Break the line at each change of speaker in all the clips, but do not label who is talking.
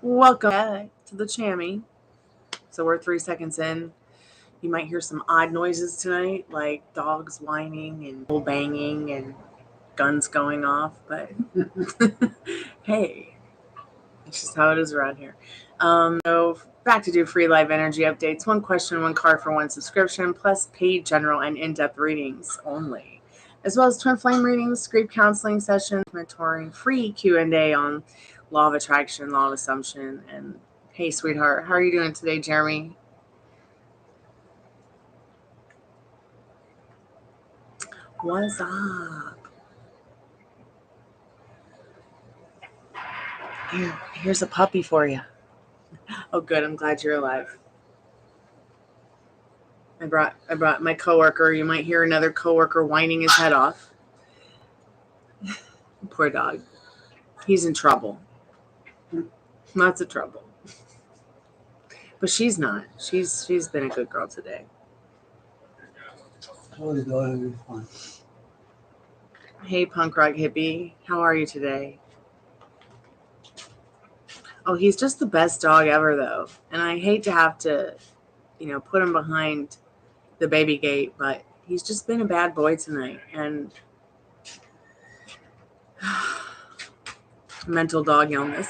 Welcome back to the Chammy. So we're 3 seconds in. You might hear some odd noises tonight, like dogs whining and people banging and guns going off. But hey, it's just how it is around here. So back to do free live energy updates. 1 question, 1 card for 1 subscription, plus paid general and in-depth readings only, as well as twin flame readings, grief counseling sessions, mentoring, free Q&A on law of attraction, law of assumption, and hey, sweetheart, how are you doing today, Jeremy? What's up? Here's a puppy for you. Oh, good. I'm glad you're alive. I brought my coworker. You might hear another coworker whining his head off. Poor dog. He's in trouble. Lots of trouble. But she's not. She's been a good girl today. Hey, punk rock hippie. How are you today? Oh, he's just the best dog ever, though. And I hate to have to, put him behind the baby gate, but he's just been a bad boy tonight. And mental dog illness.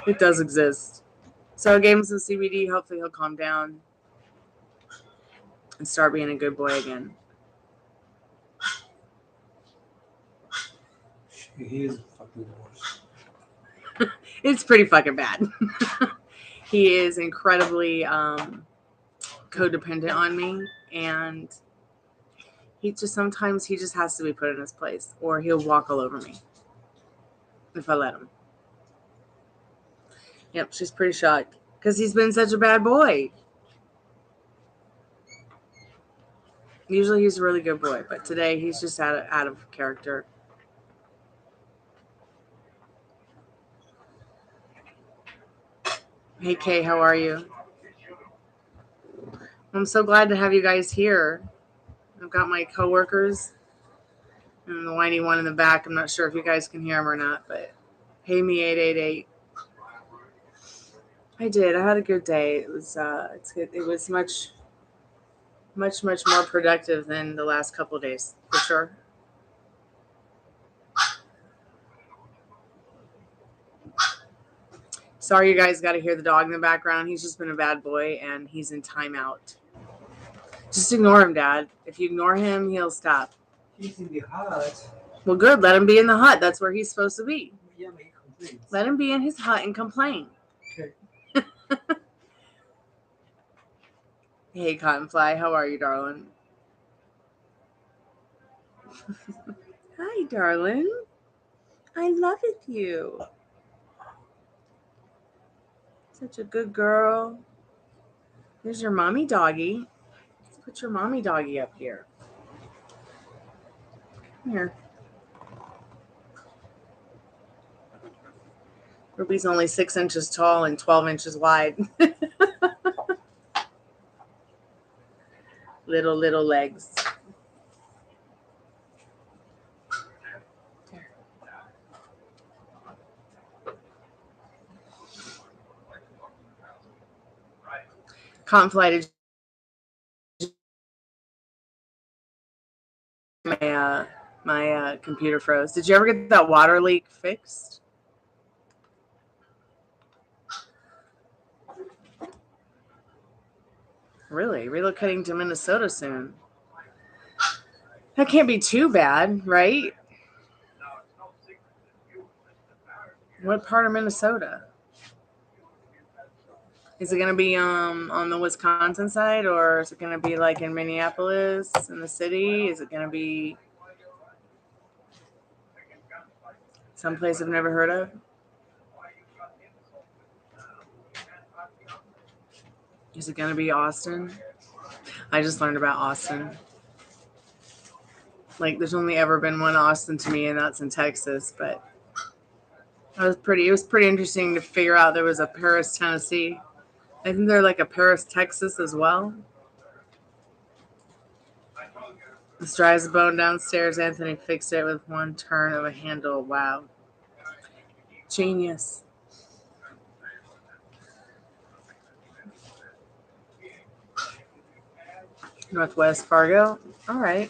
It does exist. So I gave him some CBD. Hopefully he'll calm down and start being a good boy again.
He is fucking worse.
It's pretty fucking bad. He is incredibly codependent on me, and sometimes he just has to be put in his place, or he'll walk all over me if I let him. Yep, she's pretty shocked because he's been such a bad boy. Usually he's a really good boy, but today he's just out of character. Hey, Kay, how are you? I'm so glad to have you guys here. I've got my coworkers and the whiny one in the back. I'm not sure if you guys can hear him or not, but hey, me 888. I did. I had a good day. It was it's good. It was much more productive than the last couple of days, for sure. Sorry, you guys got to hear the dog in the background. He's just been a bad boy, and he's in timeout. Just ignore him, Dad. If you ignore him, he'll stop.
He's in the hut.
Well, good. Let him be in the hut. That's where he's supposed to be.
Yeah, but he complains.
Let him be in his hut and complain.
Okay.
Hey, Cottonfly. How are you, darling? Hi, darling. I love you. Such a good girl. There's your mommy doggy. Let's put your mommy doggy up here. Come here. Ruby's only 6 inches tall and 12 inches wide. Little legs. There. Conflighted. My computer froze. Did you ever get that water leak fixed? Really? Relocating to Minnesota soon. That can't be too bad, right? What part of Minnesota? Is it going to be on the Wisconsin side, or is it going to be like in Minneapolis, in the city? Is it going to be someplace I've never heard of? Is it going to be Austin? I just learned about Austin. Like, there's only ever been one Austin to me, and that's in Texas. But it was pretty interesting to figure out there was a Paris, Tennessee. I think they're like a Paris, Texas as well. This dry as a bone downstairs. Anthony fixed it with one turn of a handle. Wow. Genius. Northwest Fargo. All right.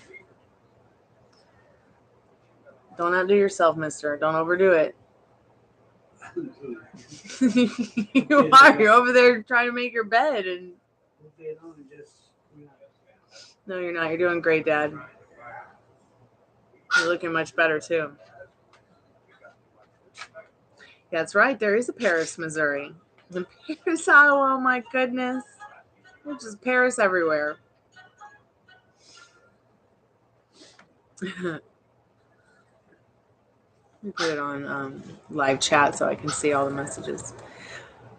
Don't outdo yourself, mister. Don't overdo it. You are. You're over there trying to make your bed. And no, you're not. You're doing great, Dad. You're looking much better, too. That's right. There is a Paris, Missouri. And Paris, Iowa. Oh, my goodness. There's just Paris everywhere. Let me put it on live chat so I can see all the messages.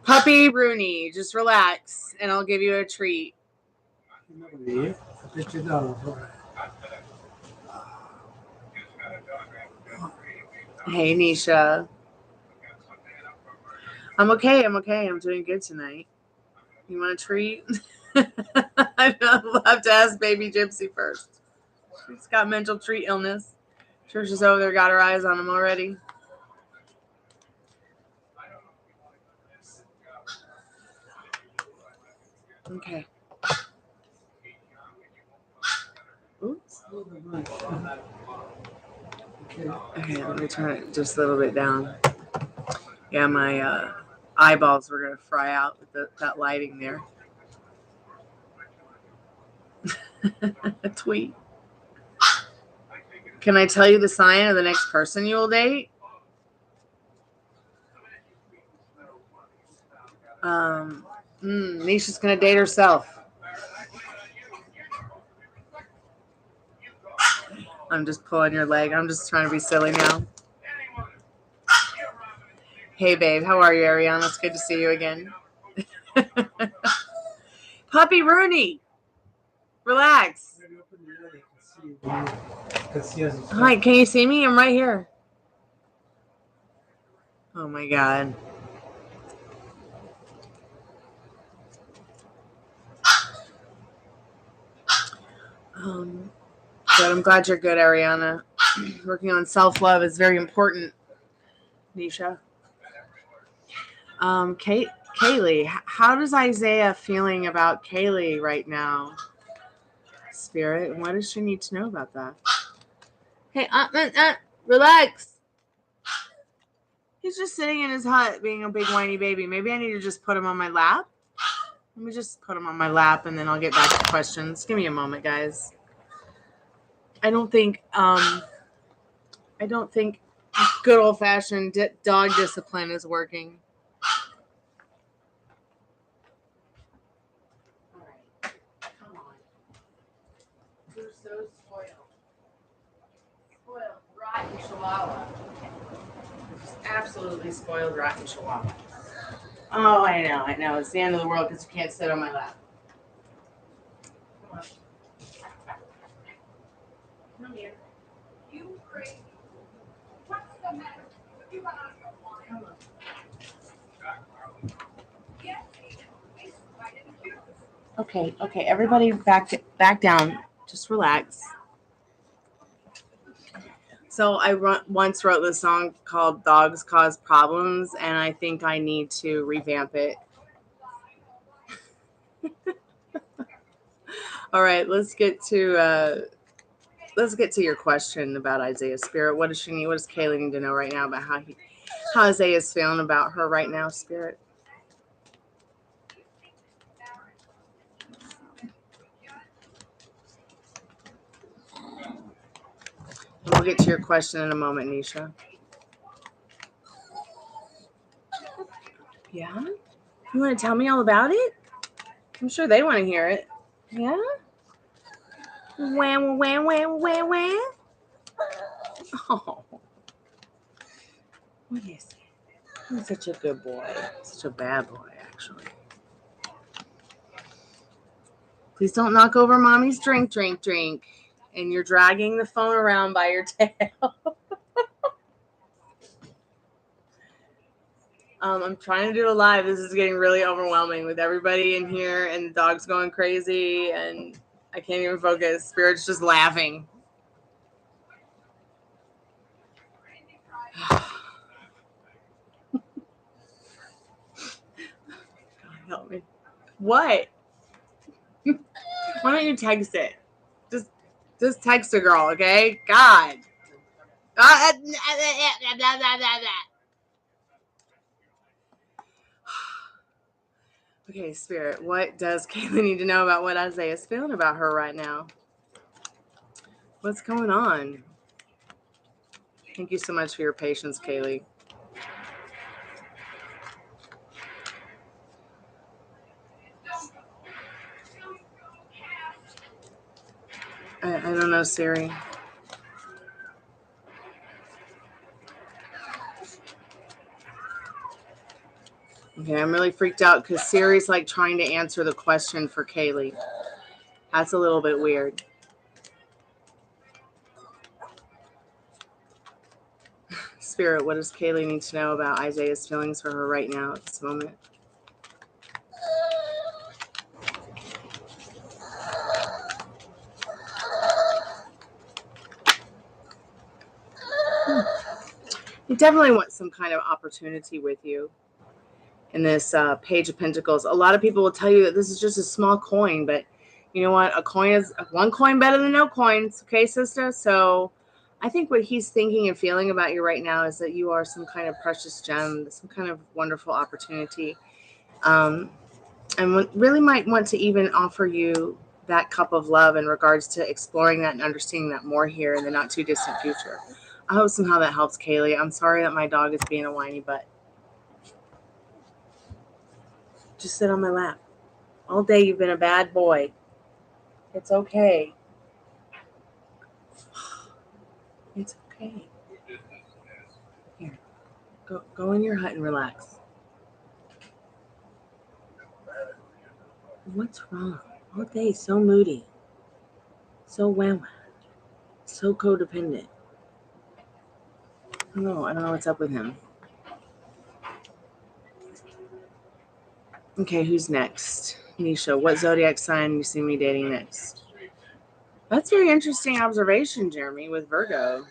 Puppy Rooney, just relax and I'll give you a treat. Hey, Nisha. I'm okay. I'm doing good tonight. You want a treat? I'll have to ask baby Gypsy first. She's got mental treat illness. Sure, she's over there, got her eyes on him already. Okay. Oops. Okay, let me turn it just a little bit down. Yeah, my eyeballs were going to fry out with that lighting there. A tweet. Can I tell you the sign of the next person you will date? Nisha's going to date herself. I'm just pulling your leg. I'm just trying to be silly now. Hey, babe. How are you, Ariana? It's good to see you again. Puppy Rooney. Relax. Hi, can you see me? I'm right here. Oh, my God. Good. I'm glad you're good, Ariana. Working on self-love is very important, Nisha. Kaylee, how does Isaiah feeling about Kaylee right now? Spirit, what does she need to know about that? Hey, relax. He's just sitting in his hut being a big whiny baby. Maybe I need to just put him on my lap. Let me just put him on my lap and then I'll get back to questions. Give me a moment, guys. I don't think good old-fashioned dog discipline is working. All right, come on. You're so spoiled. Spoiled, rotten chihuahua. Just absolutely spoiled, rotten chihuahua. Oh, I know. It's the end of the world because you can't sit on my lap. Come on. Come here. You crazy. What's the matter? You got on your wine. Come on. Okay. Everybody back down. Just relax. So I once wrote this song called Dogs Cause Problems, and I think I need to revamp it. All right, let's get to your question about Isaiah's Spirit. What does she need? What does Kaylee need to know right now about how Isaiah's feeling about her right now, Spirit? We'll get to your question in a moment, Nisha. Yeah? You want to tell me all about it? I'm sure they want to hear it. Yeah? Wham. Oh. What is it? He's such a good boy. Such a bad boy, actually. Please don't knock over mommy's drink. And you're dragging the phone around by your tail. I'm trying to do a live. This is getting really overwhelming with everybody in here and the dog's going crazy and I can't even focus. Spirit's just laughing. help me. What? Why don't you text it? Just text a girl, okay? God. Okay, Spirit, what does Kaylee need to know about what Isaiah's feeling about her right now? What's going on? Thank you so much for your patience, Kaylee. I don't know, Siri. Okay, I'm really freaked out because Siri's like trying to answer the question for Kaylee. That's a little bit weird. Spirit, what does Kaylee need to know about Isaiah's feelings for her right now at this moment? You definitely want some kind of opportunity with you in this Page of Pentacles. A lot of people will tell you that this is just a small coin, but you know what? A coin is one coin better than no coins. Okay, sister? So I think what he's thinking and feeling about you right now is that you are some kind of precious gem, some kind of wonderful opportunity. And really might want to even offer you that cup of love in regards to exploring that and understanding that more here in the not too distant future. I hope somehow that helps, Kaylee. I'm sorry that my dog is being a whiny butt. Just sit on my lap. All day you've been a bad boy. It's okay. It's okay. Here, go in your hut and relax. What's wrong? All day so moody. So wow. So codependent. I don't know what's up with him. Okay, who's next? Nisha, what zodiac sign you see me dating next? That's very interesting observation, Jeremy, with Virgo.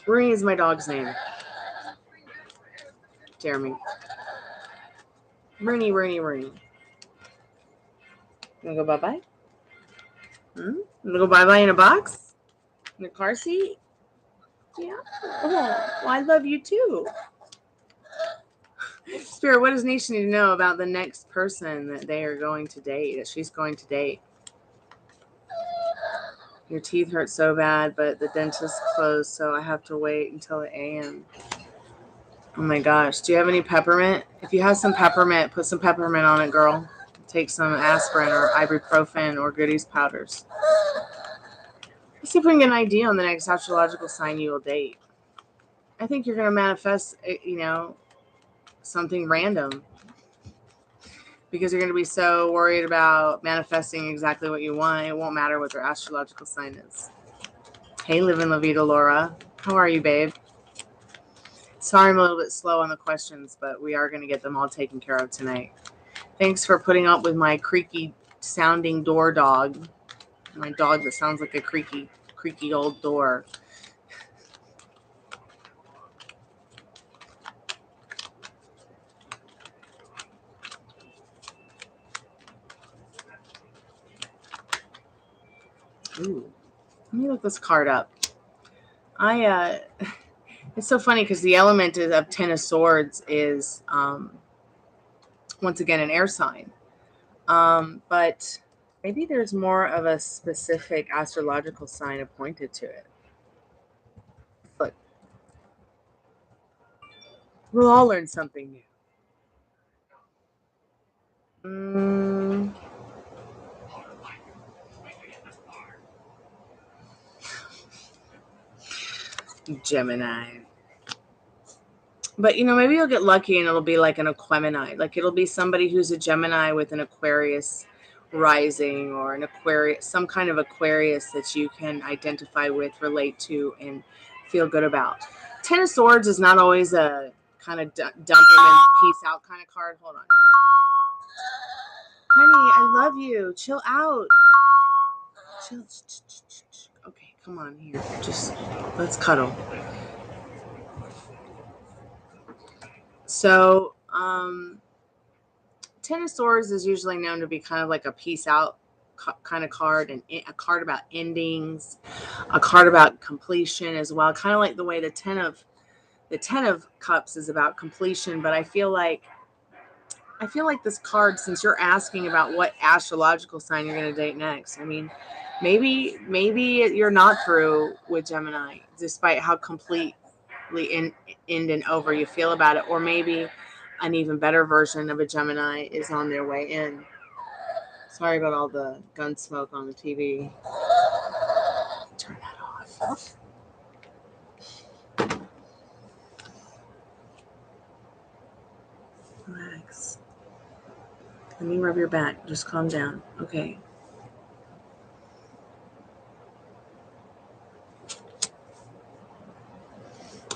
Rooney is my dog's name. Jeremy. Rooney. You gonna go bye-bye? You gonna go bye-bye in a box? In a car seat? Yeah. Oh, well, I love you too. Spirit, what does Nisha need to know about the next person that they are going to date, that she's going to date? Your teeth hurt so bad, but the dentist closed, so I have to wait until the AM. Oh my gosh. Do you have any peppermint? If you have some peppermint, put some peppermint on it, girl. Take some aspirin or ibuprofen or Goody's powders. Let's see if we can get an idea on the next astrological sign you will date. I think you're going to manifest, something random. Because you're going to be so worried about manifesting exactly what you want, it won't matter what their astrological sign is. Hey, Livin' La Vida Laura. How are you, babe? Sorry I'm a little bit slow on the questions, but we are going to get them all taken care of tonight. Thanks for putting up with my creaky sounding door dog. My dog that sounds like a creaky old door. Ooh, let me look this card up. It's so funny because the element of Ten of Swords is, once again, an air sign. But maybe there's more of a specific astrological sign appointed to it. Look, we'll all learn something new. Gemini. But, maybe you'll get lucky and it'll be like an Aquemini. Like it'll be somebody who's a Gemini with an Aquarius rising or an Aquarius, some kind of Aquarius that you can identify with, relate to, and feel good about. Ten of Swords is not always a kind of dump him and peace out kind of card. Hold on. Honey, I love you. Chill out. Chill. Okay, come on here. Just let's cuddle. So, Ten of Swords is usually known to be kind of like a peace out kind of card, and a card about endings, a card about completion as well. Kind of like the way the Ten of Cups is about completion, but I feel like this card, since you're asking about what astrological sign you're going to date next, I mean, maybe you're not through with Gemini, despite how completely end and over you feel about it, or maybe an even better version of a Gemini is on their way in. Sorry about all the gun smoke on the TV. Turn that off. Relax. Let me rub your back. Just calm down. Okay.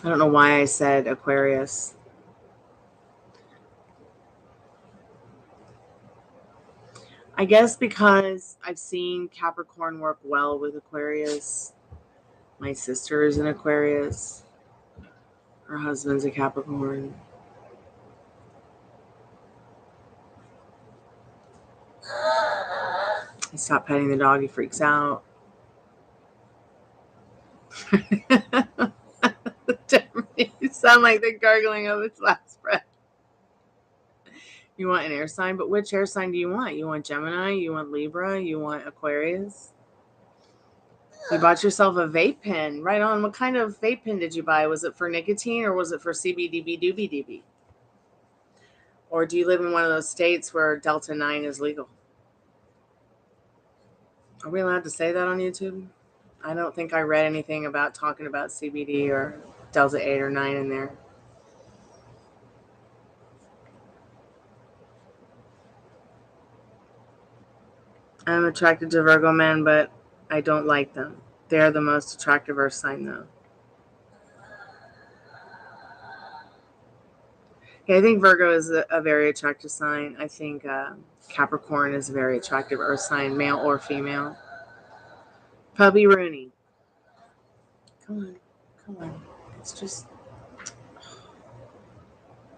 I don't know why I said Aquarius. I guess because I've seen Capricorn work well with Aquarius. My sister is an Aquarius. Her husband's a Capricorn. I stop petting the dog. He freaks out. You sound like the gargling of its last breath. You want an air sign, but which air sign do you want? You want Gemini? You want Libra? You want Aquarius? You bought yourself a vape pen. Right on. What kind of vape pen did you buy? Was it for nicotine or was it for CBDB? Or do you live in one of those states where Delta 9 is legal? Are we allowed to say that on YouTube? I don't think I read anything about talking about CBD or Delta 8 or 9 in there. I'm attracted to Virgo men, but I don't like them. They're the most attractive earth sign, though. Yeah, I think Virgo is a very attractive sign. I think Capricorn is a very attractive earth sign, male or female. Puppy Rooney. Come on. It's just...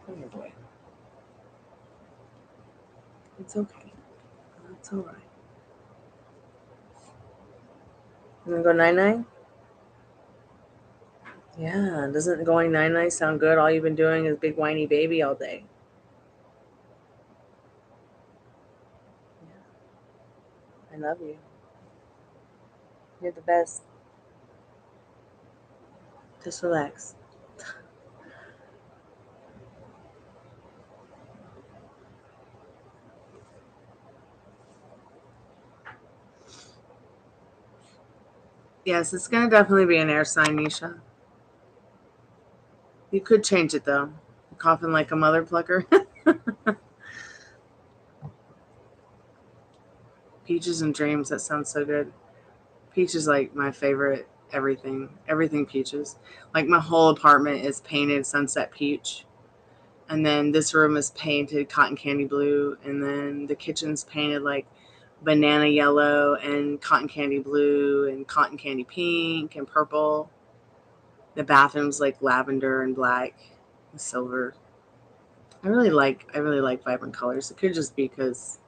Come here, boy. It's okay. It's all right. You want to go 9-9? Yeah, doesn't going 9-9 sound good? All you've been doing is big whiny baby all day. Yeah. I love you. You're the best. Just relax. Yes, it's going to definitely be an air sign, Nisha. You could change it, though. You're coughing like a mother plucker. Peaches and dreams. That sounds so good. Peach is like my favorite everything. Everything peaches. Like my whole apartment is painted sunset peach. And then this room is painted cotton candy blue. And then the kitchen's painted like banana yellow and cotton candy blue and cotton candy pink and purple. The bathroom's like lavender and black and silver. I really like vibrant colors. It could just be because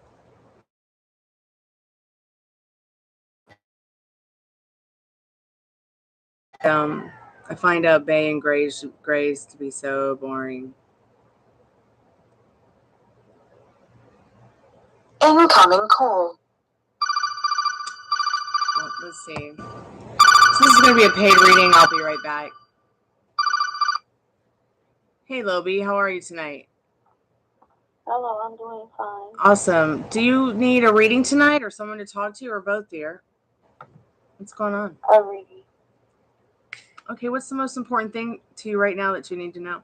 I find out bay and grays to be so boring.
Incoming call.
Oh, let's see. So this is going to be a paid reading. I'll be right back. Hey, Lobi, how are you tonight?
Hello, I'm doing fine.
Awesome. Do you need a reading tonight or someone to talk to or both, dear? What's going on?
A reading.
Okay, what's the most important thing to you right now that you need to know?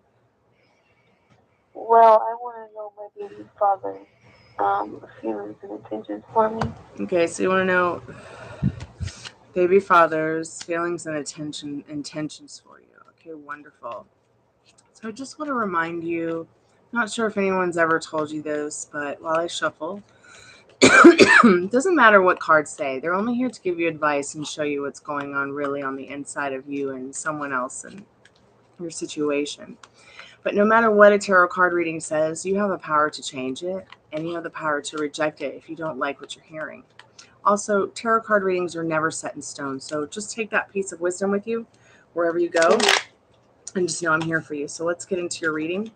Well, I want to know my baby father's feelings and intentions for me.
Okay, so you want to know baby father's feelings and intentions for you. Okay, wonderful. So I just want to remind you, not sure if anyone's ever told you this, but while I shuffle, it doesn't matter what cards say. They're only here to give you advice and show you what's going on really on the inside of you and someone else and your situation. But no matter what a tarot card reading says, you have the power to change it, and you have the power to reject it if you don't like what you're hearing. Also, tarot card readings are never set in stone, so just take that piece of wisdom with you wherever you go, and just know I'm here for you. So let's get into your reading,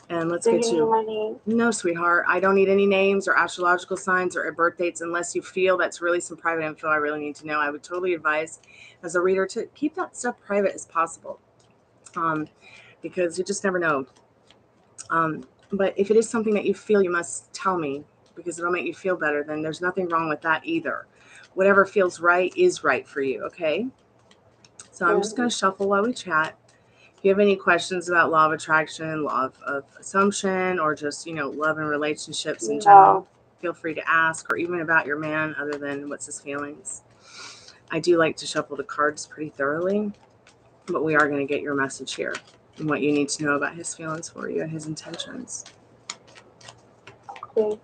and let's get you.
My name.
No, sweetheart, I don't need any names or astrological signs or birth dates unless you feel that's really some private info I really need to know. I would totally advise as a reader to keep that stuff private as possible, because you just never know. But if it is something that you feel you must tell me because it'll make you feel better, then there's nothing wrong with that either. Whatever feels right is right for you, okay? So I'm just going to shuffle while we chat. If you have any questions about law of attraction, law of assumption, or just, love and relationships in general, feel free to ask, or even about your man other than what's his feelings. I do like to shuffle the cards pretty thoroughly, but we are going to get your message here and what you need to know about his feelings for you and his intentions.
Okay.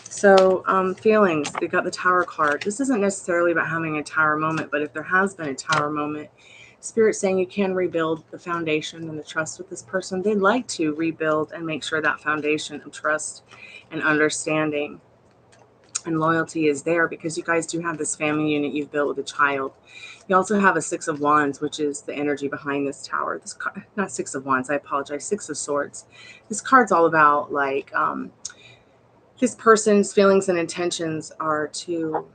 So feelings, they got the Tower card. This isn't necessarily about having a Tower moment, but if there has been a Tower moment, Spirit's saying you can rebuild the foundation and the trust with this person. They'd like to rebuild and make sure that foundation of trust and understanding and loyalty is there, because you guys do have this family unit you've built with a child. You also have a Six of Wands, which is the energy behind this Tower. This card, not Six of Wands, I apologize, Six of Swords. This card's all about this person's feelings and intentions are to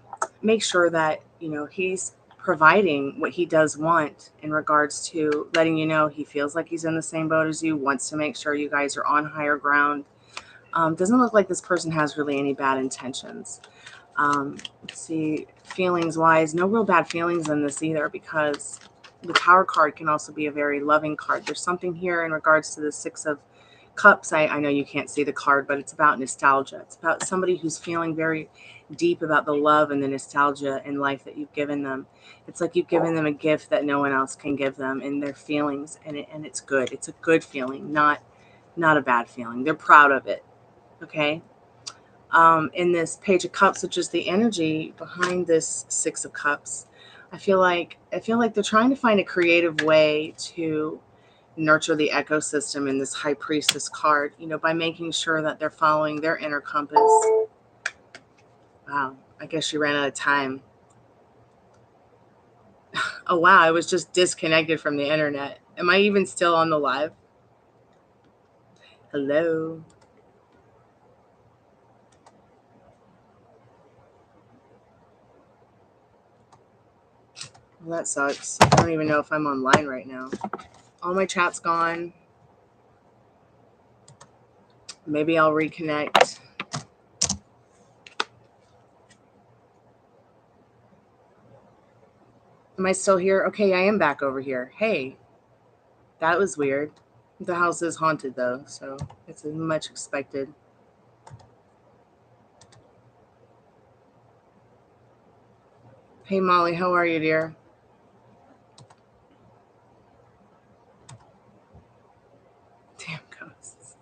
make sure that, he's providing what he does want in regards to letting you know he feels like he's in the same boat as you, wants to make sure you guys are on higher ground. Doesn't look like this person has really any bad intentions. Let's see, feelings wise, no real bad feelings in this either, because the Tower card can also be a very loving card. There's something here in regards to the Six of Cups. I know you can't see the card, but it's about nostalgia. It's about somebody who's feeling very deep about the love and the nostalgia in life that you've given them. It's like you've given them a gift that no one else can give them in their feelings, and it's good. It's a good feeling, not a bad feeling. They're proud of it. Okay. In this Page of Cups, which is the energy behind this Six of Cups, I feel like they're trying to find a creative way to nurture the ecosystem in this High Priestess card, by making sure that they're following their inner compass. Wow, I guess she ran out of time. Oh, wow, I was just disconnected from the internet. Am I even still on the live? Hello? Well, that sucks. I don't even know if I'm online right now. All my chat's gone. Maybe I'll reconnect. Am I still here? Okay, I am back over here. Hey, that was weird. The house is haunted, though, so it's as much expected. Hey, Molly, how are you, dear? Damn ghosts.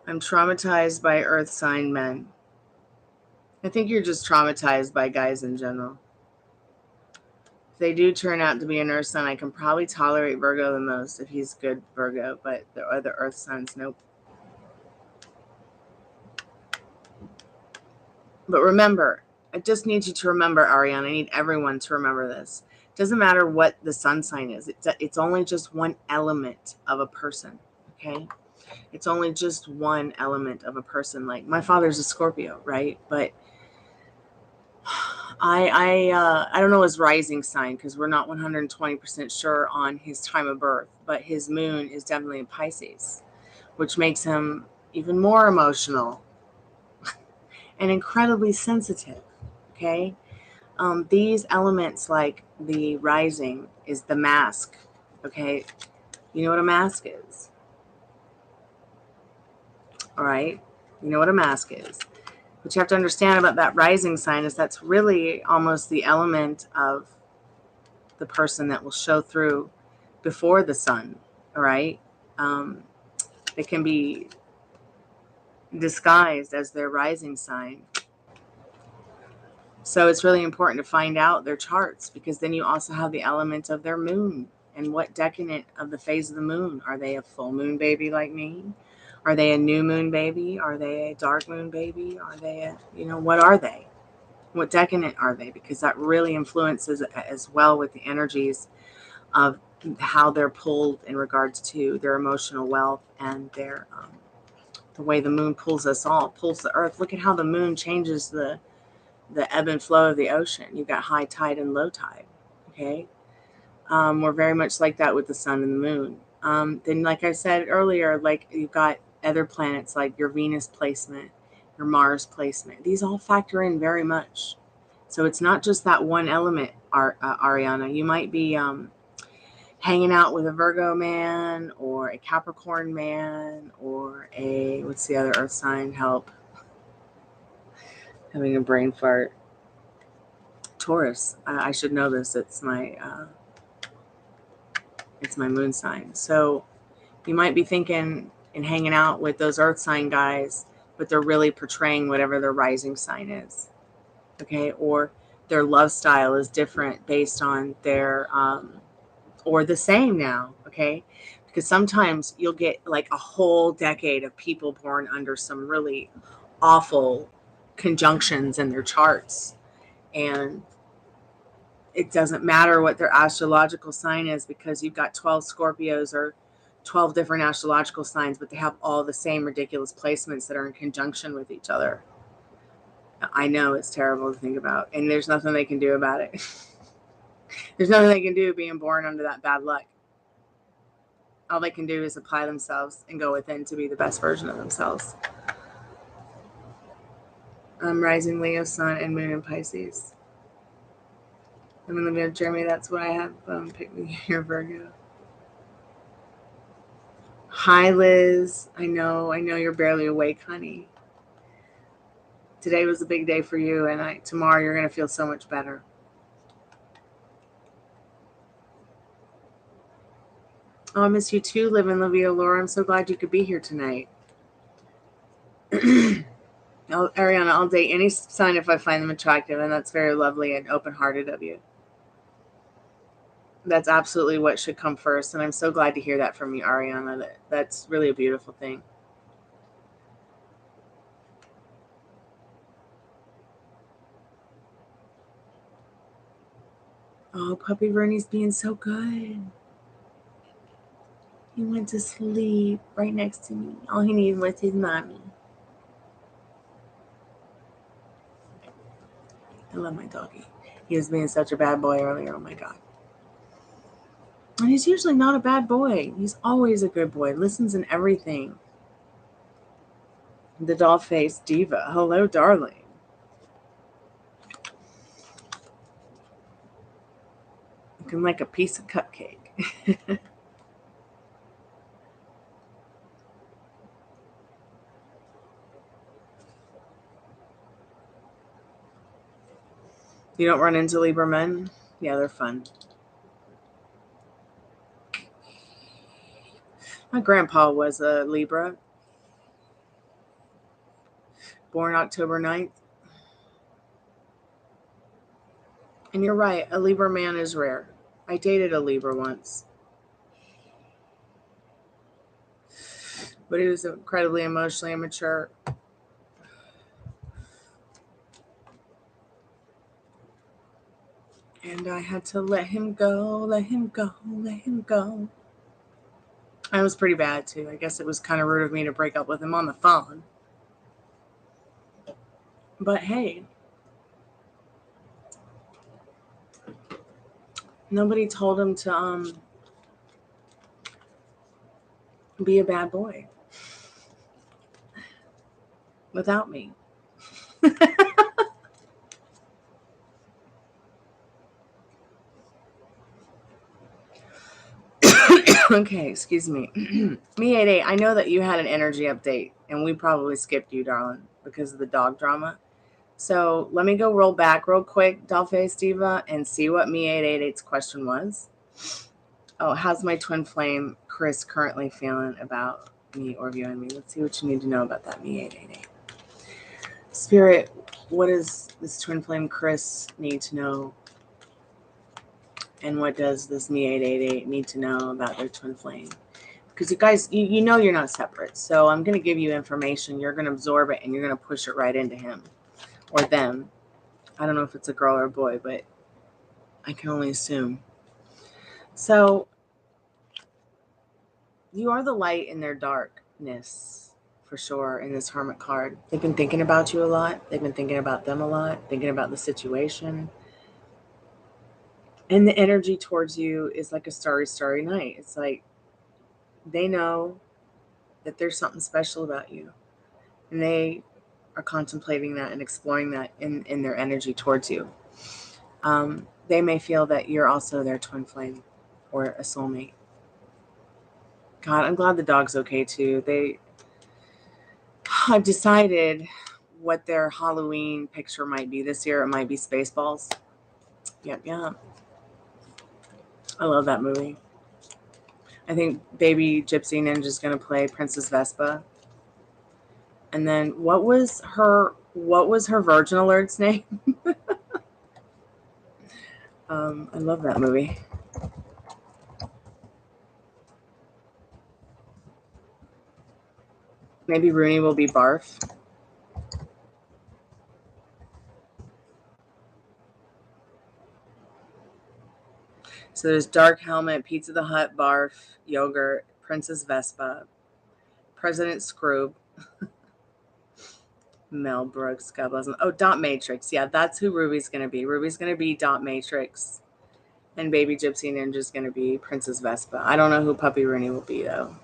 I'm traumatized by earth sign men. I think you're just traumatized by guys in general. If they do turn out to be an earth sign, I can probably tolerate Virgo the most if he's good Virgo, but the other earth signs, nope. But remember, I just need you to remember, Ariane, I need everyone to remember this. It doesn't matter what the sun sign is. It's only just one element of a person, okay? It's only just one element of a person. Like, my father's a Scorpio, right? But I don't know his rising sign because we're not 120% sure on his time of birth, but his moon is definitely in Pisces, which makes him even more emotional and incredibly sensitive, okay? These elements, like the rising, is the mask, okay? You know what a mask is, all right? You know what a mask is. What you have to understand about that rising sign is that's really almost the element of the person that will show through before the sun, all right? It can be disguised as their rising sign. So it's really important to find out their charts, because then you also have the element of their moon and what decadent of the phase of the moon. Are they a full moon baby like me? Are they a new moon baby? Are they a dark moon baby? Are they what are they? What decadent are they? Because that really influences as well with the energies of how they're pulled in regards to their emotional wealth and their the way the moon pulls us all, pulls the earth. Look at how the moon changes the ebb and flow of the ocean. You've got high tide and low tide. Okay. We're very much like that with the sun and the moon. Then, like I said earlier, like you've got other planets like your Venus placement, your Mars placement. These all factor in very much. So it's not just that one element, Ariana. You might be hanging out with a Virgo man or a Capricorn man or what's the other earth sign? Help. Having a brain fart. Taurus. I should know this. It's my moon sign. So you might be thinking and hanging out with those earth sign guys, but they're really portraying whatever their rising sign is. Okay. Or their love style is different based on their, or the same now. Okay. Because sometimes you'll get like a whole decade of people born under some really awful conjunctions in their charts. And it doesn't matter what their astrological sign is, because you've got 12 Scorpios or 12 different astrological signs, but they have all the same ridiculous placements that are in conjunction with each other. I know it's terrible to think about, and there's nothing they can do about it. There's nothing they can do being born under that bad luck. All they can do is apply themselves and go within to be the best version of themselves. Rising Leo, Sun, and Moon in Pisces. I'm in the middle, Jeremy. That's what I have. Pick me here, Virgo. Hi, Liz. I know you're barely awake, honey. Today was a big day for you, and tomorrow you're going to feel so much better. Oh, I miss you too, Liv and Livia. Laura, I'm so glad you could be here tonight. Ariana, I'll date any sign if I find them attractive, and that's very lovely and open-hearted of you. That's absolutely what should come first, and I'm so glad to hear that from you, Ariana. That's really a beautiful thing. Oh, puppy Vernie's being so good. He went to sleep right next to me. All he needed was his mommy. I love my doggy. He was being such a bad boy earlier. Oh my God. And he's usually not a bad boy. He's always a good boy. Listens in everything. The doll-faced diva. Hello, darling. Looking like a piece of cupcake. You don't run into Libra men? Yeah, they're fun. My grandpa was a Libra. Born October 9th. And you're right, a Libra man is rare. I dated a Libra once. But he was incredibly emotionally immature. And I had to let him go, let him go, let him go. I was pretty bad too. I guess it was kind of rude of me to break up with him on the phone. But hey, nobody told him to be a bad boy without me. Okay, excuse me. Me 88, I know that you had an energy update, and we probably skipped you, darling, because of the dog drama. So let me go roll back real quick, Dollface Diva, and see what me 888's question was. Oh, how's my twin flame, Chris, currently feeling about me or viewing me. Let's see what you need to know about that me 888. Spirit, what does this twin flame Chris need to know? And what does this me 888 need to know about their twin flame? Because you guys, you know you're not separate. So I'm going to give you information. You're going to absorb it and you're going to push it right into him or them. I don't know if it's a girl or a boy, but I can only assume. So you are the light in their darkness, for sure, in this Hermit card. They've been thinking about you a lot. They've been thinking about them a lot, thinking about the situation. And the energy towards you is like a starry, starry night. It's like they know that there's something special about you. And they are contemplating that and exploring that in their energy towards you. They may feel that you're also their twin flame or a soulmate. God, I'm glad the dog's okay too. They have decided what their Halloween picture might be this year. It might be Spaceballs. Yep. I love that movie. I think Baby Gypsy Ninja is going to play Princess Vespa. And then what was her Virgin Alert's name? I love that movie. Maybe Rooney will be Barf. So there's Dark Helmet, Pizza the Hut, Barf, Yogurt, Princess Vespa, President Scroob, Mel Brooks, God bless him. Oh, Dot Matrix. Yeah, that's who Ruby's going to be. Ruby's going to be Dot Matrix. And Baby Gypsy Ninja's going to be Princess Vespa. I don't know who Puppy Rooney will be, though.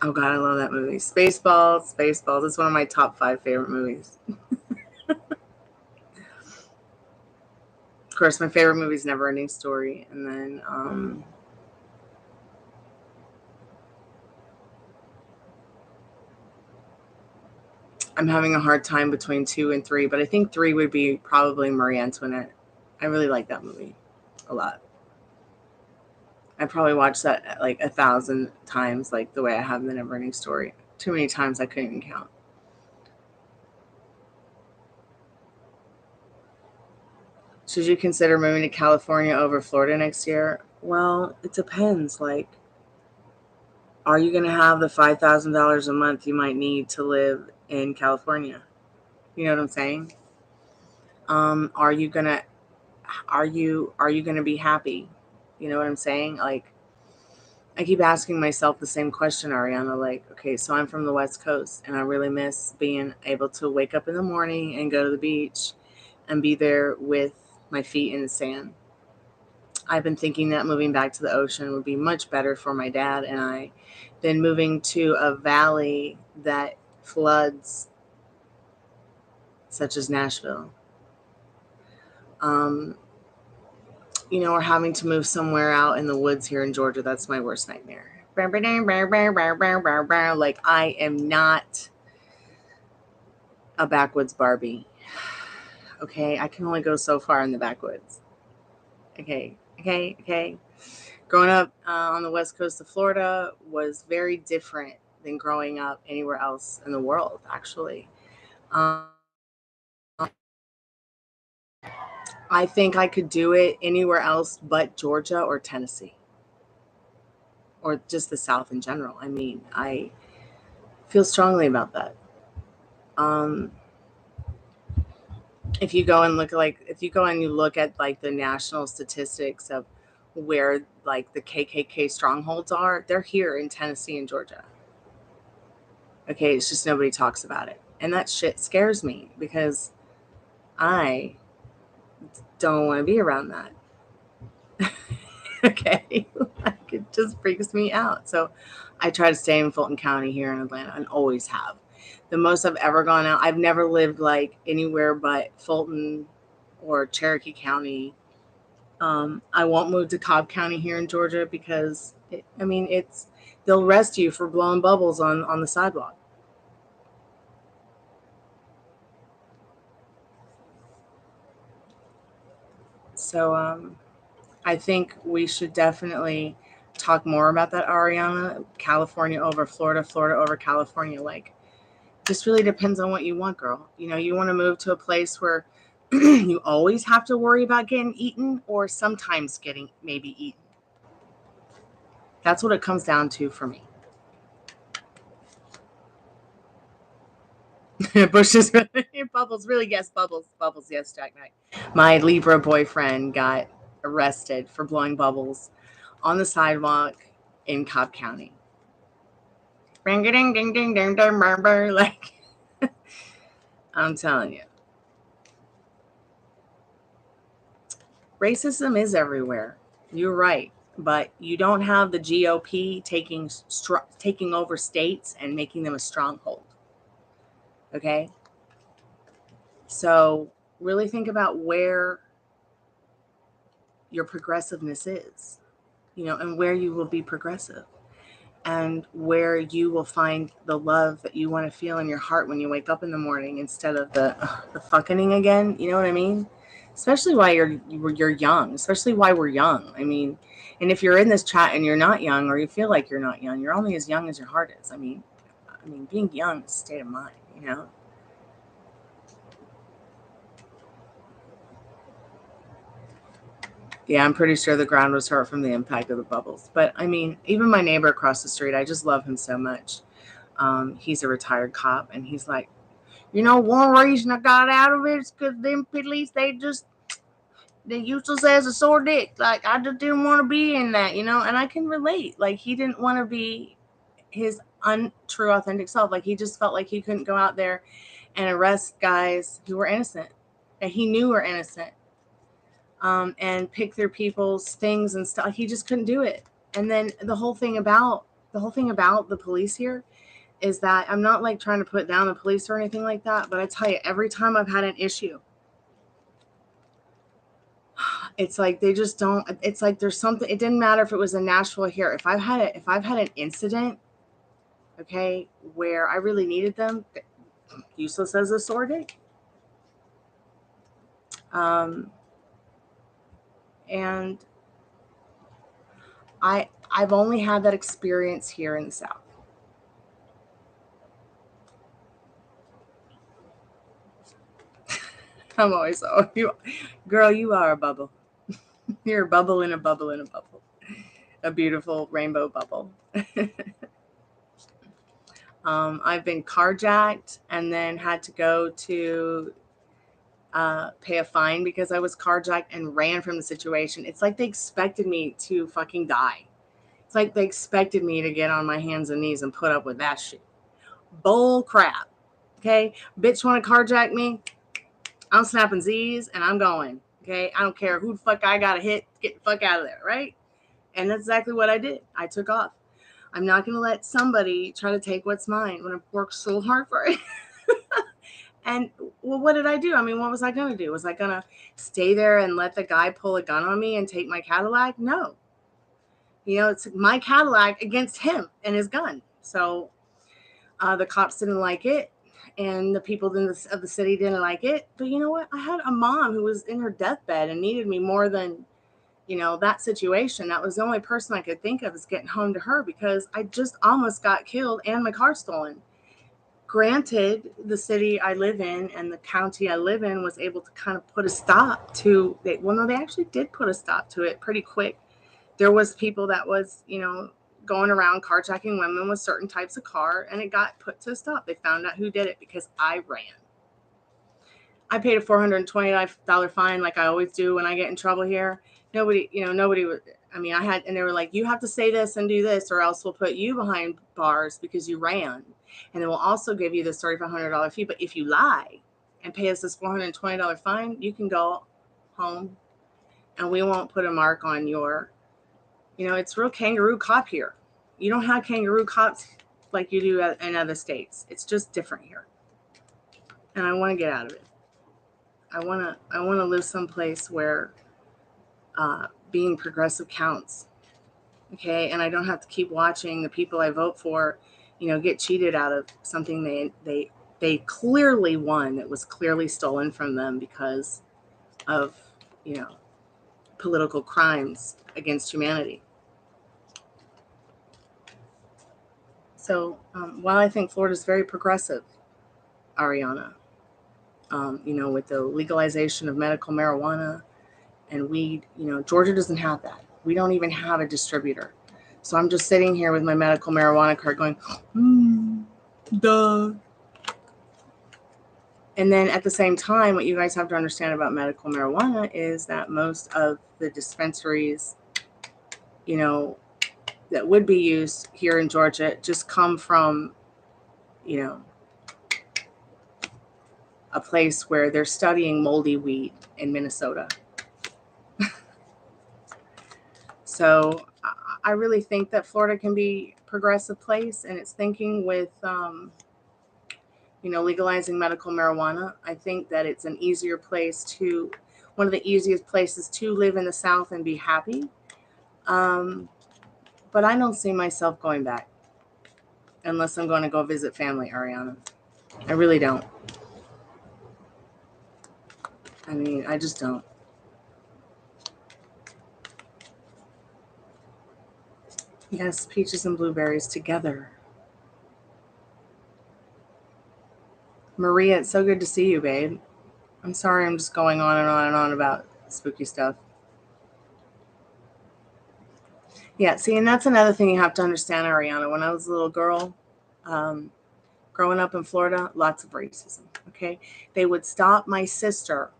Oh, God, I love that movie. Spaceballs. It's one of my top 5 favorite movies. Of course, my favorite movie is Never Ending Story. And then I'm having a hard time between 2 and 3, but I think 3 would be probably Marie Antoinette. I really like that movie a lot. I probably watched that like 1,000 times, like the way I have the Never Ending Story. Too many times I couldn't even count. Should you consider moving to California over Florida next year? Well, it depends. Like, are you going to have the $5,000 a month you might need to live in California? You know what I'm saying? Are you gonna be happy? You know what I'm saying? Like, I keep asking myself the same question, Ariana. Like, okay, so I'm from the West Coast and I really miss being able to wake up in the morning and go to the beach and be there with my feet in the sand. I've been thinking that moving back to the ocean would be much better for my dad and I than moving to a valley that floods, such as Nashville. Or having to move somewhere out in the woods here in Georgia. That's my worst nightmare. Like, I am not a backwoods Barbie. Okay, I can only go so far in the backwoods. Okay. Growing up on the west coast of Florida was very different than growing up anywhere else in the world, actually. I think I could do it anywhere else but Georgia or Tennessee. Or just the South in general. I mean, I feel strongly about that. If you go and you look at like the national statistics of where like the KKK strongholds are, they're here in Tennessee and Georgia. Okay, it's just nobody talks about it. And that shit scares me because I don't want to be around that. Okay, like, it just freaks me out. So I try to stay in Fulton County here in Atlanta and always have. The most I've ever gone out, I've never lived like anywhere but Fulton or Cherokee County. I won't move to Cobb County here in Georgia because they'll arrest you for blowing bubbles on the sidewalk. So I think we should definitely talk more about that, Ariana. California over Florida, Florida over California. Like, just really depends on what you want, girl. You know, you want to move to a place where you always have to worry about getting eaten, or sometimes getting maybe eaten. That's what it comes down to for me. Bushes, Bubbles, really, yes, Bubbles, yes, Jack Knight. My Libra boyfriend got arrested for blowing bubbles on the sidewalk in Cobb County. Ring a ding ding ding ding ding ding. Like, I'm telling you, racism is everywhere. You're right, but you don't have the GOP taking over states and making them a stronghold. Okay, so really think about where your progressiveness is, you know, and where you will be progressive, and where you will find the love that you want to feel in your heart when you wake up in the morning, instead of the fucking again. You know what I mean? Especially while you're young, especially while we're young. I mean, and if you're in this chat and you're not young, or you feel like you're not young, you're only as young as your heart is. I mean, being young is a state of mind, you know? Yeah, I'm pretty sure the ground was hurt from the impact of the bubbles. But I mean, even my neighbor across the street, I just love him so much. He's a retired cop, and he's like, you know, one reason I got out of it is because them police, they useless as a sore dick. Like, I just didn't want to be in that, you know? And I can relate. Like, he didn't want to be his untrue, authentic self. Like, he just felt like he couldn't go out there and arrest guys who were innocent, that he knew were innocent, and pick their people's things and stuff. He just couldn't do it. And then the whole thing about the police here is that, I'm not like trying to put down the police or anything like that, but I tell you, every time I've had an issue, it's like they just don't. It's like there's something. It didn't matter if it was in Nashville or here. If I've had an incident, okay, where I really needed them, useless as a sore dick. And I've only had that experience here in the South. I'm always, oh, girl, you are a bubble. You're a bubble in a bubble in a bubble. A beautiful rainbow bubble. I've been carjacked and then had to go to pay a fine because I was carjacked and ran from the situation. It's like they expected me to fucking die. It's like they expected me to get on my hands and knees and put up with that shit. Bull crap. Okay? Bitch want to carjack me? I'm snapping Z's and I'm going. Okay? I don't care who the fuck I gotta hit. Get the fuck out of there, right? And that's exactly what I did. I took off. I'm not going to let somebody try to take what's mine when I've worked so hard for it. And, well, what did I do? I mean, what was I going to do? Was I going to stay there and let the guy pull a gun on me and take my Cadillac? No. You know, it's my Cadillac against him and his gun. So the cops didn't like it, and the people of the city didn't like it. But you know what? I had a mom who was in her deathbed and needed me more than, you know, that situation. That was the only person I could think of is getting home to her, because I just almost got killed and my car stolen. Granted, the city I live in and the county I live in was able to kind of put a stop to it. Well, no, they actually did put a stop to it pretty quick. There was people that was, you know, going around carjacking women with certain types of car, and it got put to a stop. They found out who did it because I ran. I paid a $420 fine like I always do when I get in trouble here. Nobody would, I mean, and they were like, you have to say this and do this, or else we'll put you behind bars because you ran. And then we'll also give you this $3,500 fee. But if you lie and pay us this $420 fine, you can go home and we won't put a mark on your, you know, it's real kangaroo cop here. You don't have kangaroo cops like you do in other states. It's just different here. And I want to get out of it. I want to live someplace where being progressive counts. Okay. And I don't have to keep watching the people I vote for, you know, get cheated out of something they clearly won that was clearly stolen from them because of, you know, political crimes against humanity. So while I think Florida is very progressive, Ariana, with the legalization of medical marijuana and weed, Georgia doesn't have that. We don't even have a distributor. So I'm just sitting here with my medical marijuana card going, duh. And then at the same time, what you guys have to understand about medical marijuana is that most of the dispensaries, that would be used here in Georgia just come from, a place where they're studying moldy weed in Minnesota. So I really think that Florida can be a progressive place, and it's thinking with, legalizing medical marijuana. I think that it's one of the easiest places to live in the South and be happy. But I don't see myself going back unless I'm going to go visit family, Ariana. I really don't. I mean, I just don't. Yes, peaches and blueberries together. Maria, it's so good to see you, babe. I'm sorry I'm just going on and on and on about spooky stuff. Yeah, see, and that's another thing you have to understand, Ariana. When I was a little girl, growing up in Florida, lots of racism, okay? They would stop my sister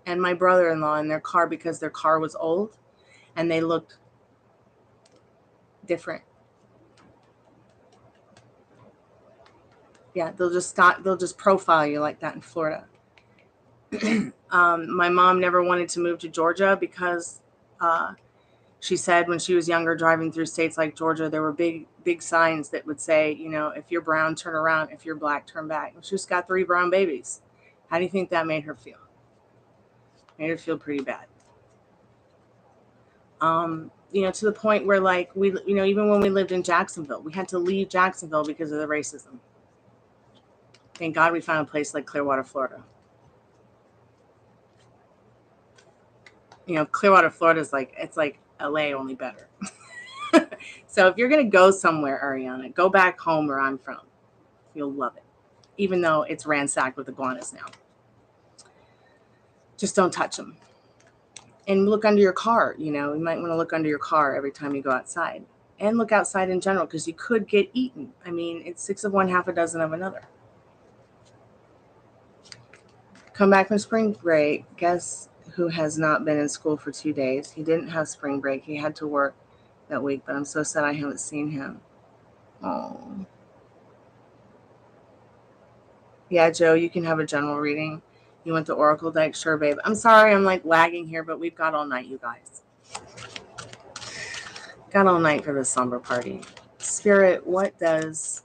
and my brother-in-law in their car because their car was old and they looked different. Yeah, they'll just profile you like that in Florida. My mom never wanted to move to Georgia because she said when she was younger, driving through states like Georgia, there were big signs that would say, if you're brown, turn around. If you're black, turn back. She just got 3 brown babies. How do you think that made her feel? Made her feel pretty bad. To the point where even when we lived in Jacksonville, we had to leave Jacksonville because of the racism. Thank God we found a place like Clearwater, Florida. Clearwater, Florida is it's like LA, only better. So if you're going to go somewhere, Ariana, go back home where I'm from. You'll love it. Even though it's ransacked with iguanas now. Just don't touch them. And look under your car. You might want to look under your car every time you go outside. And look outside in general because you could get eaten. I mean, it's 6 of one, half a dozen of another. Come back from spring break. Guess who has not been in school for 2 days? He didn't have spring break. He had to work that week, but I'm so sad I haven't seen him. Oh. Yeah, Joe, you can have a general reading. You want the Oracle deck? Sure, babe. I'm sorry I'm lagging here, but we've got all night, you guys. Got all night for the slumber party. Spirit, what does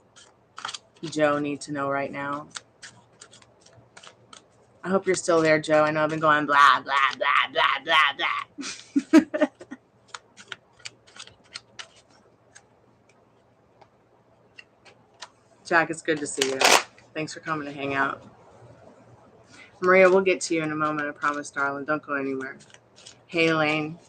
Joe need to know right now? I hope you're still there, Joe. I know I've been going blah, blah, blah, blah, blah, blah. Jack, it's good to see you. Thanks for coming to hang out. Maria, we'll get to you in a moment, I promise, darling. Don't go anywhere. Hey, Elaine.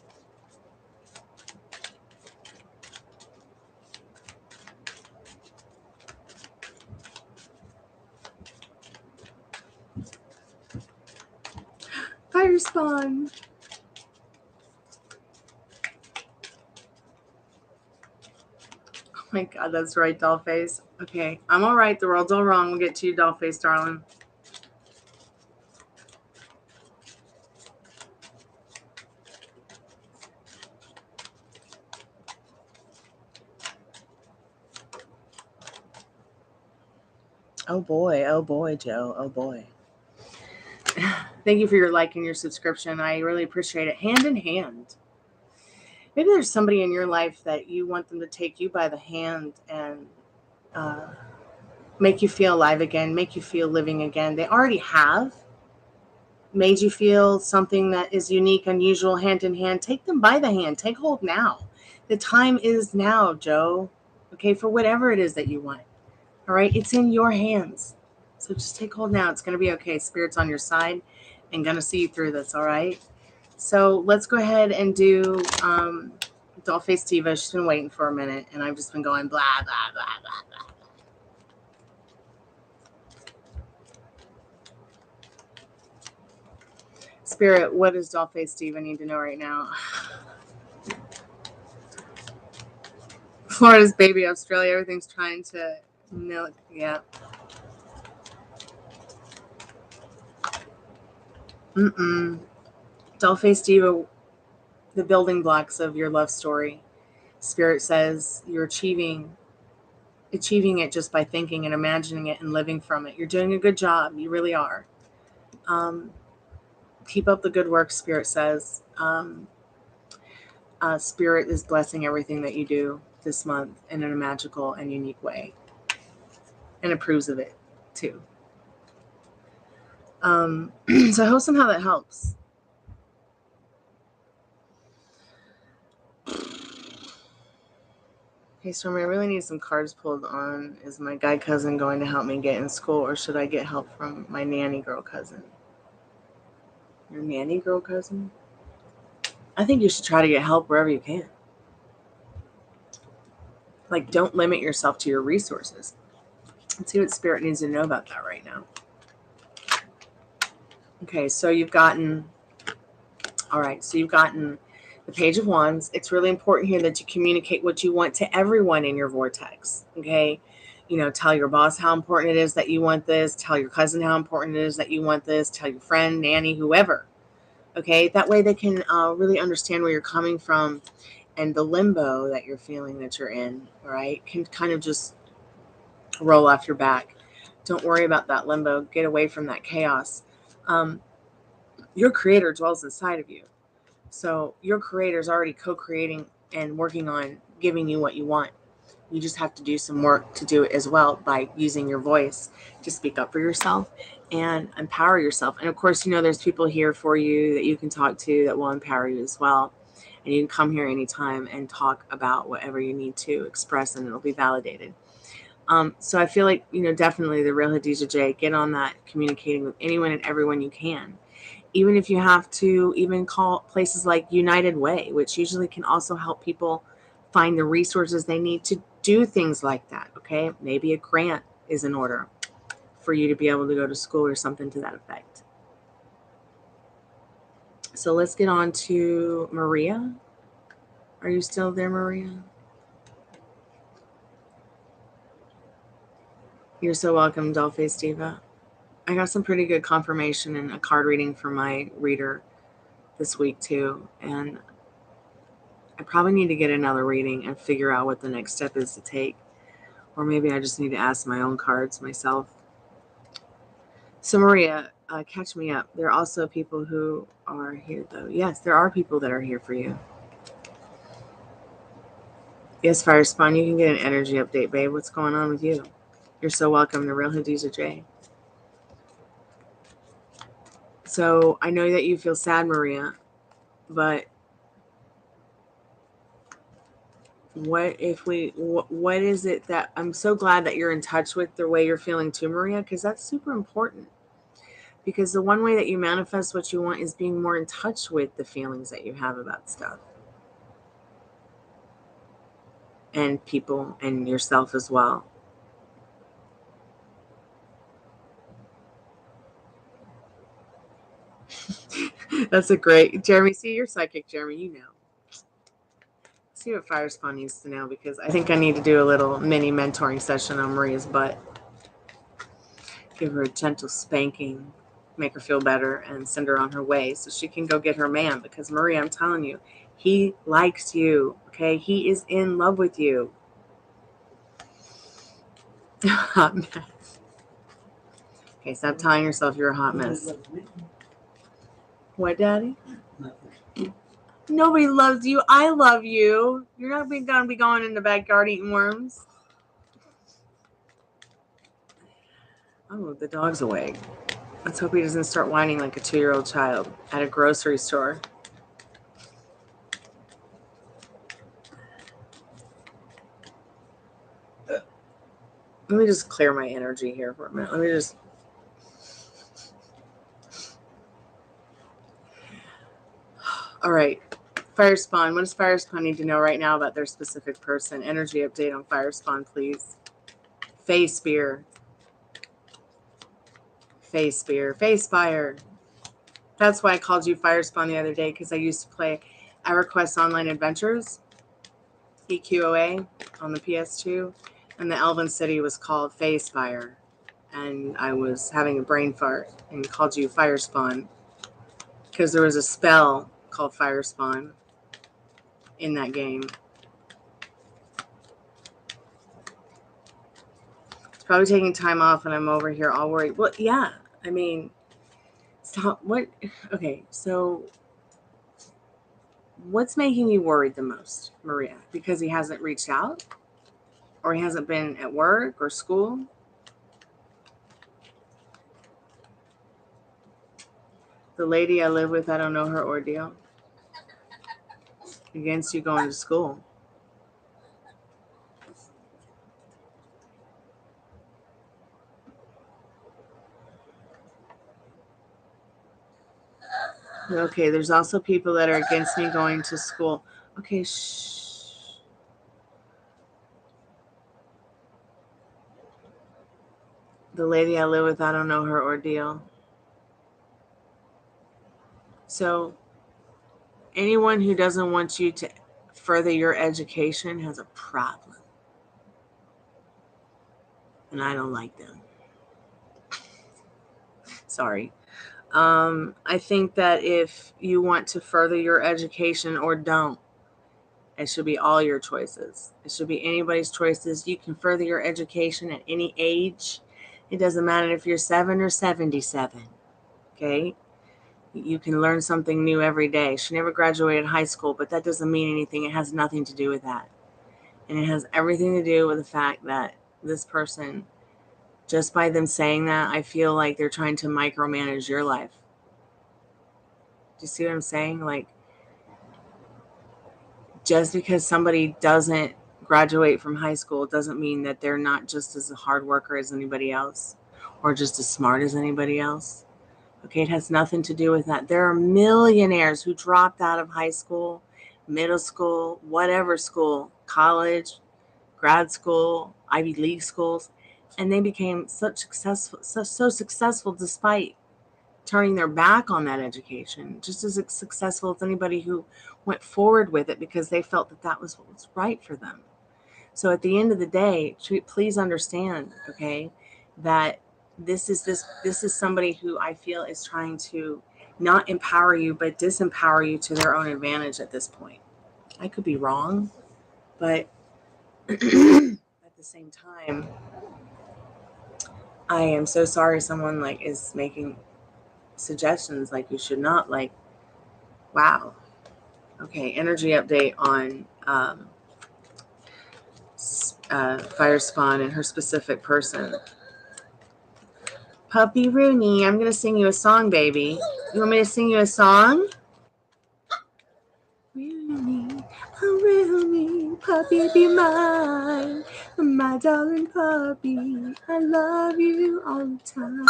Fire spawn. Oh my God, that's right, Dollface. Okay, I'm all right. The world's all wrong. We'll get to you, Dollface, darling. Oh boy, Joe. Oh boy. Thank you for your like and your subscription. I really appreciate it. Hand in hand. Maybe there's somebody in your life that you want them to take you by the hand and make you feel alive again, make you feel living again. They already have made you feel something that is unique, unusual, hand in hand. Take them by the hand. Take hold now. The time is now, Joe. Okay, for whatever it is that you want. All right, it's in your hands. So just take hold now. It's going to be okay. Spirit's on your side and going to see you through this, all right? So let's go ahead and do Dollface Diva. She's been waiting for a minute, and I've just been going blah, blah, blah, blah, blah. Spirit, what does Dollface Diva need to know right now? Florida's baby, Australia, everything's trying to milk. Yeah. Dollface Diva, the building blocks of your love story. Spirit says you're achieving it just by thinking and imagining it and living from it. You're doing a good job. You really are. Keep up the good work, Spirit says. Spirit is blessing everything that you do this month in a magical and unique way, and approves of it too. So I hope somehow that helps. Hey, Stormy, I really need some cards pulled on. Is my guy cousin going to help me get in school, or should I get help from my nanny girl cousin? Your nanny girl cousin? I think you should try to get help wherever you can. Like, don't limit yourself to your resources. Let's see what Spirit needs to know about that right now. Okay, so you've gotten the Page of Wands. It's really important here that you communicate what you want to everyone in your vortex. Okay. Tell your boss how important it is that you want this. Tell your cousin how important it is that you want this. Tell your friend, nanny, whoever. Okay. That way they can really understand where you're coming from, and the limbo that you're feeling that you're in, right, can kind of just roll off your back. Don't worry about that limbo. Get away from that chaos. Your creator dwells inside of you. So your creator is already co-creating and working on giving you what you want. You just have to do some work to do it as well by using your voice to speak up for yourself and empower yourself. And of course, there's people here for you that you can talk to that will empower you as well. And you can come here anytime and talk about whatever you need to express, and it'll be validated. So I feel like, definitely the real Hadija J, get on that, communicating with anyone and everyone you can. Even if you have to even call places like United Way, which usually can also help people find the resources they need to do things like that, okay? Maybe a grant is in order for you to be able to go to school or something to that effect. So let's get on to Maria. Are you still there, Maria? You're so welcome, Dollface Diva. I got some pretty good confirmation and a card reading for my reader this week too, and I probably need to get another reading and figure out what the next step is to take, or maybe I just need to ask my own cards myself. So Maria, catch me up. There are also people who are here though. Yes, there are people that are here for you. Yes, Fire Spawn, you can get an energy update, babe. What's going on with you? You're so welcome, the real Hadiza J. So I know that you feel sad, Maria, but what is it that I'm so glad that you're in touch with the way you're feeling too, Maria, because that's super important. Because the one way that you manifest what you want is being more in touch with the feelings that you have about stuff and people and yourself as well. That's a great, Jeremy, see, you're psychic, Jeremy, you know. See what Fire Spawn needs to know, because I think I need to do a little mini mentoring session on Maria's butt. Give her a gentle spanking, make her feel better, and send her on her way so she can go get her man. Because Maria, I'm telling you, he likes you, okay? He is in love with you. Hot mess. Okay, stop telling yourself you're a hot mess. What, Daddy?
Nothing.
Nobody loves you. I love you. You're not going to be going in the backyard eating worms. Oh, the dog's awake. Let's hope he doesn't start whining like a 2-year-old child at a grocery store. Let me just clear my energy here for a minute. Let me just... All right. Fire Spawn. What does Fire Spawn need to know right now about their specific person? Energy update on Fire Spawn, please. Face Spear. Face Spear. Face Fire. That's why I called you Fire Spawn the other day, because I used to play EverQuest Online Adventures, EQOA, on the PS2, and the Elven City was called Face Fire. And I was having a brain fart and called you Fire Spawn because there was a spell called Fire Spawn in that game. It's probably taking time off and I'm over here all worried. Well, yeah, I mean, stop. What? Okay, so what's making you worried the most, Maria? Because he hasn't reached out? Or he hasn't been at work or school? The lady I live with, I don't know her ordeal. Against you going to school. Okay, there's also people that are against me going to school. Okay, shh. The lady I live with, I don't know her ordeal. So anyone who doesn't want you to further your education has a problem. And I don't like them. Sorry. I think that if you want to further your education or don't, it should be all your choices. It should be anybody's choices. You can further your education at any age. It doesn't matter if you're 7 or 77. Okay? You can learn something new every day. She never graduated high school, but that doesn't mean anything. It has nothing to do with that. And it has everything to do with the fact that this person, just by them saying that, I feel like they're trying to micromanage your life. Do you see what I'm saying? Like, just because somebody doesn't graduate from high school doesn't mean that they're not just as a hard worker as anybody else or just as smart as anybody else. Okay, it has nothing to do with that. There are millionaires who dropped out of high school, middle school, whatever school, college, grad school, Ivy League schools, and they became so successful despite turning their back on that education, just as successful as anybody who went forward with it because they felt that that was what was right for them. So at the end of the day, please understand, okay, that this is somebody who I feel is trying to not empower you, but disempower you to their own advantage at this point. I could be wrong, but at the same time, I am so sorry someone like is making suggestions like you should not, like, wow. Okay, energy update on Fire Spawn and her specific person. Puppy Rooney, I'm going to sing you a song, baby. You want me to sing you a song? Rooney, oh Rooney, puppy be mine. My darling puppy, I love you all the time.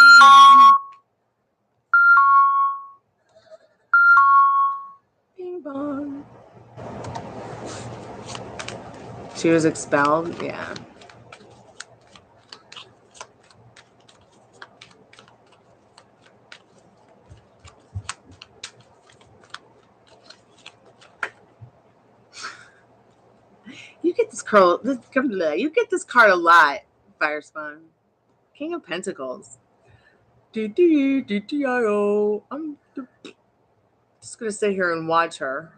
Bing bong. She was expelled? Yeah. You get this card. You get this card a lot, Fire Spawn. King of Pentacles. I'm just gonna sit here and watch her,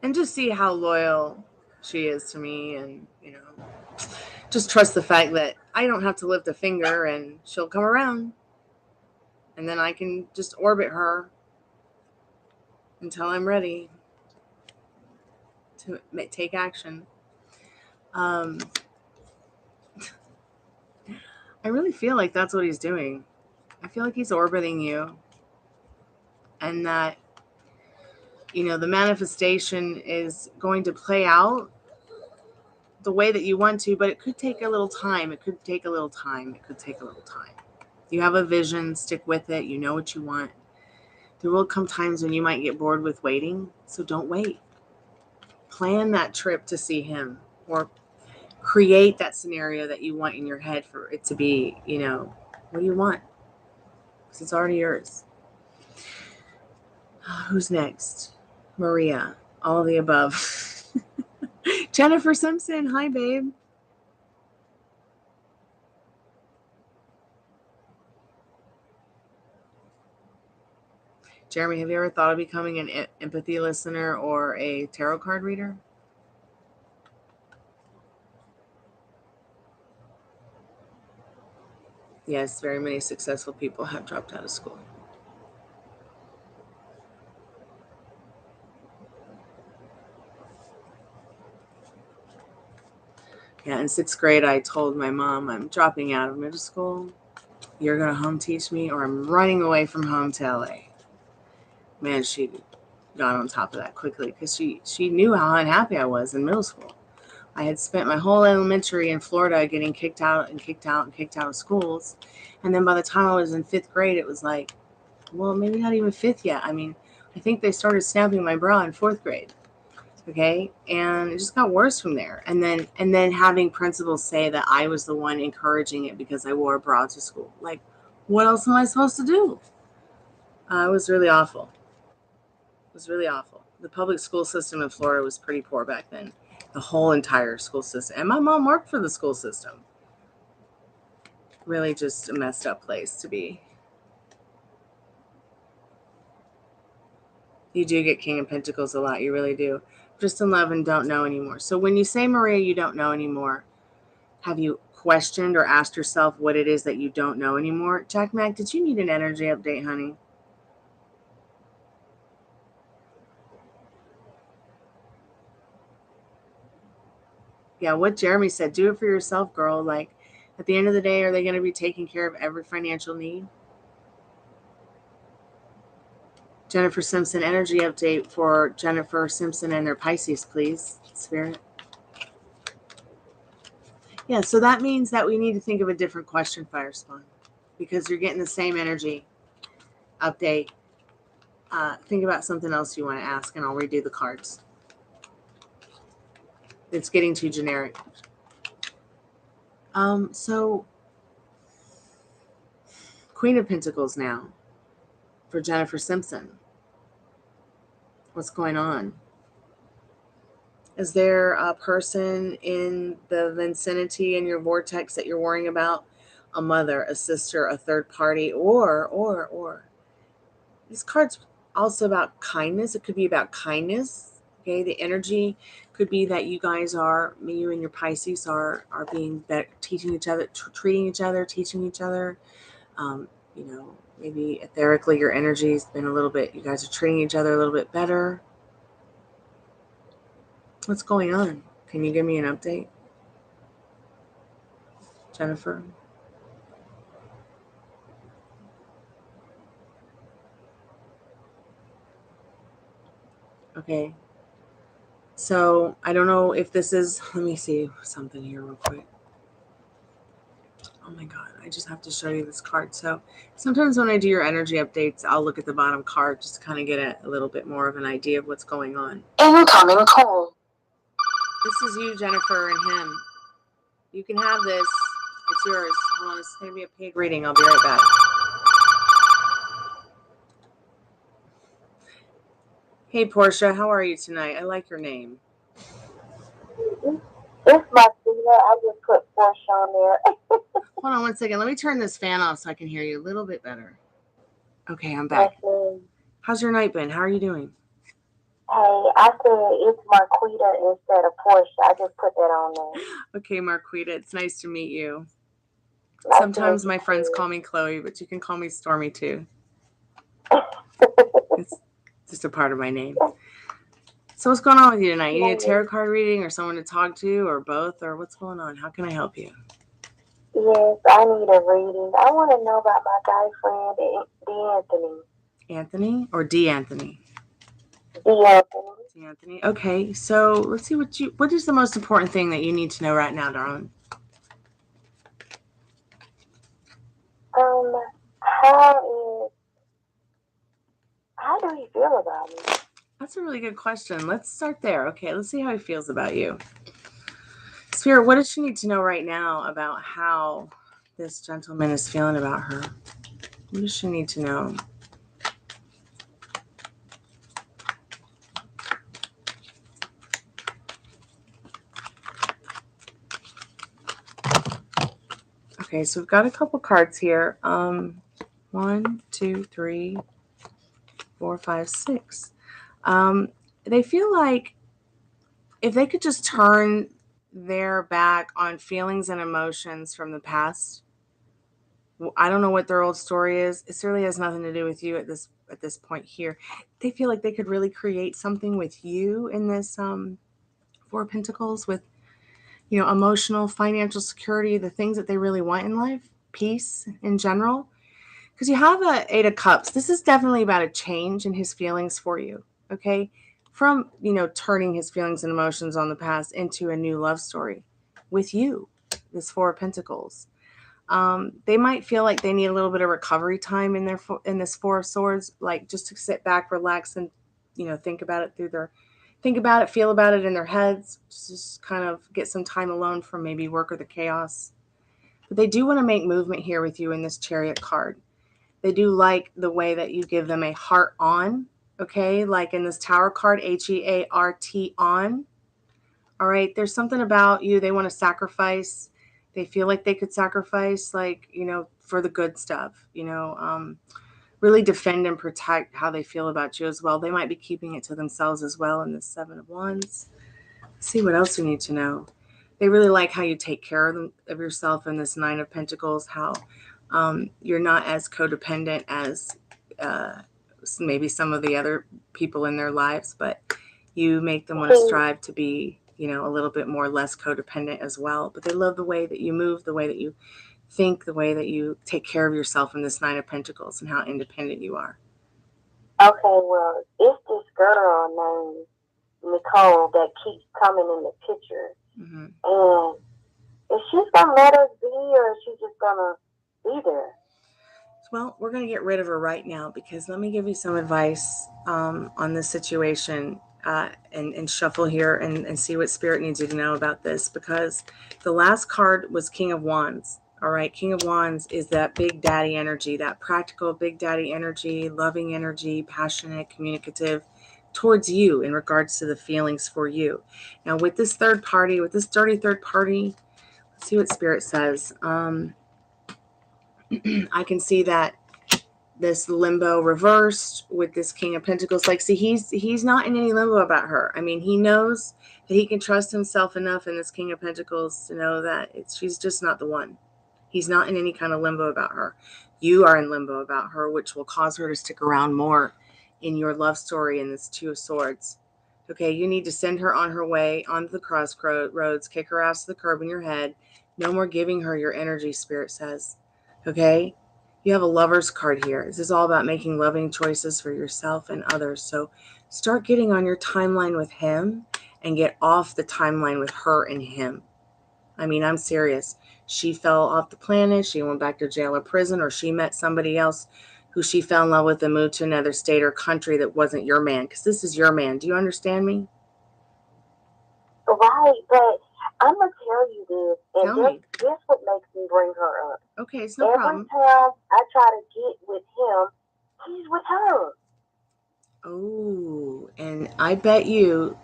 and just see how loyal she is to me, and just trust the fact that I don't have to lift a finger, and she'll come around, and then I can just orbit her until I'm ready to take action. I really feel like that's what he's doing. I feel like he's orbiting you, and that, the manifestation is going to play out the way that you want to, but it could take a little time. You have a vision, stick with it. You know what you want. There will come times when you might get bored with waiting, so don't wait. Plan that trip to see him, or create that scenario that you want in your head for it to be, what do you want? Because it's already yours. Who's next? Maria. All of the above. Jennifer Simpson. Hi, babe. Jeremy, have you ever thought of becoming an empathy listener or a tarot card reader? Yes, very many successful people have dropped out of school. Yeah, in 6th grade, I told my mom, I'm dropping out of middle school. You're going to home teach me, or I'm running away from home to LA. Man, she got on top of that quickly because she knew how unhappy I was in middle school. I had spent my whole elementary in Florida getting kicked out of schools. And then by the time I was in 5th grade, it was like, well, maybe not even 5th yet. I mean, I think they started snapping my bra in 4th grade. Okay. And it just got worse from there. And then having principals say that I was the one encouraging it because I wore a bra to school. Like, what else am I supposed to do? It was really awful. It was really awful. The public school system in Florida was pretty poor back then. The whole entire school system. And my mom worked for the school system. Really just a messed up place to be. You do get King of Pentacles a lot. You really do. Just in love and don't know anymore. So when you say, Maria, you don't know anymore, have you questioned or asked yourself what it is that you don't know anymore? Jack Mac, did you need an energy update, honey? Yeah, what Jeremy said, do it for yourself, girl. Like, at the end of the day, are they going to be taking care of every financial need? Jennifer Simpson, energy update for Jennifer Simpson and their Pisces, please, Spirit. Yeah, so that means that we need to think of a different question, Fire Spawn, because you're getting the same energy update. Think about something else you want to ask, and I'll redo the cards. It's getting too generic. So Queen of Pentacles now for Jennifer Simpson. What's going on? Is there a person in the vicinity in your vortex that you're worrying about? A mother, a sister, a third party, or these cards also about kindness. It could be about kindness. Okay, the energy could be that you guys are, you and your Pisces are being better, teaching each other, treating each other, teaching each other. Maybe etherically your energy's been a little bit, you guys are treating each other a little bit better. What's going on? Can you give me an update, Jennifer? Okay. So I don't know if this is, let me see something here real quick. Oh my God, I just have to show you this card. So sometimes when I do your energy updates, I'll look at the bottom card just to kind of get a little bit more of an idea of what's going on.
Incoming call.
This is you, Jennifer, and him. You can have this. It's yours. Hold on, it's going to be a paid reading. I'll be right back. Hey, Portia, how are you tonight? I like your name.
It's my sister. I just put Portia on there.
Hold on one second. Let me turn this fan off so I can hear you a little bit better. Okay, I'm back. How's your night been? How are you doing?
Hey, I said it's Marquita instead of Portia. I just put that on there.
Okay, Marquita, it's nice to meet you.
Nice
Sometimes
to meet
my
you
friends
too.
call me Chloe, but you can call me Stormy too. It's just a part of my name. So what's going on with you tonight? You need a tarot card reading or someone to talk to or both, or what's going on? How can I help you?
Yes, I need a reading. I want to know about my guy friend, D'Anthony.
Anthony or D'Anthony?
D'Anthony.
D'Anthony. Okay, so let's see what is the most important thing that you need to know right now, darling?
How do he feel about me?
That's a really good question. Let's start there. Okay, let's see how he feels about you. Spirit, what does she need to know right now about how this gentleman is feeling about her? What does she need to know? Okay, so we've got a couple cards here. 1, 2, 3, 4, 5, 6. They feel like if they could just turn their back on feelings and emotions from the past. I don't know what their old story is. It certainly has nothing to do with you at this point here. They feel like they could really create something with you in this Four of Pentacles with, emotional, financial security, the things that they really want in life, peace in general. Because you have a 8 of Cups. This is definitely about a change in his feelings for you, okay? From, turning his feelings and emotions on the past into a new love story with you, this 4 of Pentacles. They might feel like they need a little bit of recovery time in this 4 of Swords, like just to sit back, relax, and, think about it feel about it in their heads, just kind of get some time alone from maybe work or the chaos. But they do want to make movement here with you in this Chariot card. They do like the way that you give them a heart on, okay? Like in this Tower card, HEART on. All right, there's something about you they want to sacrifice. They feel like they could sacrifice, like, for the good stuff, really defend and protect how they feel about you as well. They might be keeping it to themselves as well in this 7 of Wands. Let's see what else we need to know. They really like how you take care of yourself in this 9 of Pentacles, how you're not as codependent as maybe some of the other people in their lives, but you make them want to strive to be, a little bit more less codependent as well. But they love the way that you move, the way that you think, the way that you take care of yourself in this 9 of Pentacles and how independent you are.
Okay, well, it's this girl named Nicole that keeps coming in the picture. Mm-hmm. And is she going to let us be, or is she just going to be there?
Well, we're going to get rid of her right now, because let me give you some advice on this situation and shuffle here and see what Spirit needs you to know about this, because the last card was King of Wands. All right, King of Wands is that big daddy energy, that practical big daddy energy, loving energy, passionate, communicative towards you in regards to the feelings for you. Now, with this third party, with this dirty third party, let's see what Spirit says. I can see that this limbo reversed with this King of Pentacles. Like, see, he's not in any limbo about her. I mean, he knows that he can trust himself enough in this King of Pentacles to know that she's just not the one. He's not in any kind of limbo about her. You are in limbo about her, which will cause her to stick around more in your love story in this 2 of Swords. Okay, you need to send her on her way onto the crossroads, kick her ass to the curb in your head. No more giving her your energy, Spirit says. Okay? You have a Lover's card here. This is all about making loving choices for yourself and others. So start getting on your timeline with him and get off the timeline with her and him. I mean, I'm serious. She fell off the planet. She went back to jail or prison, or she met somebody else who she fell in love with and moved to another state or country that wasn't your man, because this is your man. Do you understand me?
Right, but I'm going to tell you this, and this what makes me bring her up.
Okay, it's no problem.
Every time I try to get with him, he's with her.
Oh, and I bet you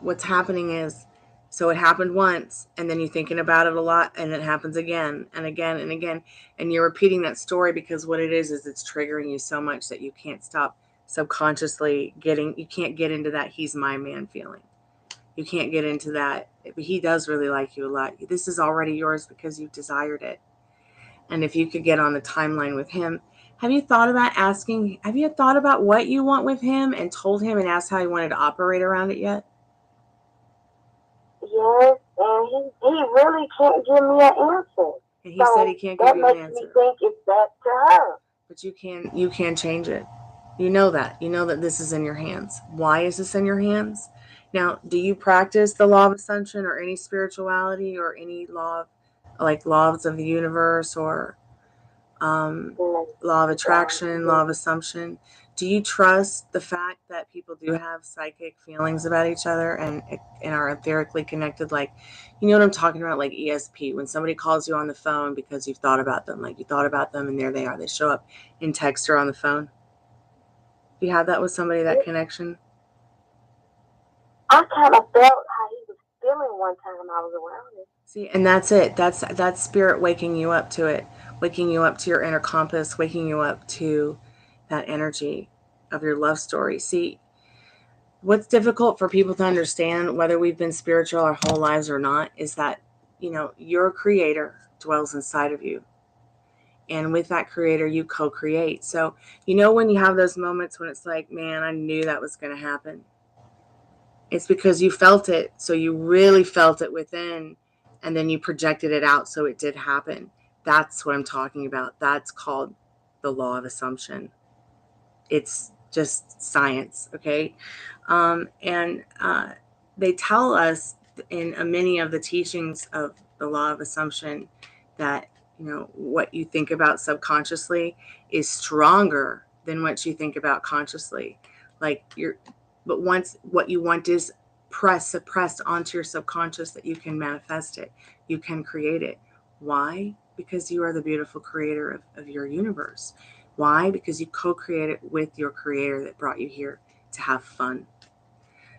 what's happening is, so it happened once, and then you're thinking about it a lot, and it happens again and again and again, and you're repeating that story because what it is it's triggering you so much that you can't stop subconsciously you can't get into that he's my man feeling. You can't get into that. He does really like you a lot. This is already yours because you desired it. And if you could get on the timeline with him, have you thought about what you want with him and told him and asked how he wanted to operate around it yet?
Yes, and he really can't give me an answer.
And he said he can't give you an answer. That makes me
think it's back to her.
But you can change it. You know that this is in your hands. Why is this in your hands? Now, do you practice the law of assumption or any spirituality or any laws of the universe or law of attraction, law of assumption? do you trust the fact that people do have psychic feelings about each other and are etherically connected? Like, you know what I'm talking about? Like ESP, when somebody calls you on the phone because you've thought about them, like you thought about them and there they are. They show up in text or on the phone. You had that with somebody, that connection?
I kind of felt how he was feeling one time I was around him.
See, and that's it. That's spirit waking you up to it, waking you up to your inner compass, waking you up to that energy of your love story. See, what's difficult for people to understand, whether we've been spiritual our whole lives or not, is that, you know, your creator dwells inside of you. And with that creator, you co-create. So, you know, when you have those moments when it's like, man, I knew that was going to happen. It's because you felt it. So you really felt it within, and then you projected it out. So it did happen. That's what I'm talking about. That's called the law of assumption. It's just science. Okay. They tell us in many of the teachings of the law of assumption that, you know, what you think about subconsciously is stronger than what you think about consciously. But once what you want is suppressed onto your subconscious, that you can manifest it, you can create it. Why? Because you are the beautiful creator of your universe. Why? Because you co-create it with your creator that brought you here to have fun.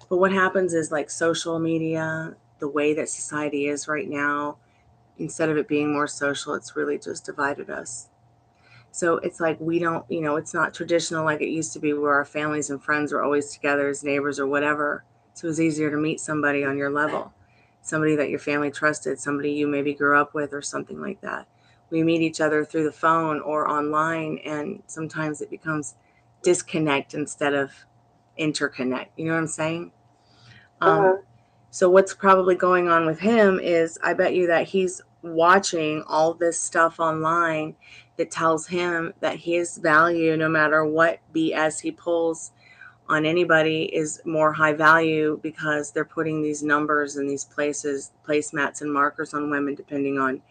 But what happens is, like social media, the way that society is right now, instead of it being more social, it's really just divided us. So it's like we don't, you know, it's not traditional like it used to be, where our families and friends were always together as neighbors or whatever. So it was easier to meet somebody on your level, somebody that your family trusted, somebody you maybe grew up with or something like that. We meet each other through the phone or online, and sometimes it becomes disconnect instead of interconnect. You know what I'm saying? So what's probably going on with him is, I bet you that he's watching all this stuff online that tells him that his value, no matter what BS he pulls on anybody, is more high value, because they're putting these numbers and these placemats and markers on women depending on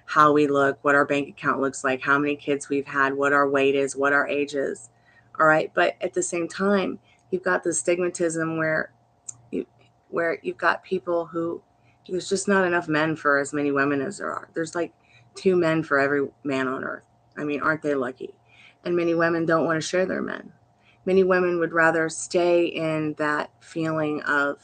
how we look, what our bank account looks like, how many kids we've had, what our weight is, what our age is. All right. But at the same time, you've got the stigmatism where you've got people who, there's just not enough men for as many women as there are. There's like 2 men for every man on earth. I mean, aren't they lucky? And many women don't want to share their men. Many women would rather stay in that feeling of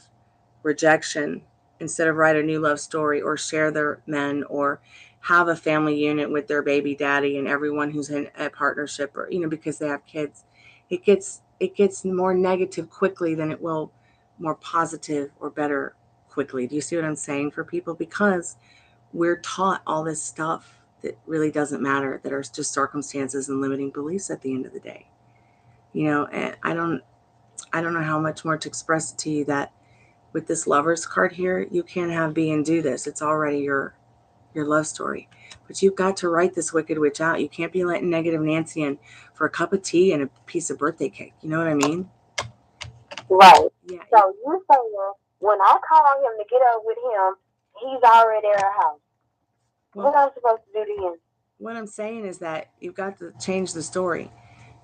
rejection instead of write a new love story or share their men or have a family unit with their baby daddy and everyone who's in a partnership, or, you know, because they have kids. It gets more negative quickly than it will more positive or better quickly. Do you see what I'm saying, for people? Because we're taught all this stuff that really doesn't matter, that are just circumstances and limiting beliefs at the end of the day. You know, and I don't know how much more to express it to you, that with this Lovers card here, you can't have be and do this. It's already your love story. But you've got to write this Wicked Witch out. You can't be letting negative Nancy in for a cup of tea and a piece of birthday cake. You know what I mean?
Right.
Yeah.
So you saying when I call him to get up with him, he's already at our house. What am I supposed to do then?
What I'm saying is that you've got to change the story.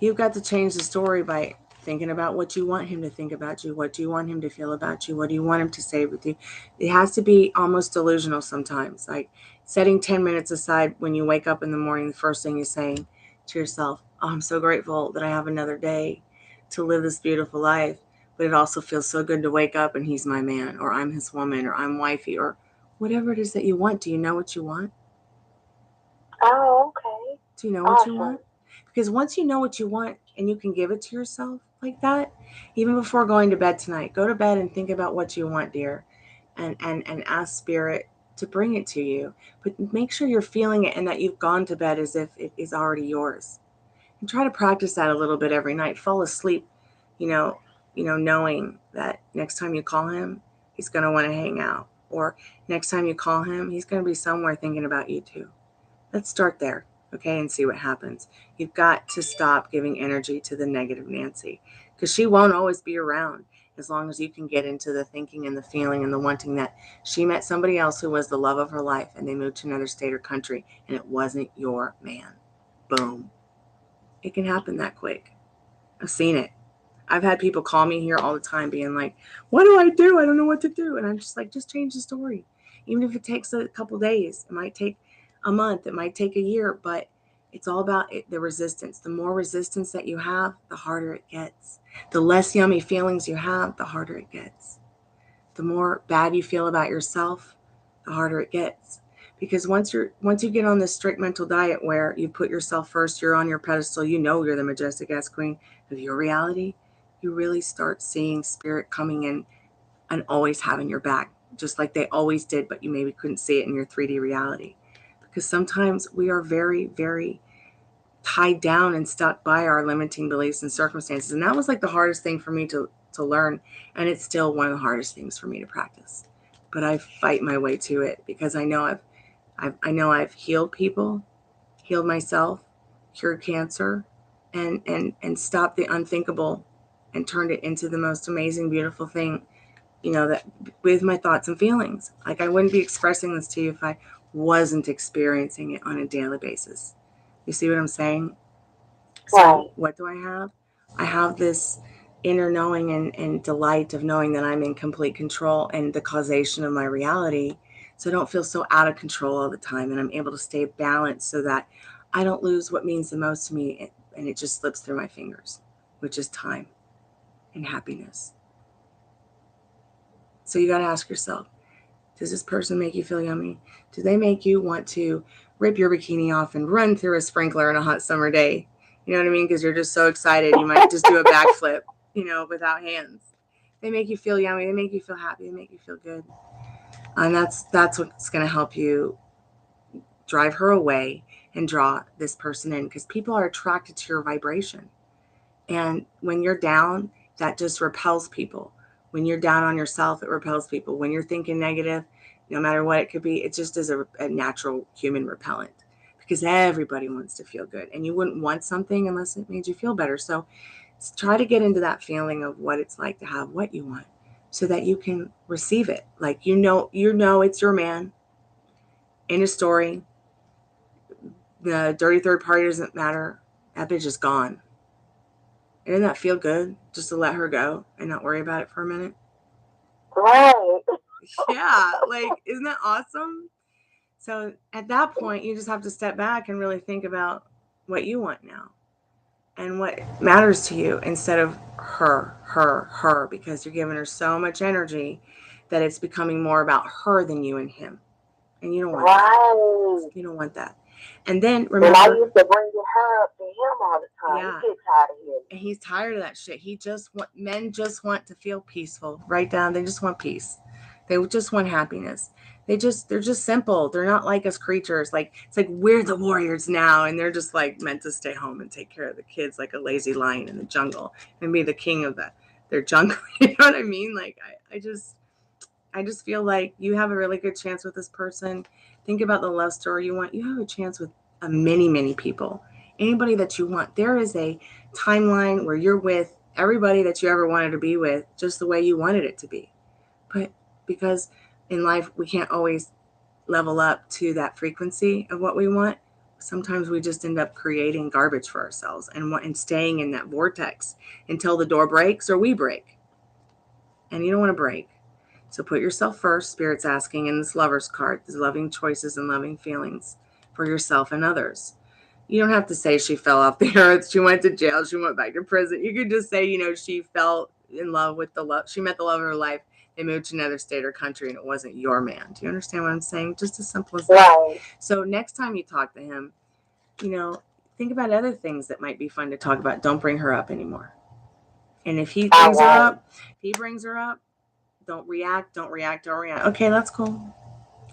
You've got to change the story by thinking about what you want him to think about you. What do you want him to feel about you? What do you want him to say with you? It has to be almost delusional sometimes. Like setting 10 minutes aside when you wake up in the morning, the first thing you're saying to yourself, oh, I'm so grateful that I have another day to live this beautiful life. But it also feels so good to wake up and he's my man, or I'm his woman, or I'm wifey, or whatever it is that you want. Do you know what you want?
Oh, okay.
Do you know what you want? Because once you know what you want and you can give it to yourself like that, even before going to bed tonight, go to bed and think about what you want, dear, and ask Spirit to bring it to you. But make sure you're feeling it and that you've gone to bed as if it is already yours. And try to practice that a little bit every night. Fall asleep, knowing that next time you call him, he's going to want to hang out. Or next time you call him, he's going to be somewhere thinking about you too. Let's start there, okay, and see what happens. You've got to stop giving energy to the negative Nancy, because she won't always be around as long as you can get into the thinking and the feeling and the wanting that she met somebody else who was the love of her life and they moved to another state or country and it wasn't your man. Boom. It can happen that quick, I've seen it. I've had people call me here all the time being like, what do I do? I don't know what to do. And I'm just like, just change the story. Even if it takes a couple days, it might take a month, it might take a year, but it's all about the resistance. The more resistance that you have, the harder it gets. The less yummy feelings you have, the harder it gets. The more bad you feel about yourself, the harder it gets. Because once you get on this strict mental diet where you put yourself first, you're on your pedestal, you know you're the majestic ass queen of your reality, you really start seeing spirit coming in and always having your back, just like they always did, but you maybe couldn't see it in your 3D reality. Because sometimes we are very, very tied down and stuck by our limiting beliefs and circumstances. And that was like the hardest thing for me to learn. And it's still one of the hardest things for me to practice. But I fight my way to it because I know I've healed people, healed myself, cured cancer, and stopped the unthinkable and turned it into the most amazing, beautiful thing, that with my thoughts and feelings. Like I wouldn't be expressing this to you if I wasn't experiencing it on a daily basis. You see what I'm saying? So
Right.
what do I have? I have this inner knowing and delight of knowing that I'm in complete control and the causation of my reality. So I don't feel so out of control all the time, and I'm able to stay balanced so that I don't lose what means the most to me, and it just slips through my fingers, which is time and happiness. So you got to ask yourself, does this person make you feel yummy? Do they make you want to rip your bikini off and run through a sprinkler on a hot summer day? You know what I mean? Because you're just so excited. You might just do a backflip, without hands. They make you feel yummy. They make you feel happy. They make you feel good. And that's what's going to help you drive her away and draw this person in, because people are attracted to your vibration. And when you're down, that just repels people. When you're down on yourself, it repels people. When you're thinking negative, no matter what it could be, it just is a natural human repellent, because everybody wants to feel good. And you wouldn't want something unless it made you feel better. So try to get into that feeling of what it's like to have what you want so that you can receive it. Like, it's your man. In a story, the dirty third party doesn't matter. That bitch is gone. Doesn't that feel good just to let her go and not worry about it for a minute?
Right.
Yeah, like, isn't that awesome? So at that point, you just have to step back and really think about what you want now and what matters to you instead of her, because you're giving her so much energy that it's becoming more about her than you and him. And you don't want that. You don't want that. And then remember,
I used to bring her up to him all the time.
Yeah.
He gets tired of him.
And he's tired of that shit. Men just want to feel peaceful. Right down. They just want peace. They just want happiness. They're just simple. They're not like us creatures. Like, it's like we're the warriors now, and they're just like meant to stay home and take care of the kids like a lazy lion in the jungle and be the king of their jungle. You know what I mean? Like, I just feel like you have a really good chance with this person. Think about the love story you want. You have a chance with many people. Anybody that you want. There is a timeline where you're with everybody that you ever wanted to be with, just the way you wanted it to be. But because in life we can't always level up to that frequency of what we want, sometimes we just end up creating garbage for ourselves and staying in that vortex until the door breaks or we break. And you don't want to break. So put yourself first. Spirit's asking in this lover's card, these loving choices and loving feelings for yourself and others. You don't have to say she fell off the earth, she went to jail, she went back to prison. You could just say, she fell in love with she met the love of her life. They moved to another state or country and it wasn't your man. Do you understand what I'm saying? Just as simple as that.
Right.
So next time you talk to him, think about other things that might be fun to talk about. Don't bring her up anymore. And if he brings her up, don't react. Okay, that's cool.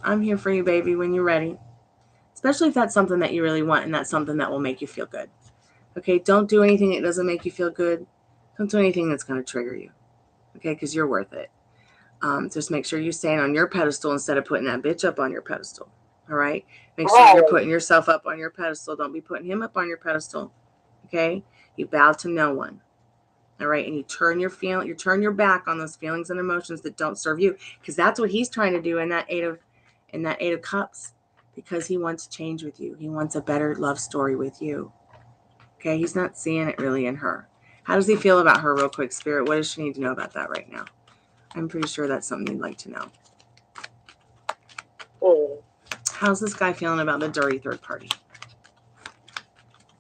I'm here for you, baby, when you're ready. Especially if that's something that you really want and that's something that will make you feel good. Okay, don't do anything that doesn't make you feel good. Don't do anything that's going to trigger you. Okay, because you're worth it. Just make sure you stand on your pedestal instead of putting that bitch up on your pedestal. All right? Make sure you're putting yourself up on your pedestal. Don't be putting him up on your pedestal. Okay? You bow to no one. All right, and you turn your back on those feelings and emotions that don't serve you, because that's what he's trying to do in that eight of cups, because he wants change with you. He wants a better love story with you. Okay, he's not seeing it really in her. How does he feel about her real quick, Spirit? What does she need to know about that right now? I'm pretty sure that's something you'd like to know. How's this guy feeling about the dirty third party?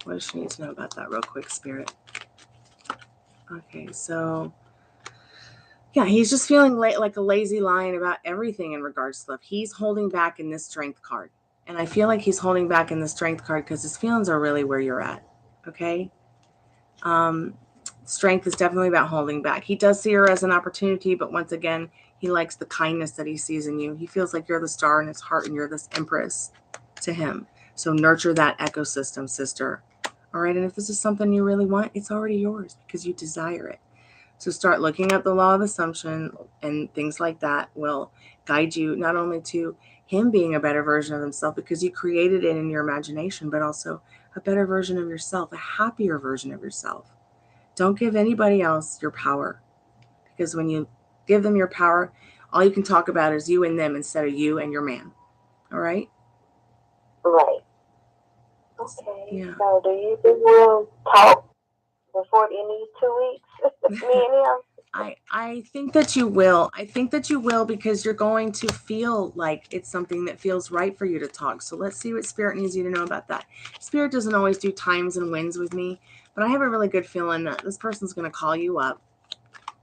What does she need to know about that real quick, Spirit? Okay, so yeah, he's just feeling like a lazy lion about everything in regards to love. He's holding back in this strength card. And I feel like he's holding back in the strength card because his feelings are really where you're at. Okay? Strength is definitely about holding back. He does see her as an opportunity, but once again, he likes the kindness that he sees in you. He feels like you're the star in his heart and you're this empress to him. So nurture that ecosystem, sister. All right? And if this is something you really want, it's already yours because you desire it. So start looking at the law of assumption, and things like that will guide you not only to him being a better version of himself because you created it in your imagination, but also a better version of yourself, a happier version of yourself. Don't give anybody else your power, because when you give them your power, all you can talk about is you and them instead of you and your man. All right?
Right. Okay.
Yeah.
So do you think we'll talk before in these 2 weeks? Me and him?
I think that you will. I think that you will because you're going to feel like it's something that feels right for you to talk. So let's see what Spirit needs you to know about that. Spirit doesn't always do times and wins with me, but I have a really good feeling that this person's going to call you up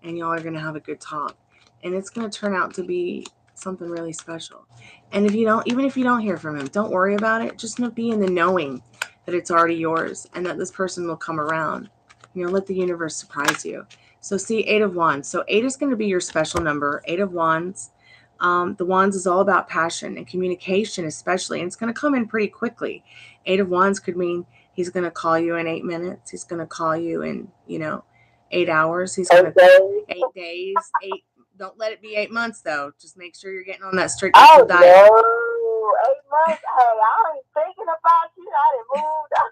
and y'all are going to have a good talk. And it's going to turn out to be something really special. And if you don't, even if you don't hear from him, don't worry about it. Just be in the knowing that it's already yours and that this person will come around. Let the universe surprise you. So see, 8 of Wands. So 8 is going to be your special number. 8 of Wands. The Wands is all about passion and communication especially. And it's going to come in pretty quickly. 8 of Wands could mean he's going to call you in 8 minutes. He's going to call you in, 8 hours. He's going to 8 days. 8. Don't let it be 8 months though. Just make sure you're getting on that strict diet.
No, 8 months. Hey, I ain't thinking about you. I done moved on.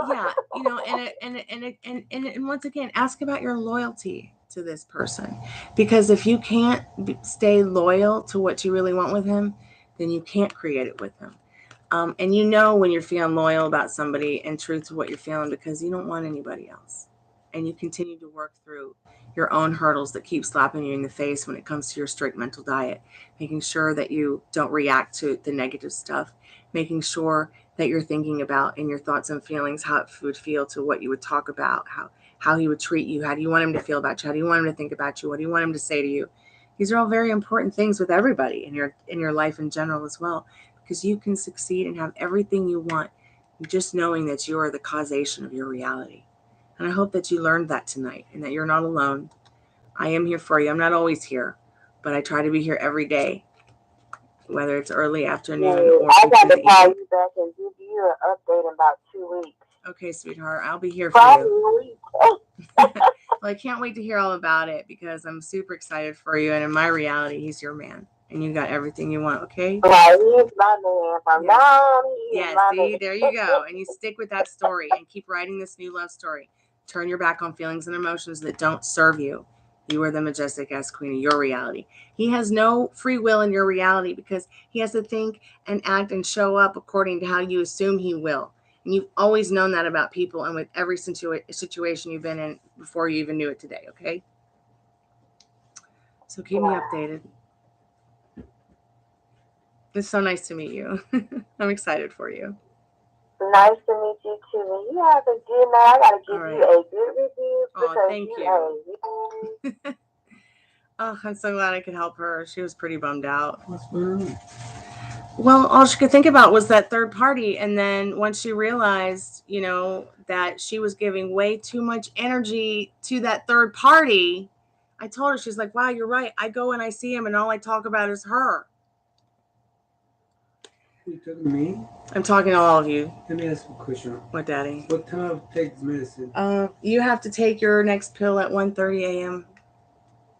Yeah, and once again, ask about your loyalty to this person, because if you can't stay loyal to what you really want with him, then you can't create it with him. And when you're feeling loyal about somebody and true to what you're feeling because you don't want anybody else, and you continue to work through your own hurdles that keep slapping you in the face when it comes to your strict mental diet, making sure that you don't react to the negative stuff, making sure that you're thinking about in your thoughts and feelings how it would feel to what you would talk about, how he would treat you, how do you want him to feel about you, how do you want him to think about you, what do you want him to say to you. These are all very important things with everybody in your life in general as well, because you can succeed and have everything you want just knowing that you are the causation of your reality. And I hope that you learned that tonight and that you're not alone. I am here for you. I'm not always here, but I try to be here every day, whether it's early afternoon or
I got to call you back and give you an update in about 2 weeks.
Okay, sweetheart. I'll be here for you. Well, I can't wait to hear all about it because I'm super excited for you. And in my reality, he's your man. And you got everything you want, okay?
Right, he's my man. From now on,
yes, see, there you go. And you stick with that story and keep writing this new love story. Turn your back on feelings and emotions that don't serve you. You are the majestic ass queen of your reality. He has no free will in your reality because he has to think and act and show up according to how you assume he will. And you've always known that about people and with every situation you've been in before you even knew it today, okay? So keep me updated. It's so nice to meet you. I'm excited for you.
Nice to meet you too. You have a good night. I gotta give you a good review.
Oh, thank you. Oh, I'm so glad I could help her. She was pretty bummed out.
What's going on?
Well, all she could think about was that third party. And then once she realized, that she was giving way too much energy to that third party, I told her, she's like, wow, you're right. I go and I see him and all I talk about is her.
Are you talking to me?
I'm talking to all of you.
Let me ask you a question.
What, Daddy?
What time do I take this medicine?
You have to take your next pill at 1:30 a.m.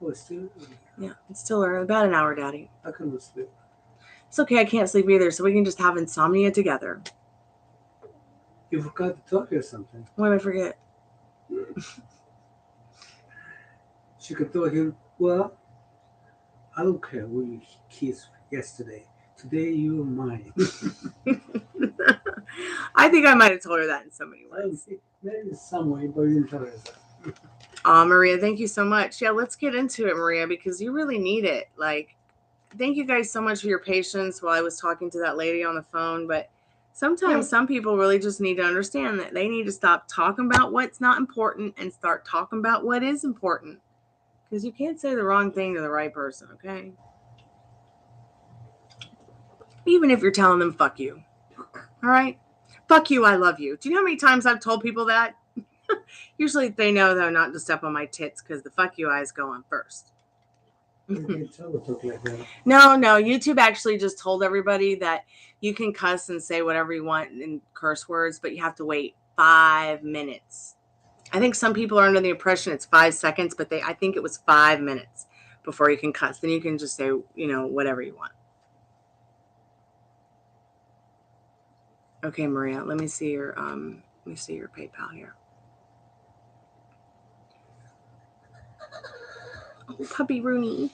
Oh, it's still early.
Yeah, it's still early. About an hour, Daddy.
I couldn't sleep.
It's okay. I can't sleep either, so we can just have insomnia together.
You forgot to tell her something.
What did I forget?
She could tell him, well, I don't care what you kissed yesterday. Today you are mine.
I think I might have told her that in so many words.
Maybe in some way, but you didn't tell her that.
Maria, thank you so much. Yeah, let's get into it, Maria, because you really need it. Like, thank you guys so much for your patience while I was talking to that lady on the phone. But sometimes some people really just need to understand that they need to stop talking about what's not important and start talking about what is important. Because you can't say the wrong thing to the right person, okay? Even if you're telling them, fuck you. All right? Fuck you, I love you. Do you know how many times I've told people that? Usually they know, though, not to step on my tits because the fuck you eyes go on first.
You can tell to talk like that.
No, YouTube actually just told everybody that you can cuss and say whatever you want in curse words, but you have to wait 5 minutes. I think some people are under the impression it's 5 seconds, but I think it was 5 minutes before you can cuss. Then you can just say, whatever you want. Okay, Maria, let me see your PayPal here. Oh, puppy Rooney.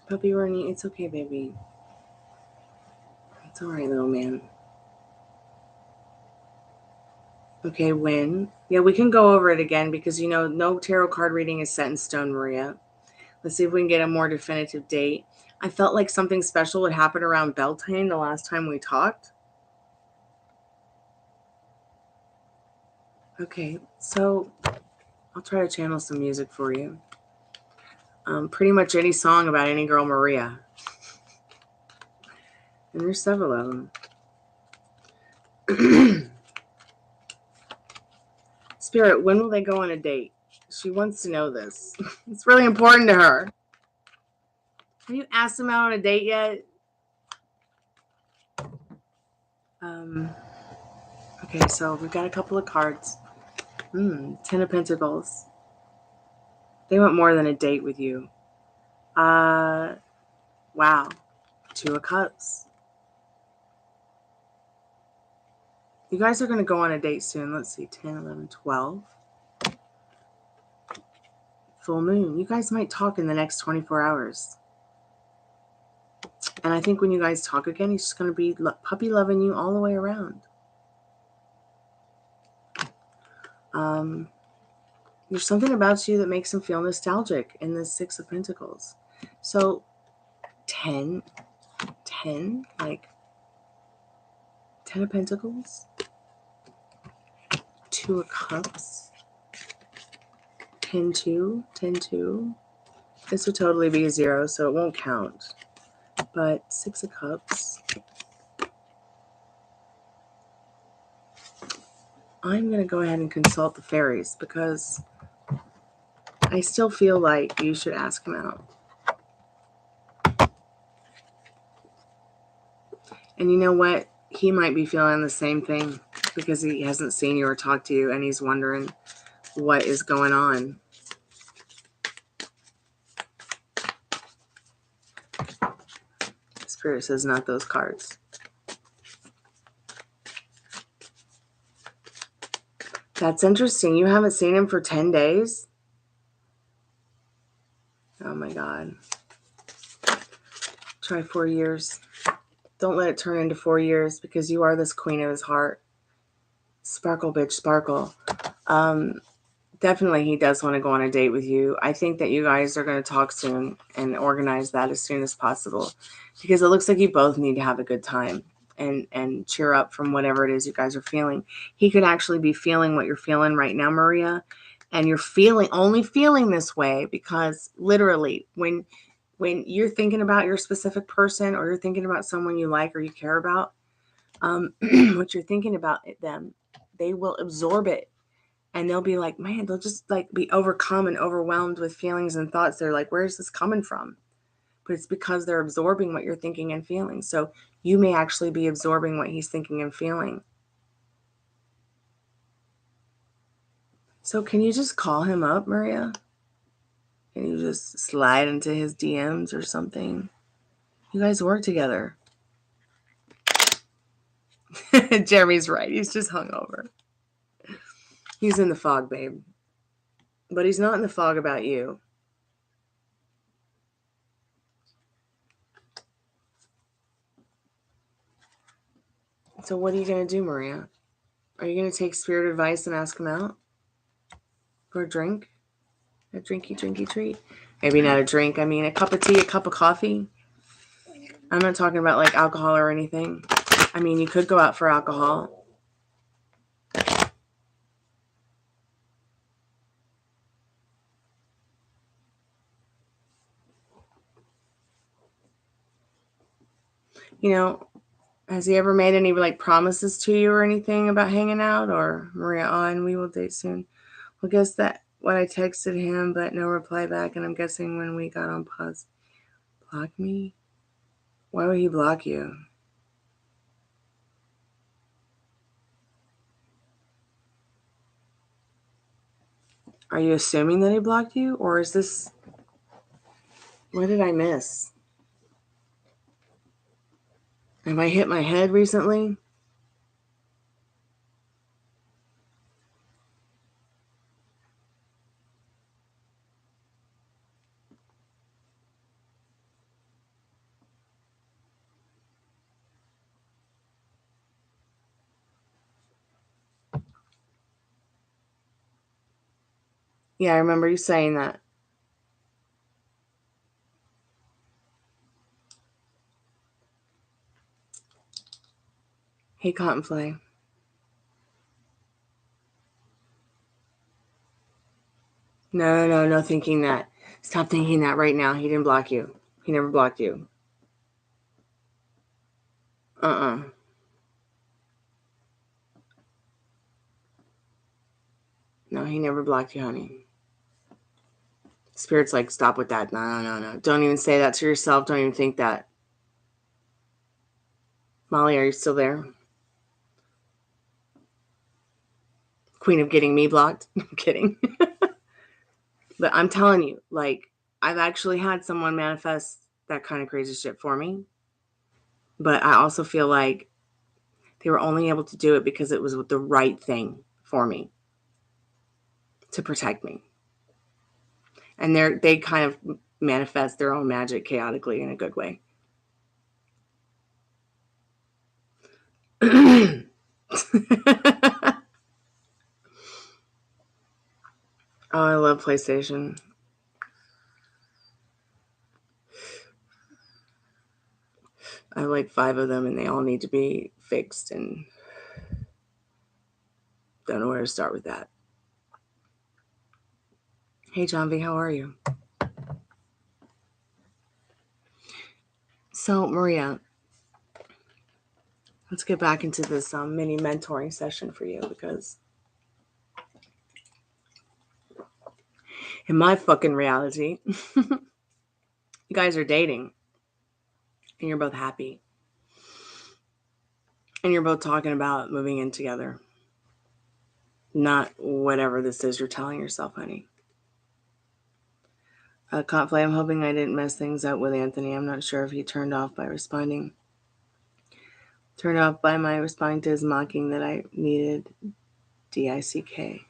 Puppy Rooney, it's okay, baby. It's all right, little man. Okay, when? Yeah, we can go over it again because, no tarot card reading is set in stone, Maria. Let's see if we can get a more definitive date. I felt like something special would happen around Beltane the last time we talked. Okay, so I'll try to channel some music for you. Pretty much any song about any girl Maria. And there's several of them. Spirit, when will they go on a date? She wants to know this. It's really important to her. Have you asked them out on a date yet? Okay, so we've got a couple of cards. 10 of Pentacles. They want more than a date with you. Wow. 2 of Cups. You guys are going to go on a date soon. Let's see, 10, 11, 12. Full moon. You guys might talk in the next 24 hours. And I think when you guys talk again, he's just going to be puppy loving you all the way around. There's something about you that makes him feel nostalgic in the 6 of Pentacles. So 10, like 10 of Pentacles, 2 of Cups, 10, 2. This would totally be a 0, so it won't count. But 6 of Cups. I'm going to go ahead and consult the fairies because I still feel like you should ask him out. And you know what? He might be feeling the same thing because he hasn't seen you or talked to you and he's wondering what is going on. Spirit says not those cards. That's interesting. You haven't seen him for 10 days? Oh my God. Try 4 years. Don't let it turn into 4 years because you are this queen of his heart. Sparkle, bitch, sparkle. Definitely he does want to go on a date with you. I think that you guys are going to talk soon and organize that as soon as possible because it looks like you both need to have a good time and cheer up from whatever it is you guys are feeling. He could actually be feeling what you're feeling right now, Maria, and you're only feeling this way because literally when you're thinking about your specific person or you're thinking about someone you like or you care about, what you're thinking about them, they will absorb it. And they'll be like, man, they'll just like be overcome and overwhelmed with feelings and thoughts. They're like, where's this coming from? But it's because they're absorbing what you're thinking and feeling. So you may actually be absorbing what he's thinking and feeling. So can you just call him up, Maria? Can you just slide into his DMs or something? You guys work together. Jeremy's right. He's just hungover. He's in the fog, babe. But he's not in the fog about you. So what are you going to do, Maria? Are you going to take spirit advice and ask him out for a drink? A drinky treat? Maybe not a drink. I mean, a cup of tea, a cup of coffee. I'm not talking about like alcohol or anything. I mean, you could go out for alcohol. You know, has he ever made any like promises to you or anything about hanging out? Or Maria, on we will date soon. Well, guess that what I texted him, but no reply back. And I'm guessing when we got on pause, block me? Why would he block you? Are you assuming that he blocked you? Or is this... What did I miss? Have I hit my head recently? Yeah, I remember you saying that. Hey, Cottonfly. No, thinking that. Stop thinking that right now. He didn't block you. He never blocked you. No, he never blocked you, honey. Spirit's like, stop with that. No. Don't even say that to yourself. Don't even think that. Molly, are you still there? Queen of getting me blocked. I'm kidding. But I'm telling you, like, I've actually had someone manifest that kind of crazy shit for me. But I also feel like they were only able to do it because it was the right thing for me to protect me. And they kind of manifest their own magic chaotically in a good way. Oh, I love PlayStation. I have like 5 of them and they all need to be fixed and don't know where to start with that. Hey, John V, how are you? So, Maria, let's get back into this mini mentoring session for you, because in my fucking reality, you guys are dating and you're both happy and you're both talking about moving in together. Not whatever this is you're telling yourself, honey. Conflay, I'm hoping I didn't mess things up with Anthony. I'm not sure if he turned off by my responding to his mocking that I needed DICK.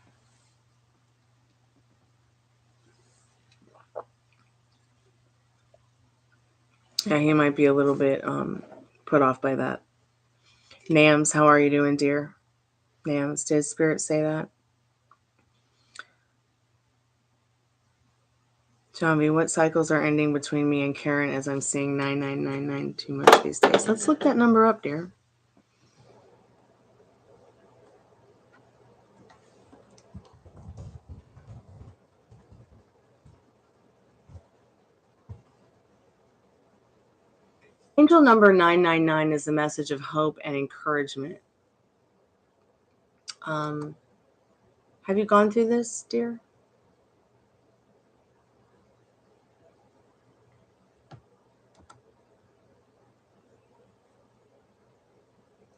Yeah, he might be a little bit put off by that. Nams, how are you doing, dear? Nams, did Spirit say that? John B, what cycles are ending between me and Karen as I'm seeing 9999 too much these days? Let's look that number up, dear. Angel number 999 is a message of hope and encouragement. Have you gone through this, dear?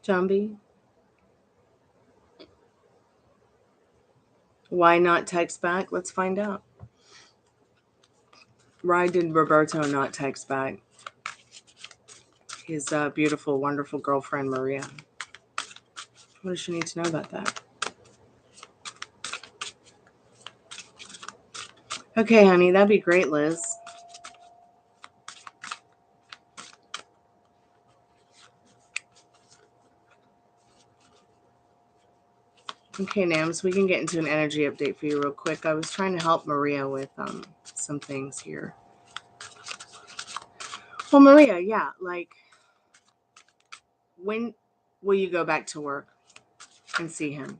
John B? Why not text back? Let's find out. Why did Roberto not text back? His beautiful, wonderful girlfriend, Maria. What does she need to know about that? Okay, honey, that'd be great, Liz. Okay, Nams, we can get into an energy update for you real quick. I was trying to help Maria with some things here. Well, Maria, yeah, like, when will you go back to work and see him?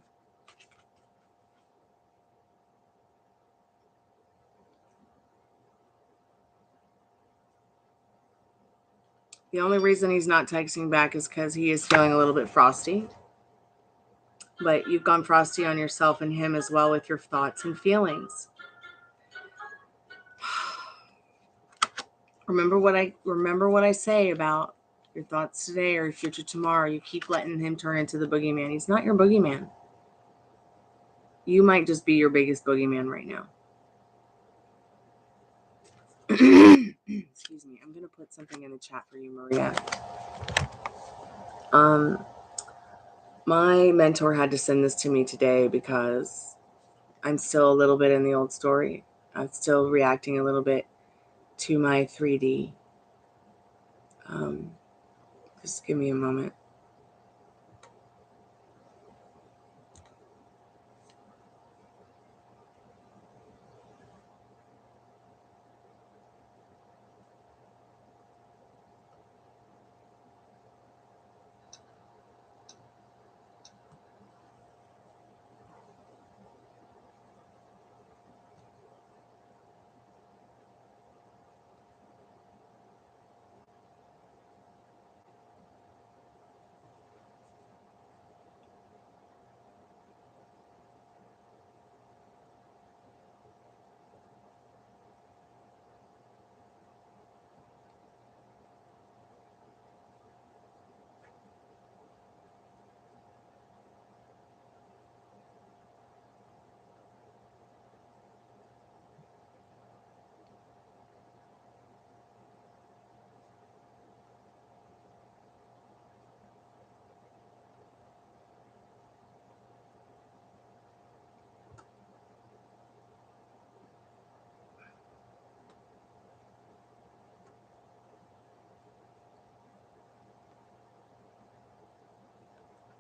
The only reason he's not texting back is because he is feeling a little bit frosty. But you've gone frosty on yourself and him as well with your thoughts and feelings. Remember what I say about your thoughts today or your future tomorrow. You keep letting him turn into the boogeyman. He's not your boogeyman. You might just be your biggest boogeyman right now. Excuse me. I'm going to put something in the chat for you, Maria. My mentor had to send this to me today because I'm still a little bit in the old story. I'm still reacting a little bit to my 3D. Just give me a moment.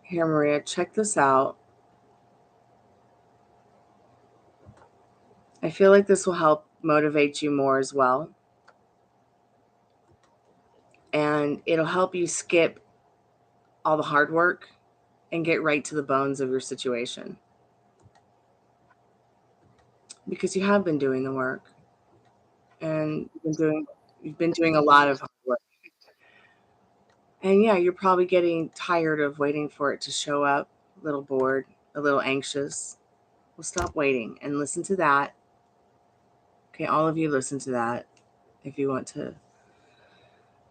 Here, Maria, check this out. I feel like this will help motivate you more as well. And it'll help you skip all the hard work and get right to the bones of your situation. Because you have been doing the work. And you've been doing a lot of hard work. And yeah, you're probably getting tired of waiting for it to show up, a little bored, a little anxious. Well, stop waiting and listen to that. Okay, all of you listen to that if you want to.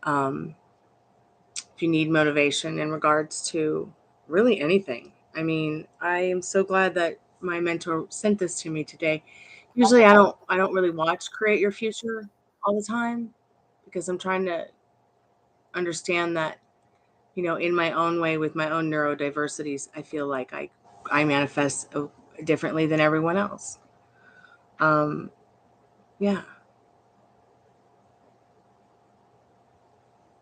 If you need motivation in regards to really anything. I mean, I am so glad that my mentor sent this to me today. Usually I don't really watch Create Your Future all the time because I'm trying to understand that, you know, in my own way with my own neurodiversities, I feel like I manifest differently than everyone else. Yeah.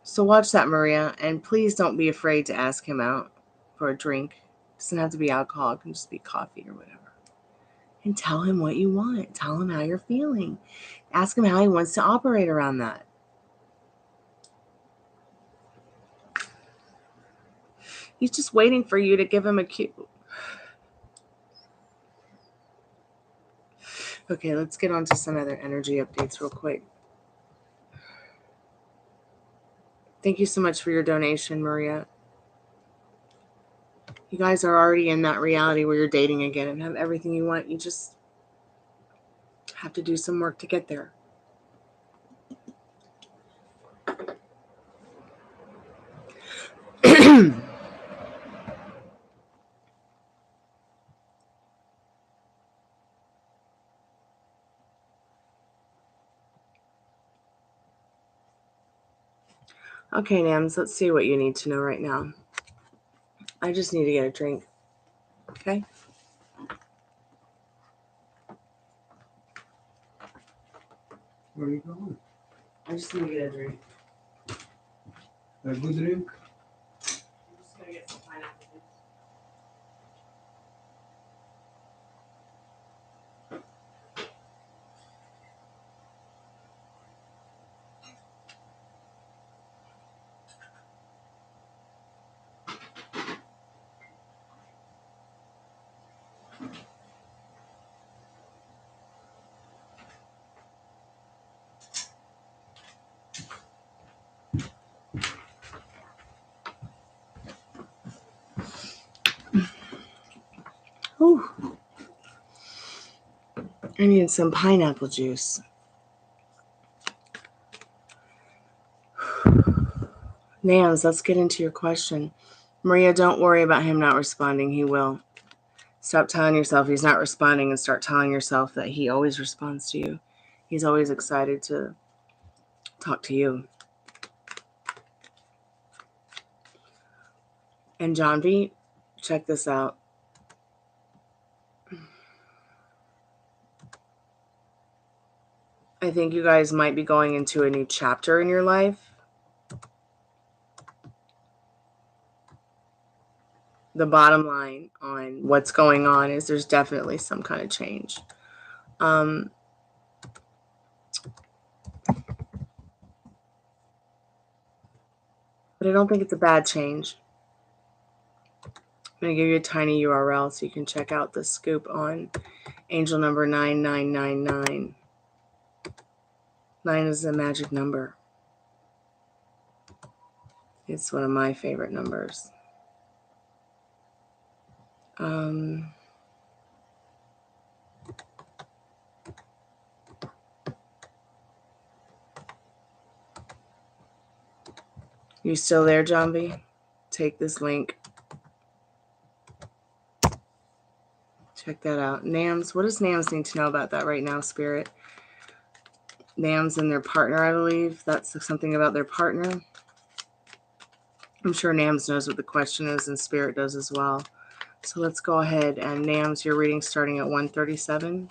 So watch that, Maria, and please don't be afraid to ask him out for a drink. It doesn't have to be alcohol. It can just be coffee or whatever. And tell him what you want. Tell him how you're feeling. Ask him how he wants to operate around that. He's just waiting for you to give him a cue. Okay, let's get on to some other energy updates real quick. Thank you so much for your donation, Maria. You guys are already in that reality where you're dating again and have everything you want. You just have to do some work to get there. Okay, Nams, let's see what you need to know right now. I just need to get a drink. Okay?
Where are you going?
I just need to get a drink.
A good drink?
I'm just going to get some pineapple juice. Ooh. I need some pineapple juice. Nams, let's get into your question. Maria, don't worry about him not responding. He will. Stop telling yourself he's not responding and start telling yourself that he always responds to you. He's always excited to talk to you. And John V, check this out. I think you guys might be going into a new chapter in your life. The bottom line on what's going on is there's definitely some kind of change. But I don't think it's a bad change. I'm going to give you a tiny URL so you can check out the scoop on angel number 9999. 9 is a magic number. It's one of my favorite numbers. You still there, John B? Take this link. Check that out. Nams, what does Nams need to know about that right now, Spirit? Nams and their partner, I believe. That's something about their partner. I'm sure Nams knows what the question is and Spirit does as well. So let's go ahead and Nams, your reading starting at 137.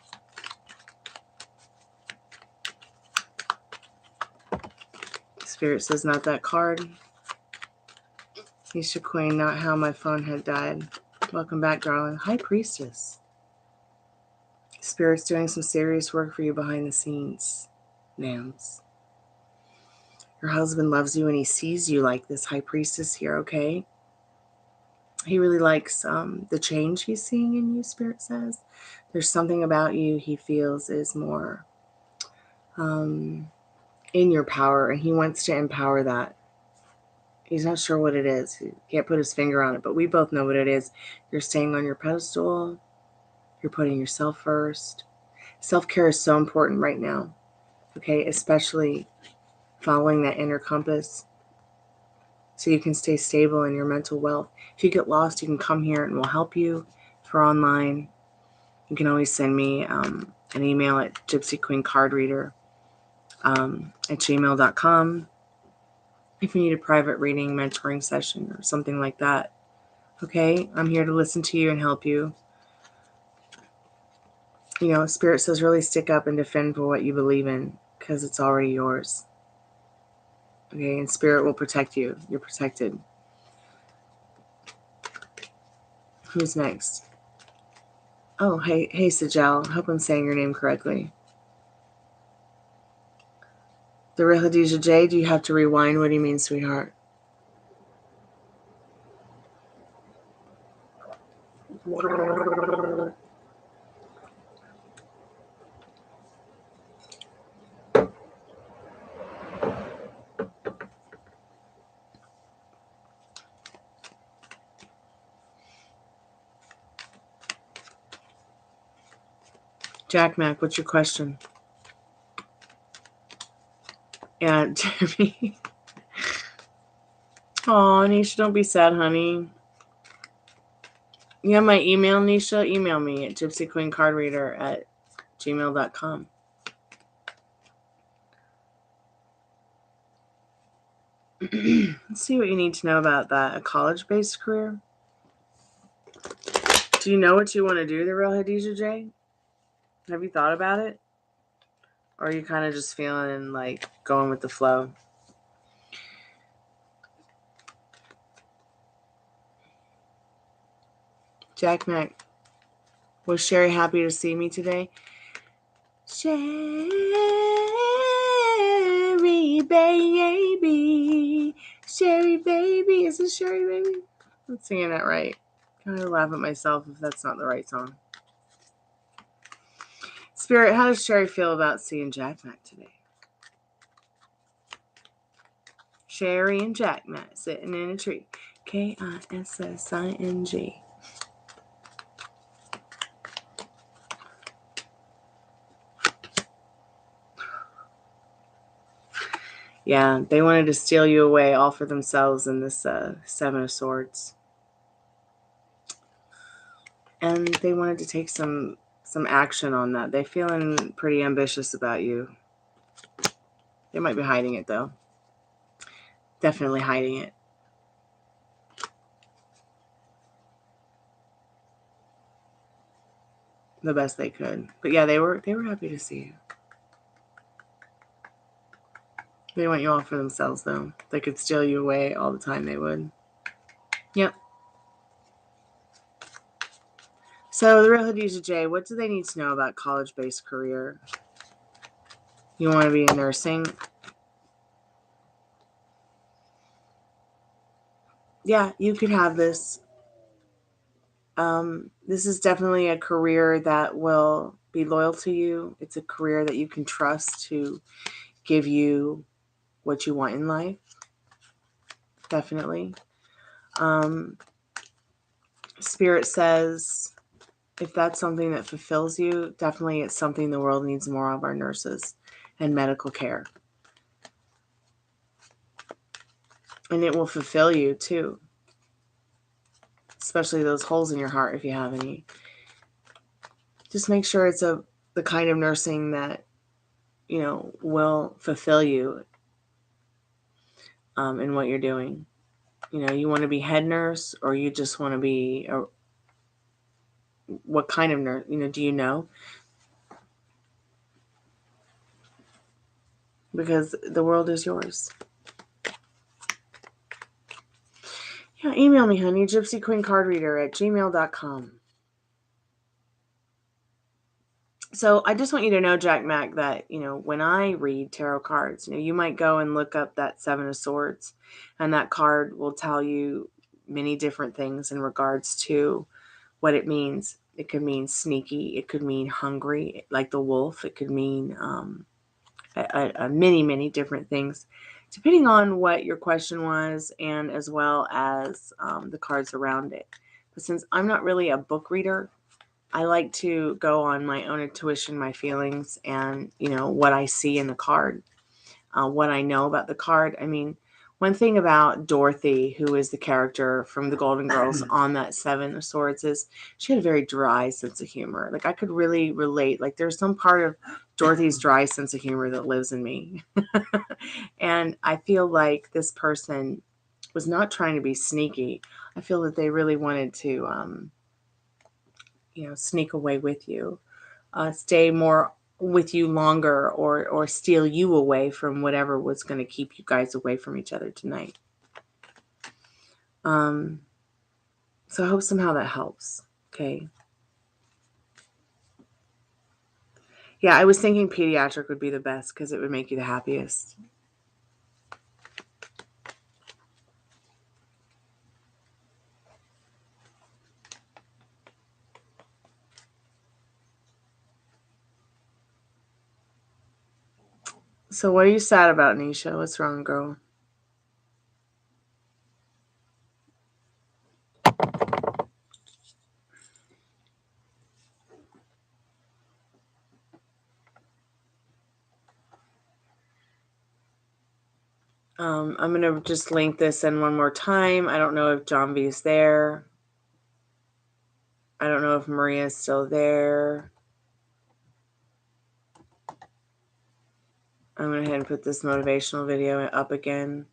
Spirit says not that card. Nisha Queen, not how my phone had died. Welcome back, darling. High Priestess. Spirit's doing some serious work for you behind the scenes, Nams. Your husband loves you and he sees you like this High Priestess here, okay? He really likes the change he's seeing in you, Spirit says. There's something about you he feels is more in your power, and he wants to empower that. He's not sure what it is. He can't put his finger on it, but we both know what it is. You're staying on your pedestal. You're putting yourself first. Self-care is so important right now, okay? Especially following that inner compass so you can stay stable in your mental wealth. If you get lost, you can come here and we'll help you. If we're online, you can always send me an email at gypsyqueencardreader at gmail.com if you need a private reading, mentoring session, or something like that. Okay? I'm here to listen to you and help you. You know, Spirit says really stick up and defend for what you believe in because it's already yours. Okay? And Spirit will protect you. You're protected. Who's next? Oh, hey, Sajal. Hope I'm saying your name correctly. The real Khadijah J, do you have to rewind? What do you mean, sweetheart? Jack Mac, what's your question? Yeah, Jeremy. Oh, Nisha, don't be sad, honey. You have my email, Nisha? Email me at gypsyqueencardreader at gmail.com. Let's see what you need to know about that. A college-based career? Do you know what you want to do, the real Khadijah J? Have you thought about it? Or are you kind of just feeling like going with the flow? Jack Mac, was Sherry happy to see me today? Sherry, baby. Sherry, baby. Is it Sherry, baby? I'm singing that right. Kind of laugh at myself if that's not the right song. Spirit, how does Sherry feel about seeing Jack Mac today? Sherry and Jack Mac sitting in a tree. Kissing. Yeah, they wanted to steal you away all for themselves in this Seven of Swords. And they wanted to take some action on that. They're feeling pretty ambitious about you. They might be hiding it, though. Definitely hiding it. The best they could. But yeah, they were happy to see you. They want you all for themselves, though. They could steal you away all the time, they would. Yep. So the real Khadijah J, what do they need to know about college-based career? You want to be in nursing? Yeah, you could have this. This is definitely a career that will be loyal to you. It's a career that you can trust to give you what you want in life. Definitely. Spirit says, if that's something that fulfills you, definitely it's something the world needs more of, our nurses and medical care. And it will fulfill you too. Especially those holes in your heart, if you have any. Just make sure it's the kind of nursing that, you know, will fulfill you in what you're doing. You know, you want to be head nurse, or you just want to be what kind of nurse? You know, do you know? Because the world is yours. Yeah, email me, honey, gypsyqueencardreader@gmail.com. So I just want you to know, Jack Mac, that, you know, when I read tarot cards, you know, you might go and look up that Seven of Swords, and that card will tell you many different things in regards to what it means. It could mean sneaky. It could mean hungry, like the wolf. It could mean many different things, depending on what your question was, and as well as the cards around it. But since I'm not really a book reader, I like to go on my own intuition, my feelings, and, you know, what I see in the card, what I know about the card. I mean, one thing about Dorothy, who is the character from the Golden Girls on that Seven of Swords, is she had a very dry sense of humor. Like, I could really relate. Like, there's some part of Dorothy's dry sense of humor that lives in me. And I feel like this person was not trying to be sneaky. I feel that they really wanted to, you know, sneak away with you, stay more with you longer, or steal you away from whatever was going to keep you guys away from each other tonight. So I hope somehow that helps. Okay. Yeah, I was thinking pediatric would be the best because it would make you the happiest. So what are you sad about, Nisha? What's wrong, girl? I'm going to just link this in one more time. I don't know if John B is there. I don't know if Maria is still there. I'm going to go ahead and put this motivational video up again.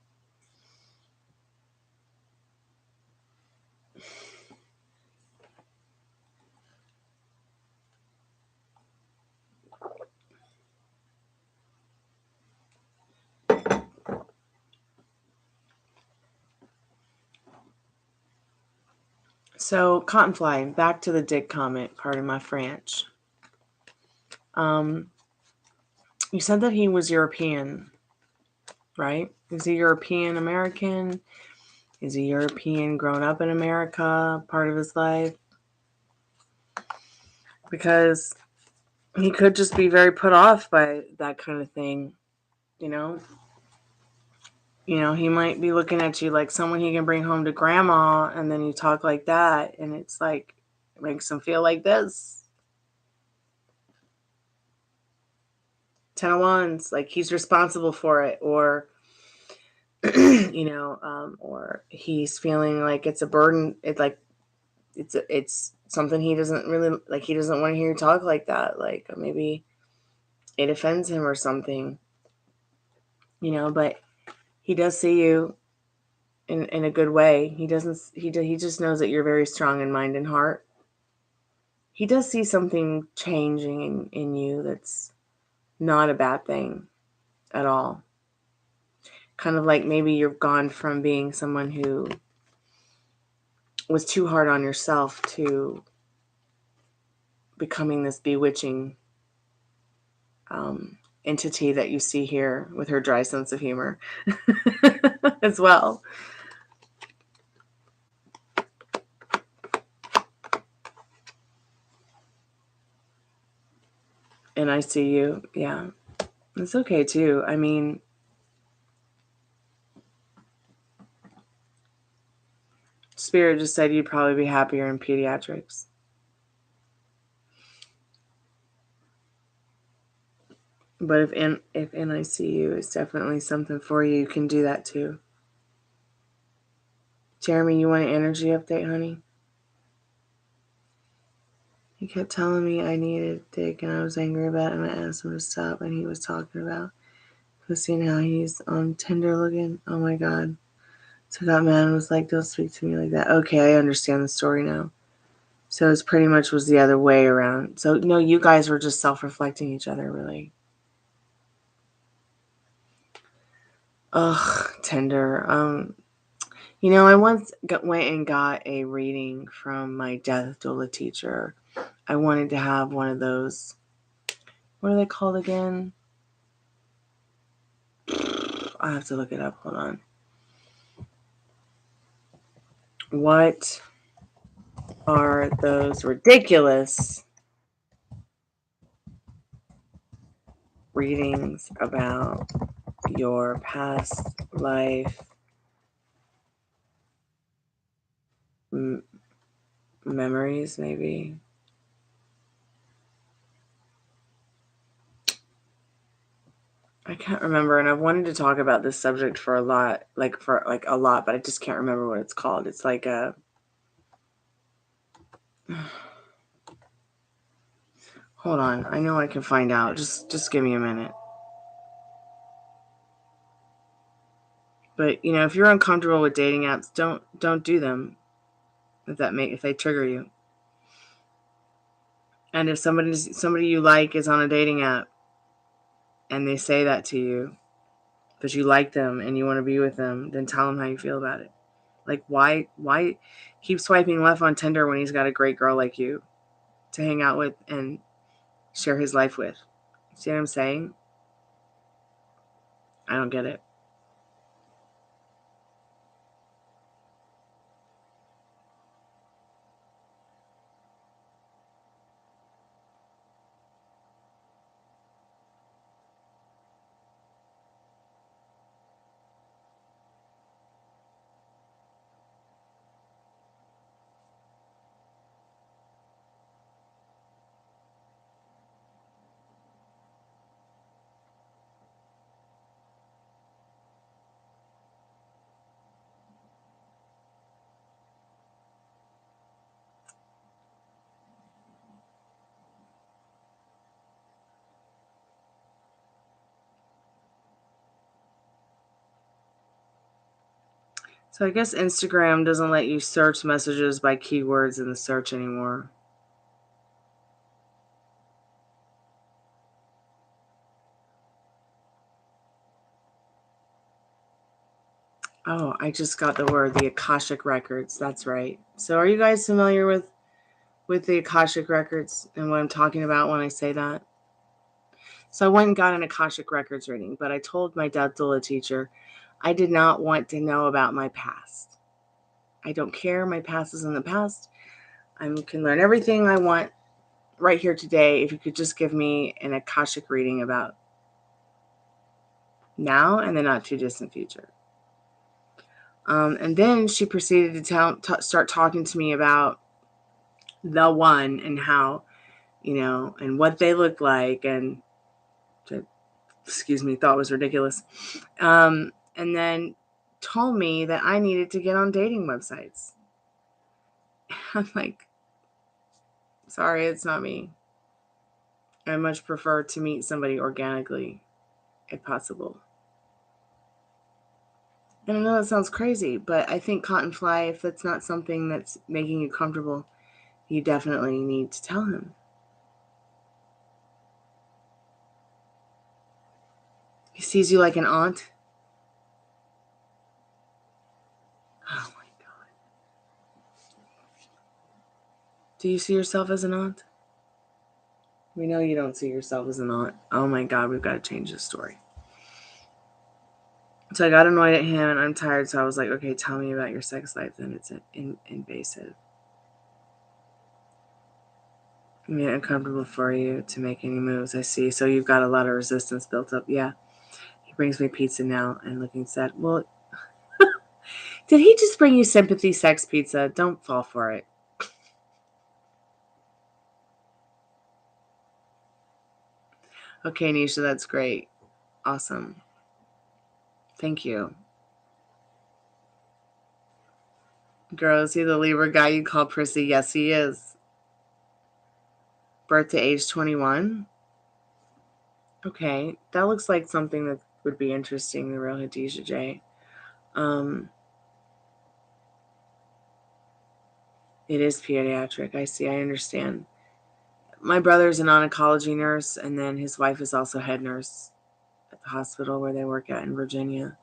So, Cottonfly, back to the dick comment, pardon my French. You said that he was European, right? Is he European American? Is he European grown up in America, part of his life? Because he could just be very put off by that kind of thing, you know? You know, he might be looking at you like someone he can bring home to grandma, and then you talk like that, and it's like, it makes him feel like this. 10 of Wands, like he's responsible for it, or or he's feeling like it's a burden. It's something he doesn't really like. He doesn't want to hear you talk like that. Like maybe it offends him or something, but he does see you in a good way. He just knows that you're very strong in mind and heart. He does see something changing in you that's not a bad thing at all. Kind of like maybe you've gone from being someone who was too hard on yourself to becoming this bewitching entity that you see here with her dry sense of humor as well. And I see you. Yeah. It's okay too. I mean, Spirit just said you'd probably be happier in pediatrics. But if NICU is definitely something for you, you can do that too. Jeremy, you want an energy update, honey? He kept telling me I needed dick and I was angry about it and I asked him to stop and he was talking about seeing how he's on Tinder looking. Oh my God. So that man was like, don't speak to me like that. Okay, I understand the story now. So it's pretty much was the other way around. So no, you guys were just self-reflecting each other, really. Ugh, Tinder. I once went and got a reading from my death doula teacher. I wanted to have one of those. What are they called again? I have to look it up. Hold on. What are those ridiculous readings about your past life memories, maybe? I can't remember, and I've wanted to talk about this subject for a lot, but I just can't remember what it's called. It's like a... Hold on, I know I can find out. Just give me a minute. But if you're uncomfortable with dating apps, don't do them. If they trigger you, and if somebody you like is on a dating app, and they say that to you, but you like them and you want to be with them, then tell them how you feel about it. Like, why keep swiping left on Tinder when he's got a great girl like you to hang out with and share his life with? See what I'm saying? I don't get it. So I guess Instagram doesn't let you search messages by keywords in the search anymore. Oh, I just got the word, the Akashic Records. That's right. So are you guys familiar with the Akashic Records and what I'm talking about when I say that? So I went and got an Akashic Records reading, but I told my death doula teacher I did not want to know about my past. I don't care. My past is in the past. I can learn everything I want right here today if you could just give me an Akashic reading about now and the not too distant future. And then she proceeded to start talking to me about the one and how, and what they look like, and thought was ridiculous. And then told me that I needed to get on dating websites. I'm like, sorry, it's not me. I much prefer to meet somebody organically, if possible. And I know that sounds crazy, but I think Cotton Fly, if that's not something that's making you comfortable, you definitely need to tell him. He sees you like an aunt. Oh my God. Do you see yourself as an aunt? We know you don't see yourself as an aunt. Oh my God, we've got to change this story. So I got annoyed at him and I'm tired. So I was like, okay, tell me about your sex life. Then it's invasive. I mean, uncomfortable for you to make any moves. I see. So you've got a lot of resistance built up. Yeah. He brings me pizza now and looking sad. Well, did he just bring you sympathy sex pizza? Don't fall for it. Okay, Nisha, that's great. Awesome. Thank you. Girl, is he the Libra guy you call prissy? Yes, he is. Birth to age 21? Okay, that looks like something that would be interesting, the real Hadijah J. It is pediatric. I see, I understand. My brother's an oncology nurse, and then his wife is also head nurse at the hospital where they work at in Virginia.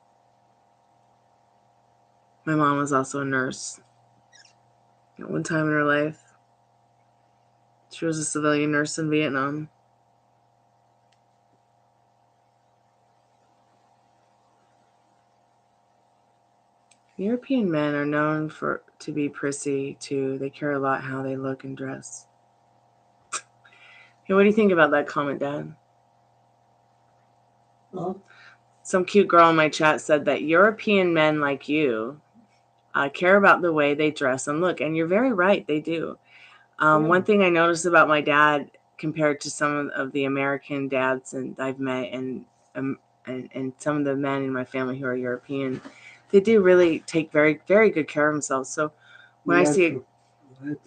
My mom was also a nurse at one time in her life. She was a civilian nurse in Vietnam. European men are known to be prissy too. They care a lot how they look and dress. Hey, what do you think about that comment, Dad?
Oh,
Some cute girl in my chat said that European men like you care about the way they dress and look, and you're very right. They do. One thing I noticed about my dad compared to some of the American dads and I've met and some of the men in my family who are European, they do really take very, very good care of themselves. So when I see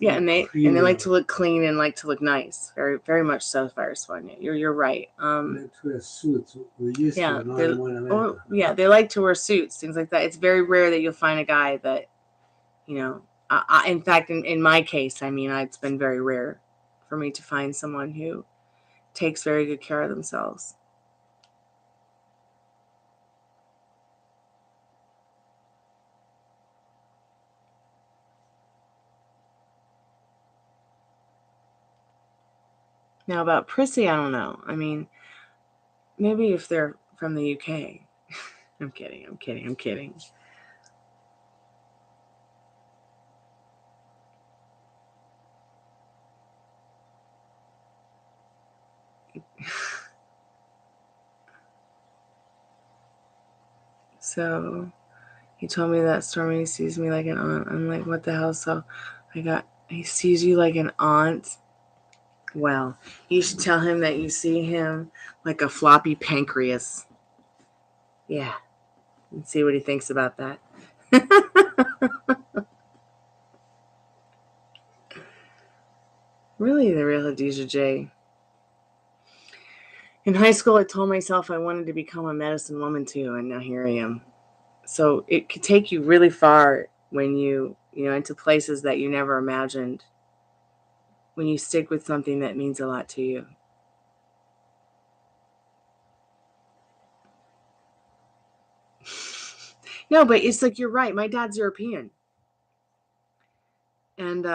and they like to look clean and like to look nice, very, very much so. Fire Sonia, you're right. They like to wear suits, things like that. It's very rare that you'll find a guy that, in fact, in my case, I mean, it's been very rare for me to find someone who takes very good care of themselves. Now about prissy, I don't know. I mean, maybe if they're from the UK. I'm kidding. So he told me that Stormy sees me like an aunt. I'm like, what the hell? So he sees you like an aunt. Well, you should tell him that you see him like a floppy pancreas. Yeah. And see what he thinks about that. Really, the real Hadijah J. In high school, I told myself I wanted to become a medicine woman too, and now here I am. So it could take you really far when you into places that you never imagined, when you stick with something that means a lot to you. No, but it's like, you're right. My dad's European. And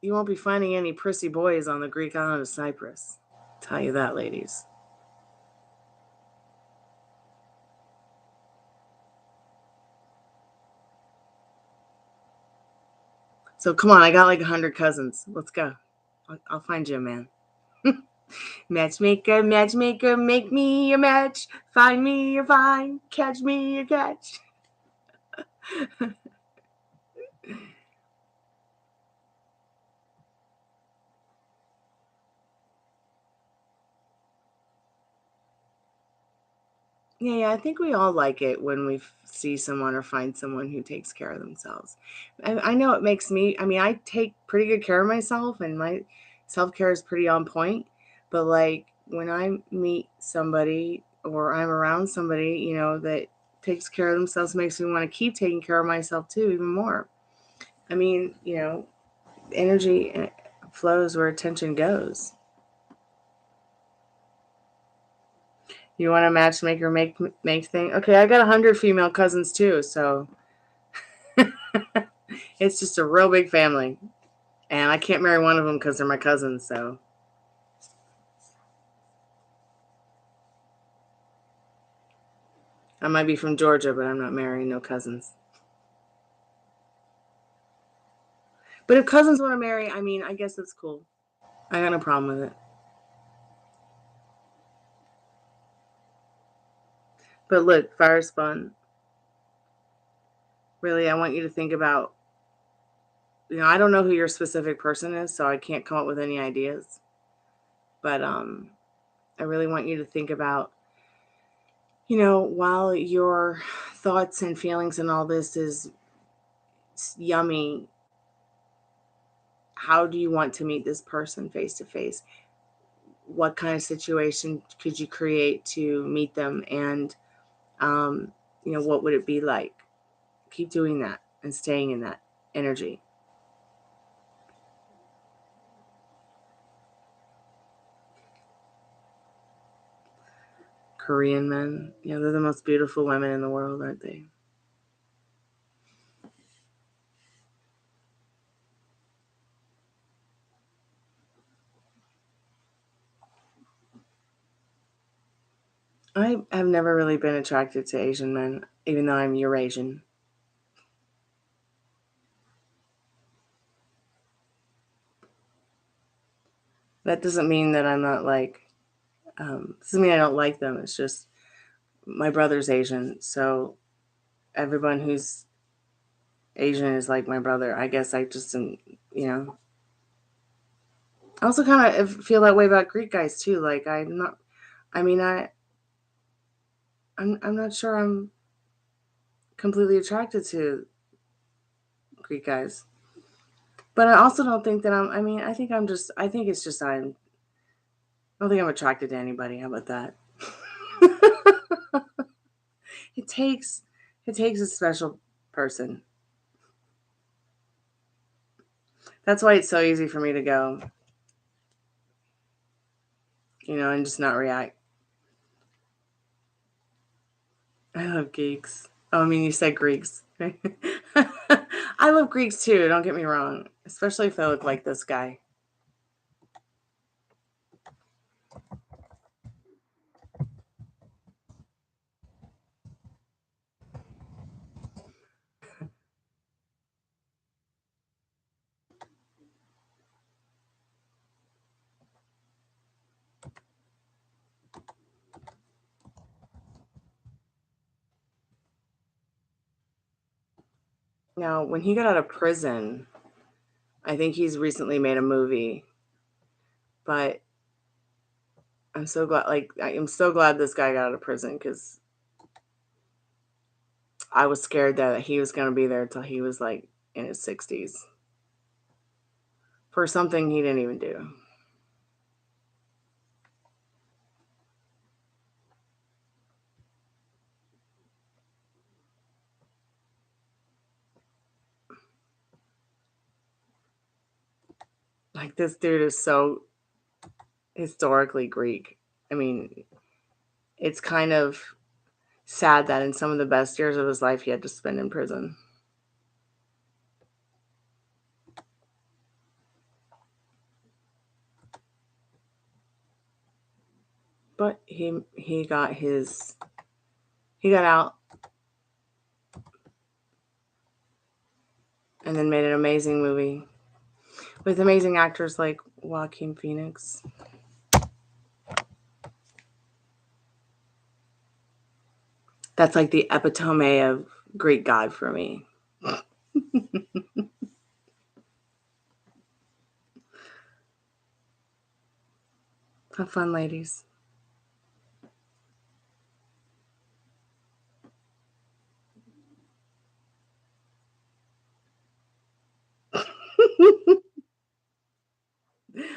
you won't be finding any prissy boys on the Greek island of Cyprus. I'll tell you that, ladies. So come on, I got like 100 cousins. Let's go. I'll find you a man. Matchmaker, make me a match. Find me a find, catch me a catch. Yeah, I think we all like it when we see someone or find someone who takes care of themselves. I know it makes me, I mean, I take pretty good care of myself and my self-care is pretty on point. But like when I meet somebody or I'm around somebody, you know, that takes care of themselves, makes me want to keep taking care of myself too, even more. I mean, you know, energy flows where attention goes. You want a matchmaker make thing? Okay, I got 100 female cousins too, so it's just a real big family. And I can't marry one of them because they're my cousins, so. I might be from Georgia, but I'm not marrying no cousins. But if cousins want to marry, I mean, I guess it's cool. I got no problem with it. But look, fire spun. Really, I want you to think about, you know, I don't know who your specific person is, so I can't come up with any ideas. But I really want you to think about, you know, while your thoughts and feelings and all this is yummy, how do you want to meet this person face to face? What kind of situation could you create to meet them? And, you know, what would it be like? Keep doing that and staying in that energy. Korean men, you know, they're the most beautiful women in the world, aren't they? I have never really been attracted to Asian men, even though I'm Eurasian. That doesn't mean that I'm not like, doesn't mean I don't like them. It's just my brother's Asian. So everyone who's Asian is like my brother. I guess I just am, you know. I also kind of feel that way about Greek guys too. Like I'm not, I mean, I'm not sure I'm completely attracted to Greek guys. But I also don't think that I mean, I think I think it's just I don't think I'm attracted to anybody. How about that? it takes, it takes a special person. That's why it's so easy for me to go, you know, and just not react. I love geeks. Oh, I mean, you said Greeks. I love Greeks too, don't get me wrong. Especially if they look like this guy. Now, when he got out of prison, I think he's recently made a movie. But I'm so glad, like, I am so glad this guy got out of prison because I was scared that he was going to be there until he was like in his 60s for something he didn't even do. Like, this dude is so historically Greek. I mean, it's kind of sad that in some of the best years of his life, he had to spend in prison. But he got his, he got out and then made an amazing movie with amazing actors like Joaquin Phoenix. That's like the epitome of Greek god for me. Have fun, ladies.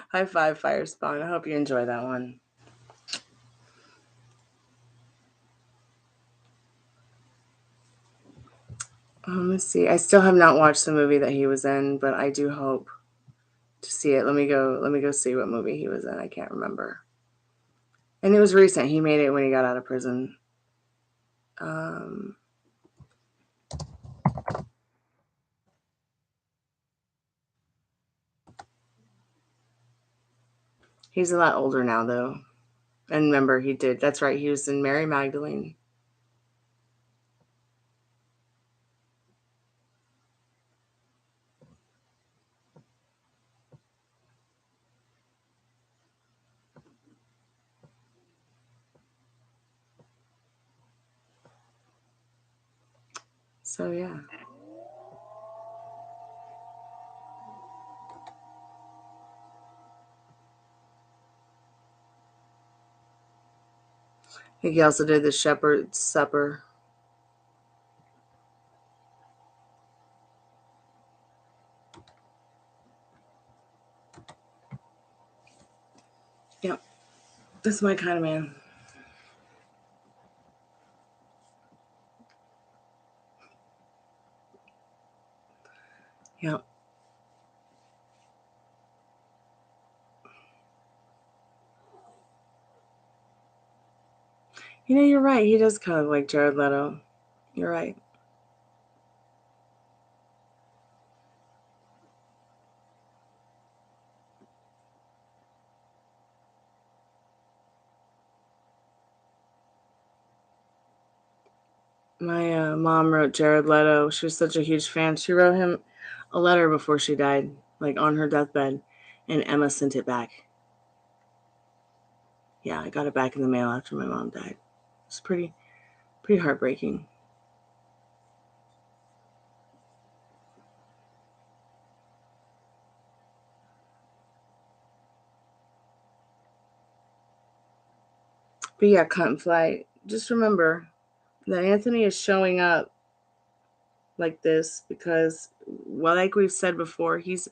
High five, Fire Spawn. I hope you enjoy that one. Let's see. I still have not watched the movie that he was in, but I do hope to see it. Let me go see what movie he was in. I can't remember. And it was recent. He made it when he got out of prison. He's a lot older now, though. And remember, that's right, he was in Mary Magdalene. So, yeah. I think he also did the Shepherd's Supper. Yep. This is my kind of man. Yep. You know, you're right. He does kind of like Jared Leto. You're right. My mom wrote Jared Leto. She was such a huge fan. She wrote him a letter before she died, like on her deathbed, and Emma sent it back. Yeah, I got it back in the mail after my mom died. It's pretty heartbreaking. But yeah, Cut and Fly. Just remember that Anthony is showing up like this because, well, like we've said before, he's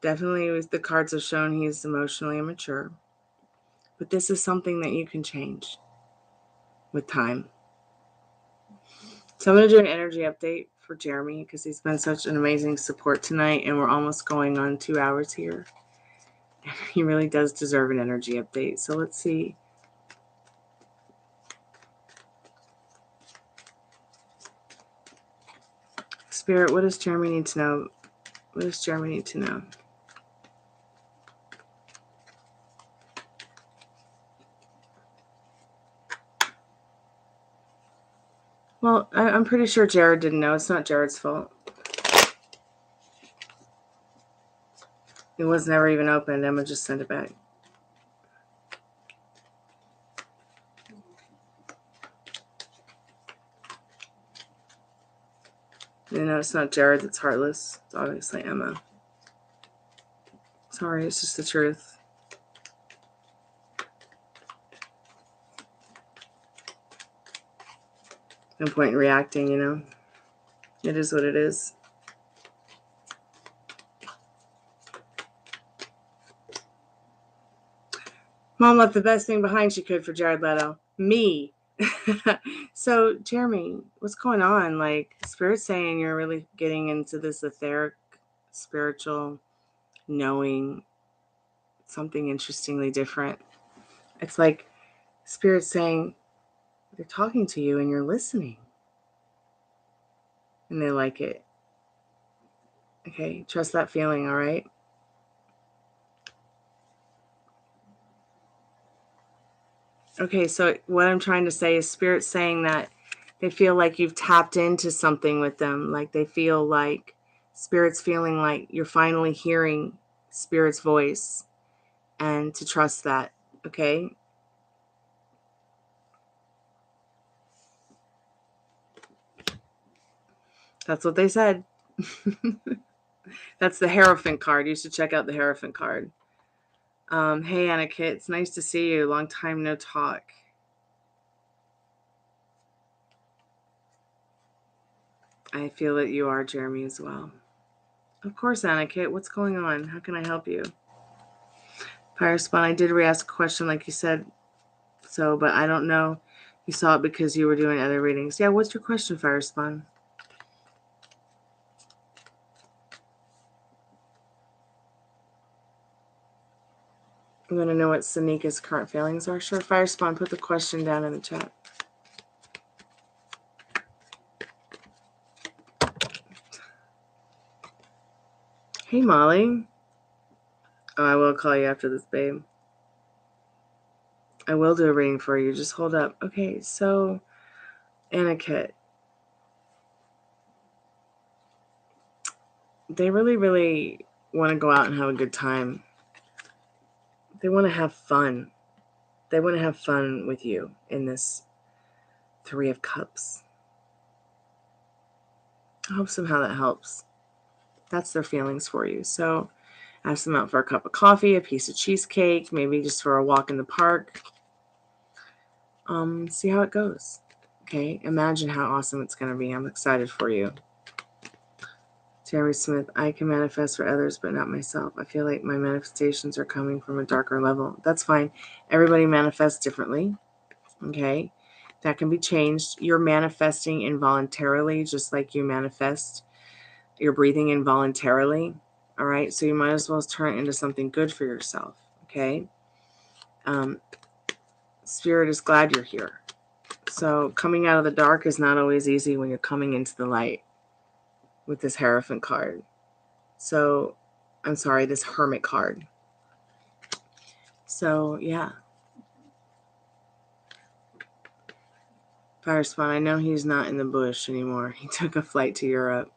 definitely, as the cards have shown, he's emotionally immature. But this is something that you can change with time. So I'm going to do an energy update for Jeremy because he's been such an amazing support tonight, and we're almost going on 2 hours here. He really does deserve an energy update. So let's see. Spirit, what does Jeremy need to know? What does Jeremy need to know? Well, I'm pretty sure Jared didn't know. It's not Jared's fault. It was never even opened. Emma just sent it back. You know, it's not Jared that's heartless. It's obviously Emma. Sorry, it's just the truth. No point in reacting, you know. It is what it is. Mom left the best thing behind she could for Jared Leto. Me. So, Jeremy, what's going on? Like, Spirit's saying you're really getting into this etheric, spiritual, knowing something interestingly different. It's like Spirit's saying they're talking to you and you're listening. And they like it. Okay, trust that feeling, all right? Okay, so what I'm trying to say is Spirit's saying that they feel like you've tapped into something with them. Like they feel like Spirit's feeling like you're finally hearing Spirit's voice, and to trust that, okay? That's what they said. That's the Hierophant card. You should check out the Hierophant card. Hey, Annika, it's nice to see you. Long time no talk. I feel that you are, Jeremy, as well. Of course, Annika. What's going on? How can I help you? Fire Spawn, I did re-ask a question like you said, so, but I don't know. You saw it because you were doing other readings. Yeah, what's your question, Fire Spawn? I'm going to know what Sanika's current feelings are. Sure, Fire Spawn, put the question down in the chat. Hey, Molly. Oh, I will call you after this, babe. I will do a reading for you. Just hold up. Okay, so, Aniket. They really, really want to go out and have a good time. They want to have fun. They want to have fun with you in this Three of Cups. I hope somehow that helps. That's their feelings for you. So ask them out for a cup of coffee, a piece of cheesecake, maybe just for a walk in the park. See how it goes. Okay, imagine how awesome it's going to be. I'm excited for you. Jeremy Smith, I can manifest for others, but not myself. I feel like my manifestations are coming from a darker level. That's fine. Everybody manifests differently. Okay, that can be changed. You're manifesting involuntarily, just like you manifest. You're breathing involuntarily. All right, so you might as well turn it into something good for yourself. Okay, Spirit is glad you're here. So coming out of the dark is not always easy when you're coming into the light with this Hierophant card. So, I'm sorry, this Hermit card. So, yeah. Fire Spawn, I know he's not in the bush anymore. He took a flight to Europe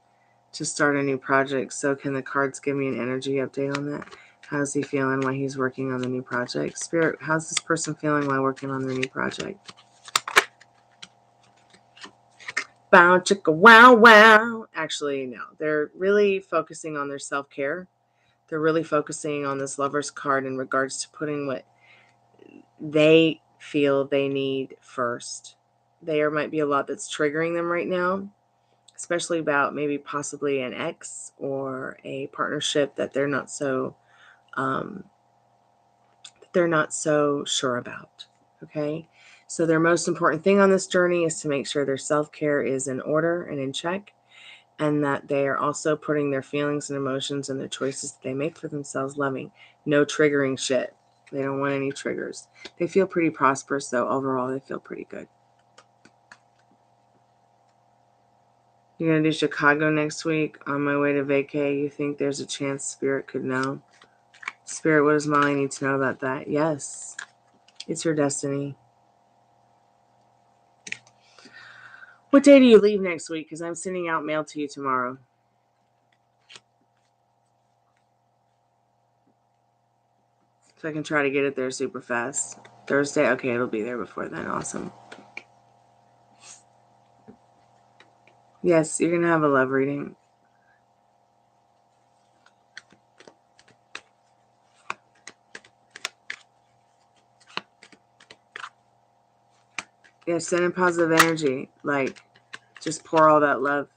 to start a new project. So, can the cards give me an energy update on that? How's he feeling while he's working on the new project? Spirit, how's this person feeling while working on their new project? Bow, chicka, wow, wow. Actually, no. They're really focusing on their self-care. They're really focusing on this Lover's card in regards to putting what they feel they need first. There might be a lot that's triggering them right now, especially about maybe possibly an ex or a partnership that they're not so sure about. Okay, so their most important thing on this journey is to make sure their self-care is in order and in check, and that they are also putting their feelings and emotions and the choices that they make for themselves loving. No triggering shit. They don't want any triggers. They feel pretty prosperous, though. Overall, they feel pretty good. You're going to do Chicago next week on my way to vacay. You think there's a chance Spirit could know? Spirit, what does Molly need to know about that? Yes. It's your destiny. What day do you leave next week? Because I'm sending out mail to you tomorrow. So I can try to get it there super fast. Thursday? Okay, it'll be there before then. Awesome. Yes, you're going to have a love reading. Yeah, send in positive energy. Like, just pour all that love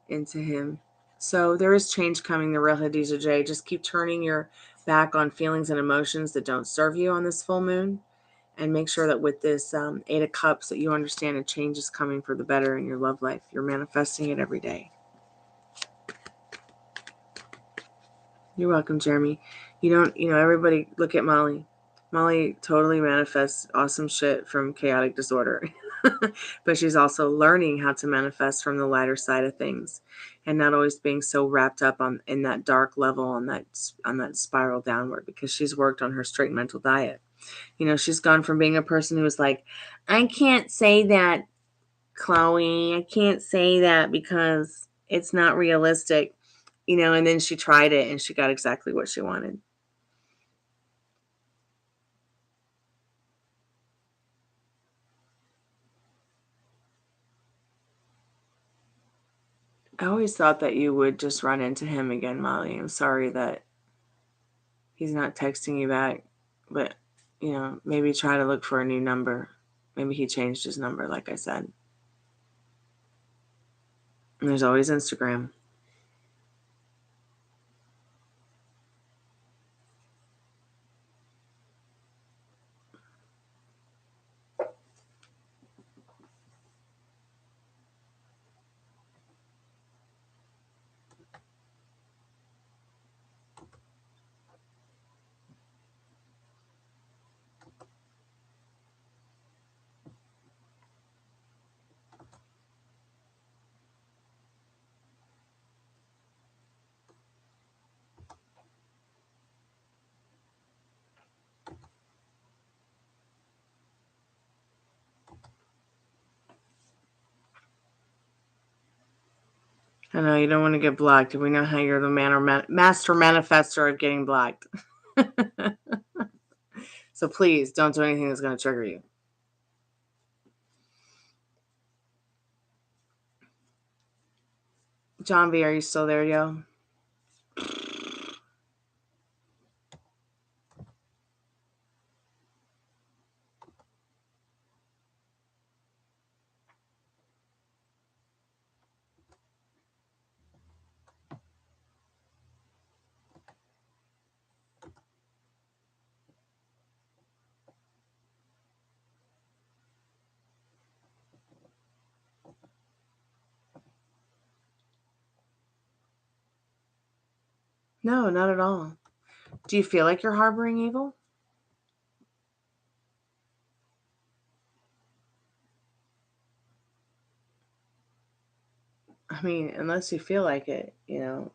into him. So there is change coming, the real Hadiza J. Just keep turning your back on feelings and emotions that don't serve you on this full moon. And make sure that with this Eight of Cups that you understand a change is coming for the better in your love life. You're manifesting it every day. You're welcome, Jeremy. Everybody look at Molly. Molly totally manifests awesome shit from chaotic disorder. But she's also learning how to manifest from the lighter side of things and not always being so wrapped up in that dark level on that spiral downward, because she's worked on her straight mental diet. She's gone from being a person who was like, I can't say that, Chloe. I can't say that because it's not realistic. And then she tried it and she got exactly what she wanted. I always thought that you would just run into him again, Molly. I'm sorry that he's not texting you back, but, maybe try to look for a new number. Maybe he changed his number, like I said. And there's always Instagram. I know you don't want to get blocked. We know how you're the master manifester of getting blocked. So please don't do anything that's going to trigger you. John V, are you still there, yo? No, not at all. Do you feel like you're harboring evil? I mean, unless you feel like it, you know.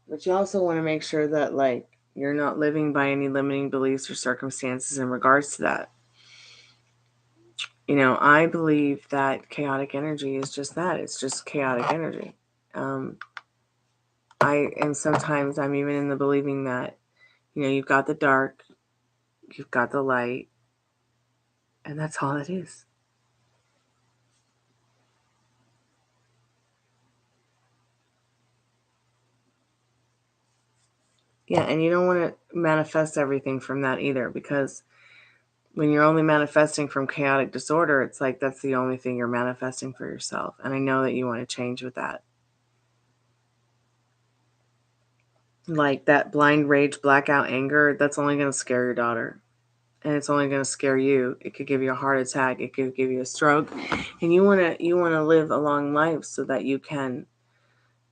But you also want to make sure that, like, you're not living by any limiting beliefs or circumstances in regards to that. You know, I believe that chaotic energy is just that. It's just chaotic energy. And sometimes I'm even in the believing that, you know, you've got the dark, you've got the light, and that's all it is. Yeah, and you don't want to manifest everything from that either, because when you're only manifesting from chaotic disorder, it's like that's the only thing you're manifesting for yourself. And I know that you want to change with that. Like that blind rage, blackout anger, that's only going to scare your daughter. And it's only going to scare you. It could give you a heart attack. It could give you a stroke. And you want to live a long life so that you can,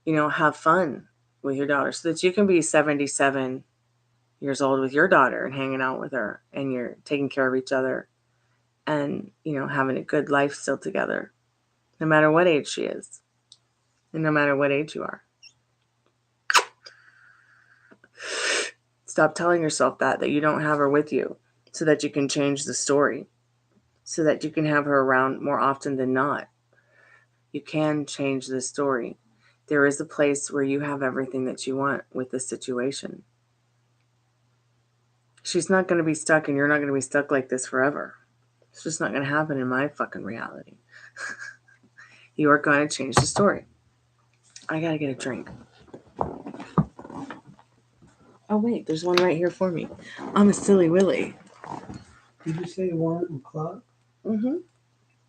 you know, have fun with your daughter, so that you can be 77 years old with your daughter and hanging out with her, and you're taking care of each other and, you know, having a good life still together, no matter what age she is and no matter what age you are. Stop telling yourself that you don't have her with you, so that you can change the story, so that you can have her around more often than not. You can change the story. There is a place where you have everything that you want with this situation. She's not going to be stuck, and you're not going to be stuck like this forever. It's just not going to happen in my fucking reality. You are going to change the story. I got to get a drink. Oh, wait, there's one right here for me. I'm a silly Willy.
Did you say 1 o'clock?
Mm-hmm.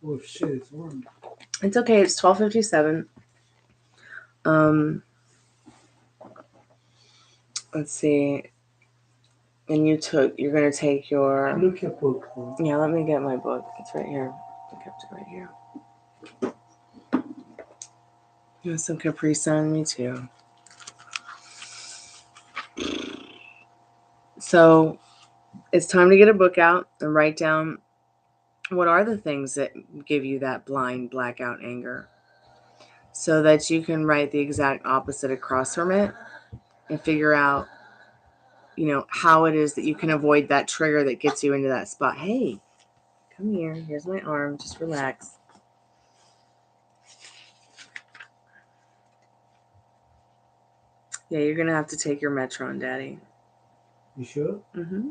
Oh, shit, it's 1.
It's okay. It's 12:57. Let's see. And you're going to take your...
Look your book. Huh?
Yeah, let me get my book. It's right here. I kept it right here. You have some Capri Sun? Me too. So it's time to get a book out and write down what are the things that give you that blind blackout anger, so that you can write the exact opposite across from it and figure out, you know, how it is that you can avoid that trigger that gets you into that spot. Hey, come here. Here's my arm. Just relax. Yeah, you're going to have to take your Metron, Daddy.
You sure?
Mm-hmm.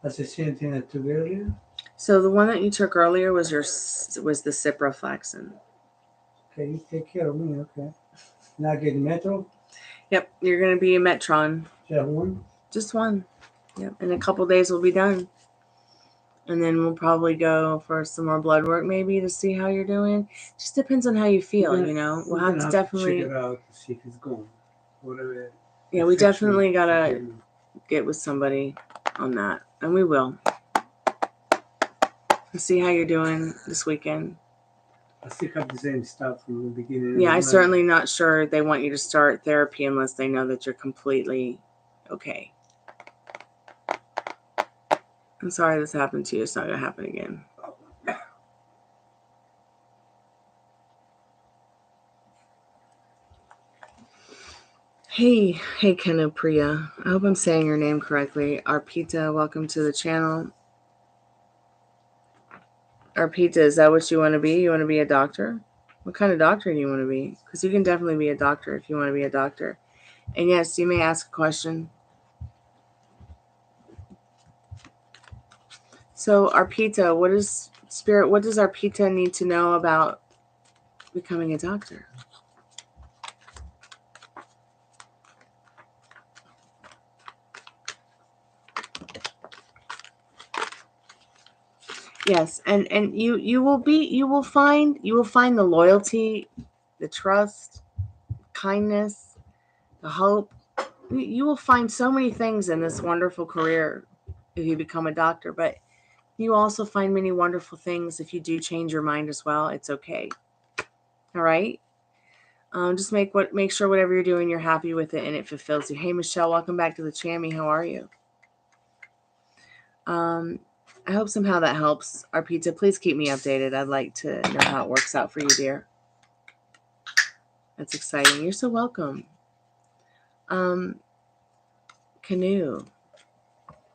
That's the same thing I took earlier?
So the one that you took earlier was the ciprofloxacin.
Okay, you take care of me, okay. Now get Metro?
Yep, you're going to be a Metron.
Just one?
Just one. Yep, in a couple days we'll be done. And then we'll probably go for some more blood work maybe to see how you're doing. Just depends on how you feel, you know. We'll have to definitely
check it out to see if it's going. Whatever.
Yeah, we definitely got to get with somebody on that. And we will. Let's see how you're doing this weekend.
I still have the same stuff from the beginning.
Yeah, I'm certainly not sure they want you to start therapy unless they know that you're completely okay. I'm sorry this happened to you. It's not going to happen again. Hey, Kanopriya. I hope I'm saying your name correctly. Arpita, welcome to the channel. Arpita, is that what you want to be? You want to be a doctor? What kind of doctor do you want to be? Because you can definitely be a doctor if you want to be a doctor. And yes, you may ask a question. So Arpita, what does Arpita need to know about becoming a doctor? Yes, and you will find the loyalty, the trust, kindness, the hope. You will find so many things in this wonderful career if you become a doctor, but you also find many wonderful things if you do change your mind as well. It's okay. All right. Just make sure whatever you're doing, you're happy with it and it fulfills you. Hey, Michelle, welcome back to the Chammy. How are you? I hope somehow that helps. Arpita, please keep me updated. I'd like to know how it works out for you, dear. That's exciting. You're so welcome. Canoe.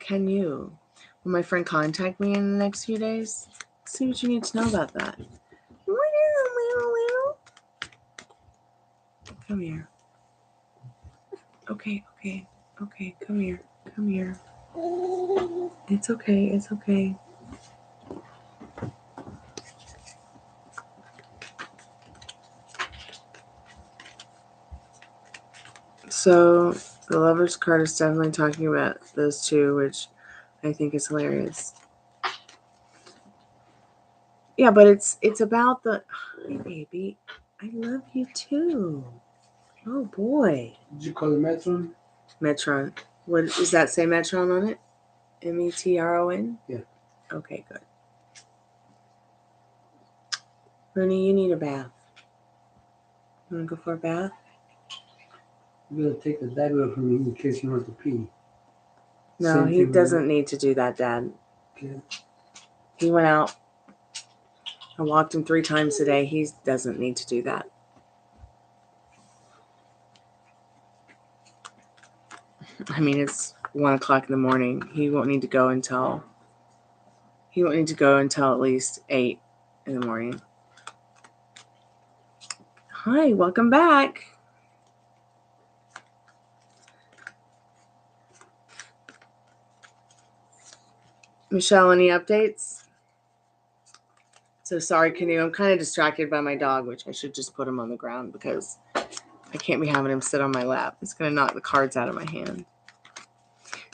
Will my friend contact me in the next few days? See what you need to know about that. Come here. Okay, come here. It's okay. So the Lover's card is definitely talking about those two, which I think is hilarious. Yeah, but it's about the... Hey, baby. I love you too. Oh, boy.
Did you call it Metron?
Metron. What does that say Metron on it? Metron?
Yeah.
Okay, good. Rooney, you need a bath. You want to go for a bath?
You're going to take the dad away from me in case he wants to pee.
No, he doesn't need to do that, Dad.
Okay.
He went out. I walked him 3 times today. He doesn't need to do that. I mean, it's 1 o'clock in the morning. He won't need to go until at least 8 in the morning. Hi, welcome back. Michelle, any updates? So sorry, Canoe. I'm kind of distracted by my dog, which I should just put him on the ground because I can't be having him sit on my lap. It's going to knock the cards out of my hand.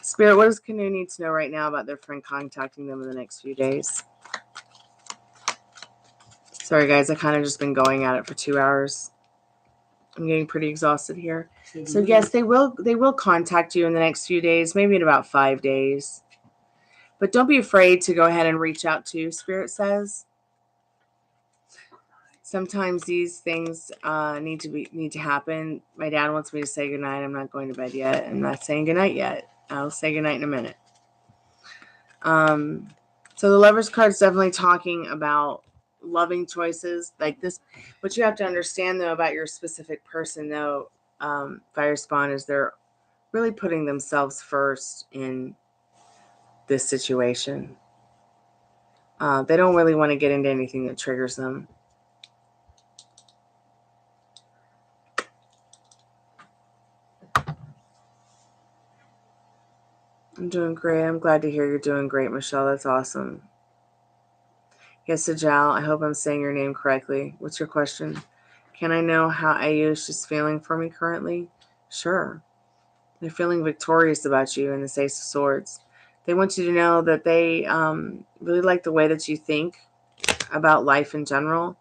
Spirit, what does Canoe need to know right now about their friend contacting them in the next few days? Sorry, guys. I kind of just been going at it for 2 hours. I'm getting pretty exhausted here. So yes, they will contact you in the next few days, maybe in about 5 days. But don't be afraid to go ahead and reach out to, Spirit says. Sometimes these things need to happen. My dad wants me to say goodnight. I'm not going to bed yet. I'm not saying goodnight yet. I'll say goodnight in a minute. So the Lover's card is definitely talking about loving choices like this. What you have to understand, though, about your specific person, though, Fire Spawn, is they're really putting themselves first in this situation. They don't really want to get into anything that triggers them. I'm doing great. I'm glad to hear you're doing great, Michelle. That's awesome. Yes, Sajal, I hope I'm saying your name correctly. What's your question? Can I know how Ayush is feeling for me currently? Sure. They're feeling victorious about you in this Ace of Swords. They want you to know that they really like the way that you think about life in general.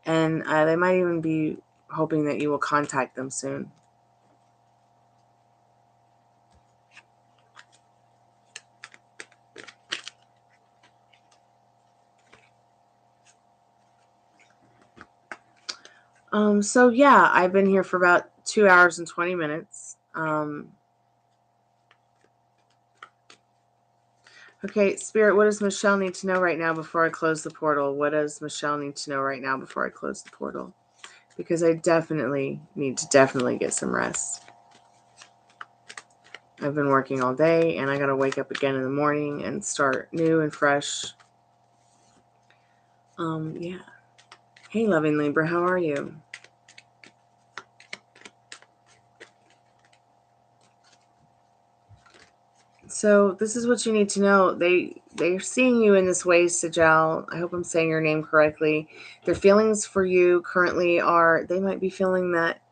And they might even be hoping that you will contact them soon. So yeah, I've been here for about 2 hours and 20 minutes. Okay, Spirit, what does Michelle need to know right now before I close the portal? What does Michelle need to know right now before I close the portal? Because I definitely need to get some rest. I've been working all day, and I got to wake up again in the morning and start new and fresh. Yeah. Hey, loving Libra, how are you? So this is what you need to know. They're seeing you in this way, Sejal. I hope I'm saying your name correctly. Their feelings for you currently are, they might be feeling that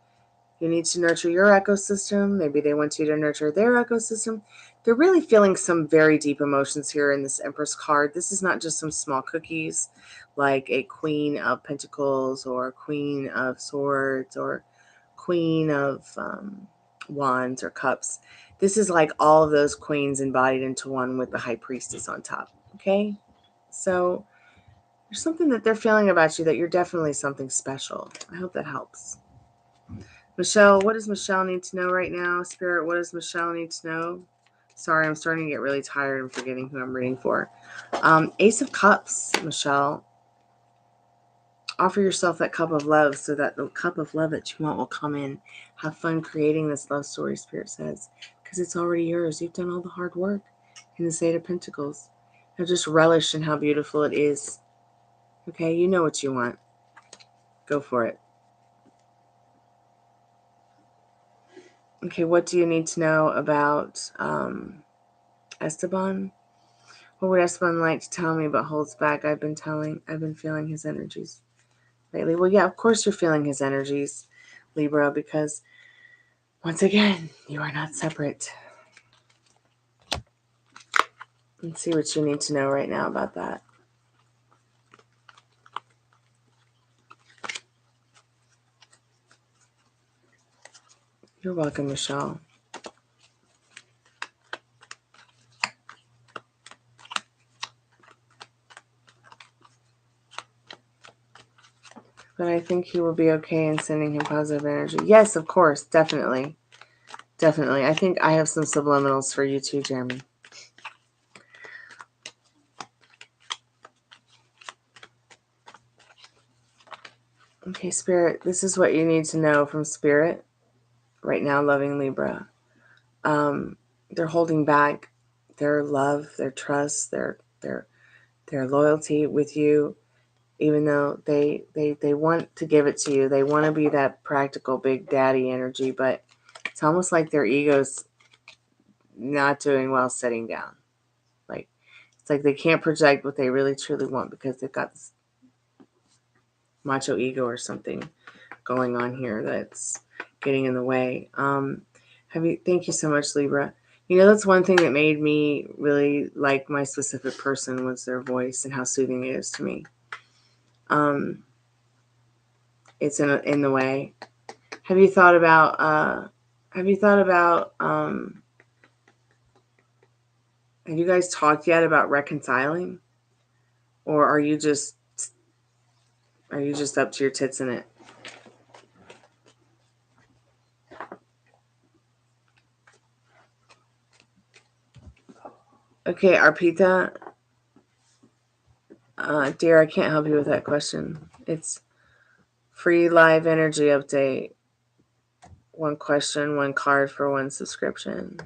you need to nurture your ecosystem. Maybe they want you to nurture their ecosystem. They're really feeling some very deep emotions here in this Empress card. This is not just some small cookies like a Queen of Pentacles or Queen of Swords or Queen of Wands or Cups. This is like all of those queens embodied into one with the High Priestess on top. Okay? So there's something that they're feeling about you that you're definitely something special. I hope that helps. Michelle, what does Michelle need to know right now? Spirit, what does Michelle need to know? Sorry, I'm starting to get really tired and forgetting who I'm reading for. Ace of Cups, Michelle. Offer yourself that cup of love so that the cup of love that you want will come in. Have fun creating this love story, Spirit says, because it's already yours. You've done all the hard work in the Eight of Pentacles. Now just relish in how beautiful it is. Okay, you know what you want. Go for it. Okay, what do you need to know about Esteban? What would Esteban like to tell me but holds back? I've been feeling his energies lately. Well, yeah, of course you're feeling his energies, Libra, because once again, you are not separate. Let's see what you need to know right now about that. You're welcome, Michelle. But I think he will be okay in sending him positive energy. Yes, of course. Definitely. Definitely. I think I have some subliminals for you too, Jeremy. Okay, Spirit. This is what you need to know from Spirit right now, loving Libra. They're holding back their love, their trust, their loyalty with you. Even though they want to give it to you. They want to be that practical big daddy energy, but it's almost like their ego's not doing well sitting down. Like, it's like they can't project what they really truly want because they've got this macho ego or something going on here that's getting in the way. Thank you so much, Libra. You know, that's one thing that made me really like my specific person was their voice and how soothing it is to me. It's in the way. Have you thought about have you guys talked yet about reconciling? Or are you just up to your tits in it? Okay, Arpita, dear, I can't help you with that question. It's free live energy update. One question, one card for one subscription.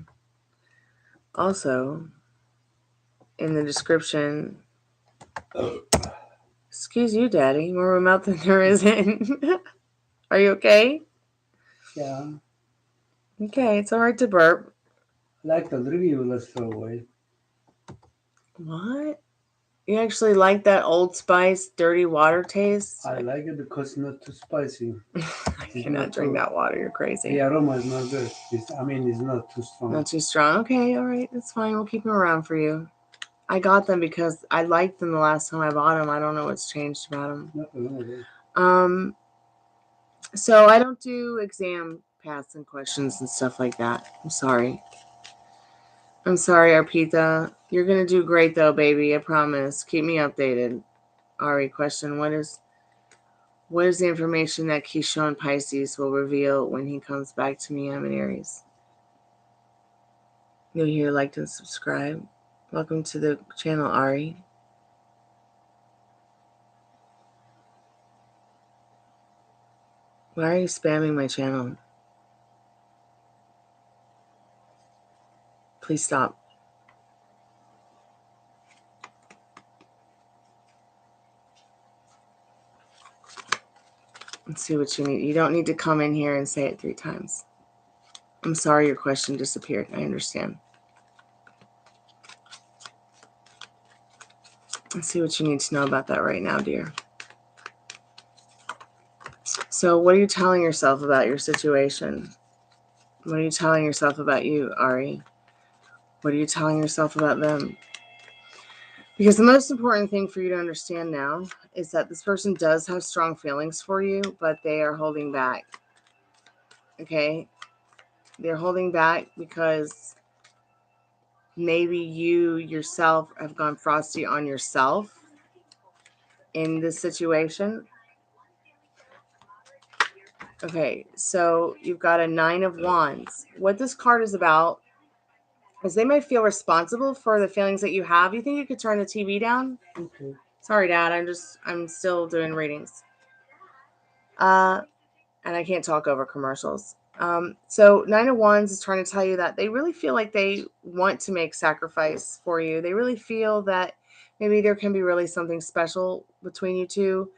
Also, in the description, excuse you, Daddy, more room out than there is in. Are you okay?
Yeah.
Okay, it's all right to burp.
I like the review, let's throw away.
What? You actually like that Old Spice dirty water taste?
I like it because it's not too spicy.
I cannot drink that water. You're crazy.
The aroma is not good. It's not too strong.
Not too strong. Okay, all right. That's fine. We'll keep them around for you. I got them because I liked them the last time I bought them. I don't know what's changed about them. So I don't do exam paths and questions and stuff like that. I'm sorry. Arpita. You're going to do great, though, baby. I promise. Keep me updated. Ari, question. What is the information that Keyshawn Pisces will reveal when he comes back to me? I'm an Aries. New here, like and subscribe. Welcome to the channel, Ari. Why are you spamming my channel? Please stop. Let's see what you need. You don't need to come in here and say it 3 times. I'm sorry your question disappeared. I understand. Let's see what you need to know about that right now, dear. So what are you telling yourself about your situation? What are you telling yourself about you, Ari? What are you telling yourself about them? Because the most important thing for you to understand now is that this person does have strong feelings for you, but they are holding back. Okay? They're holding back because maybe you yourself have gone frosty on yourself in this situation. Okay, so you've got a 9 of Wands. What this card is about is they might feel responsible for the feelings that you have. You think you could turn the TV down?
Okay.
Sorry, Dad. I'm still doing readings. And I can't talk over commercials. So 9 of Wands is trying to tell you that they really feel like they want to make sacrifice for you. They really feel that maybe there can be really something special between you two.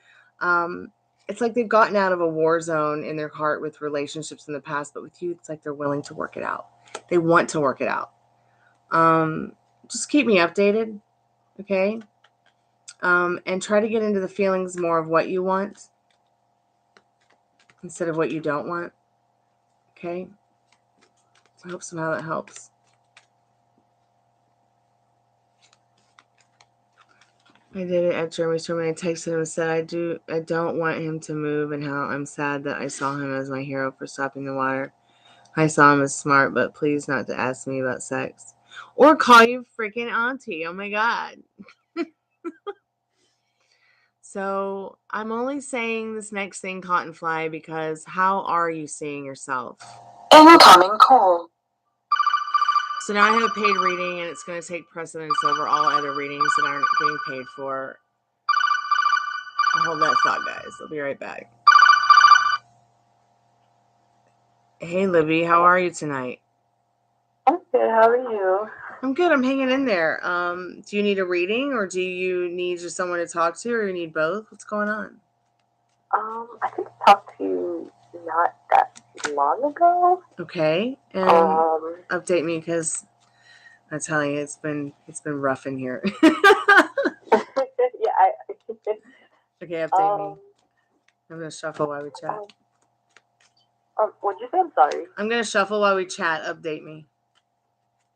It's like they've gotten out of a war zone in their heart with relationships in the past, but with you, it's like they're willing to work it out. They want to work it out. Just keep me updated, okay? And try to get into the feelings more of what you want instead of what you don't want, okay? I hope somehow that helps. I did it at Jeremy's room and I texted him and said, I don't want him to move and how I'm sad that I saw him as my hero for stopping the water. I saw him as smart, but please not to ask me about sex. Or call you freaking auntie. Oh my God. So I'm only saying this next thing, Cottonfly, because how are you seeing yourself?
Incoming call.
So now I have a paid reading, and it's going to take precedence over all other readings that aren't getting paid for. Hold that thought, guys. I'll be right back. Hey, Libby, how are you tonight?
I'm good. How are you?
I'm good. I'm hanging in there. Do you need a reading, or do you need just someone to talk to, or you need both? What's going on?
I think I talked to you not that long ago.
Okay, and update me because I'm telling you, it's been rough in here.
Yeah,
Okay, update me. I'm gonna shuffle while we chat.
What'd you say? I'm sorry.
I'm gonna shuffle while we chat. Update me.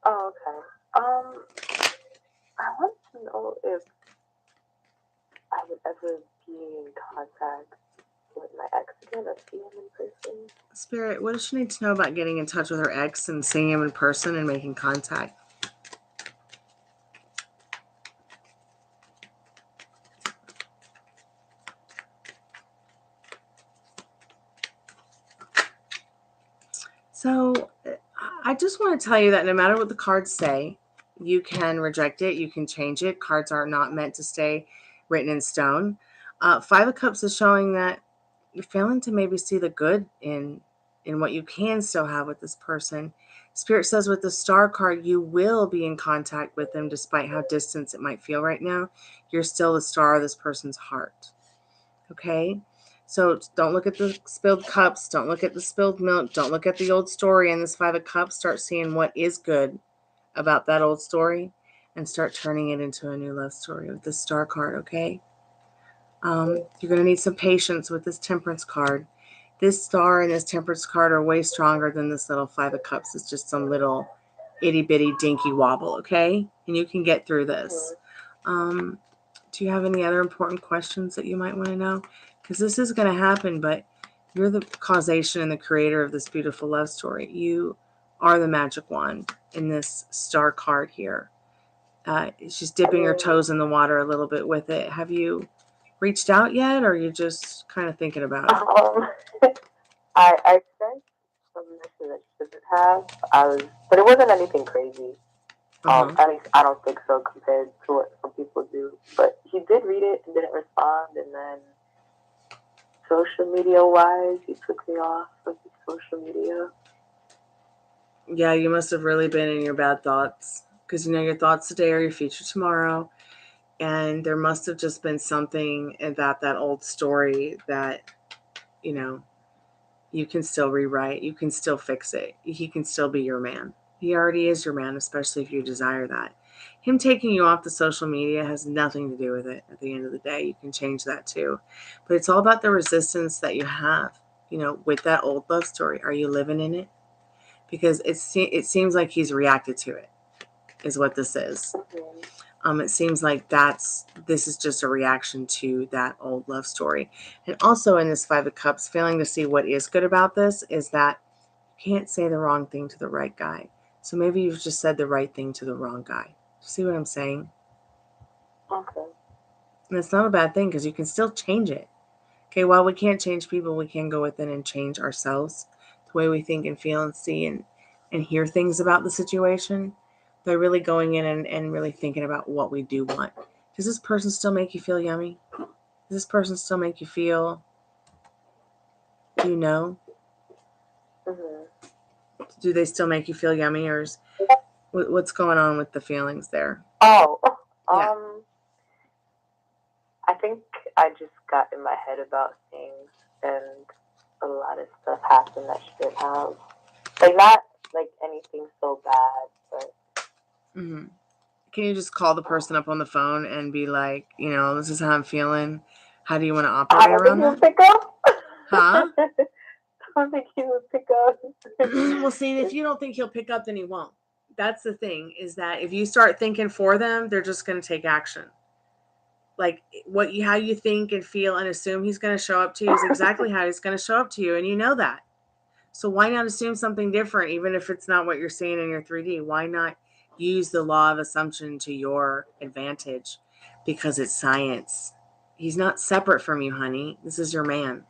Oh, okay. I want to know if I would ever be in contact with my ex again or see him in person.
Spirit, what does she need to know about getting in touch with her ex and seeing him in person and making contact? So I just want to tell you that no matter what the cards say, you can reject it, you can change it. Cards are not meant to stay written in stone. 5 of Cups is showing that you're failing to maybe see the good in what you can still have with this person. Spirit says with the Star card, you will be in contact with them despite how distant it might feel right now. You're still the star of this person's heart. Okay? So don't look at the spilled cups. Don't look at the spilled milk. Don't look at the old story in this 5 of Cups. Start seeing what is good about that old story and start turning it into a new love story with the Star card, okay? You're going to need some patience with this Temperance card. This Star and this Temperance card are way stronger than this little 5 of Cups. It's just some little itty-bitty dinky wobble, okay? And you can get through this. Do you have any other important questions that you might want to know? Because this is going to happen, but you're the causation and the creator of this beautiful love story. You are the magic wand in this Star card here. She's dipping her toes in the water a little bit with it. Have you reached out yet, or are you just kind of thinking about it?
I sent some message that she shouldn't have. But it wasn't anything crazy. At least I don't think so compared to what some people do. But he did read it and didn't respond, and then social media wise, he took me off of his social media.
Yeah, you must have really been in your bad thoughts, because you know your thoughts today are your future tomorrow, and there must have just been something about that old story that you know, you can still rewrite, you can still fix it. He can still be your man. He already is your man, especially if you desire that. Him taking you off the social media has nothing to do with it. At the end of the day, you can change that too. But it's all about the resistance that you have, you know, with that old love story. Are you living in it? Because it seems like he's reacted to it, is what this is. It seems like this is just a reaction to that old love story. And also in this Five of Cups, failing to see what is good about this is that you can't say the wrong thing to the right guy. So maybe you've just said the right thing to the wrong guy. See what I'm saying?
Okay.
And it's not a bad thing because you can still change it. Okay, while we can't change people, we can go within and change ourselves, the way we think and feel and see and hear things about the situation. By really going in and really thinking about what we do want. Does this person still make you feel yummy? Does this person still make you feel, you know?
Mm-hmm.
Do they still make you feel yummy, or what's going on with the feelings there?
Oh,
yeah.
I think I just got in my head about things, and a lot of stuff happened that shouldn't have. Like, not like anything so bad, but.
Mm-hmm. Can you just call the person up on the phone and be like, you know, this is how I'm feeling. How do you want to operate around that?
Pick up?
Huh?
I don't think he would pick up.
Well, see, if you don't think he'll pick up, then he won't. That's the thing, is that if you start thinking for them, they're just going to take action. Like how you think and feel and assume he's going to show up to you is exactly how he's going to show up to you. And you know that. So why not assume something different, even if it's not what you're seeing in your 3D? Why not use the law of assumption to your advantage? Because it's science. He's not separate from you, honey. This is your man.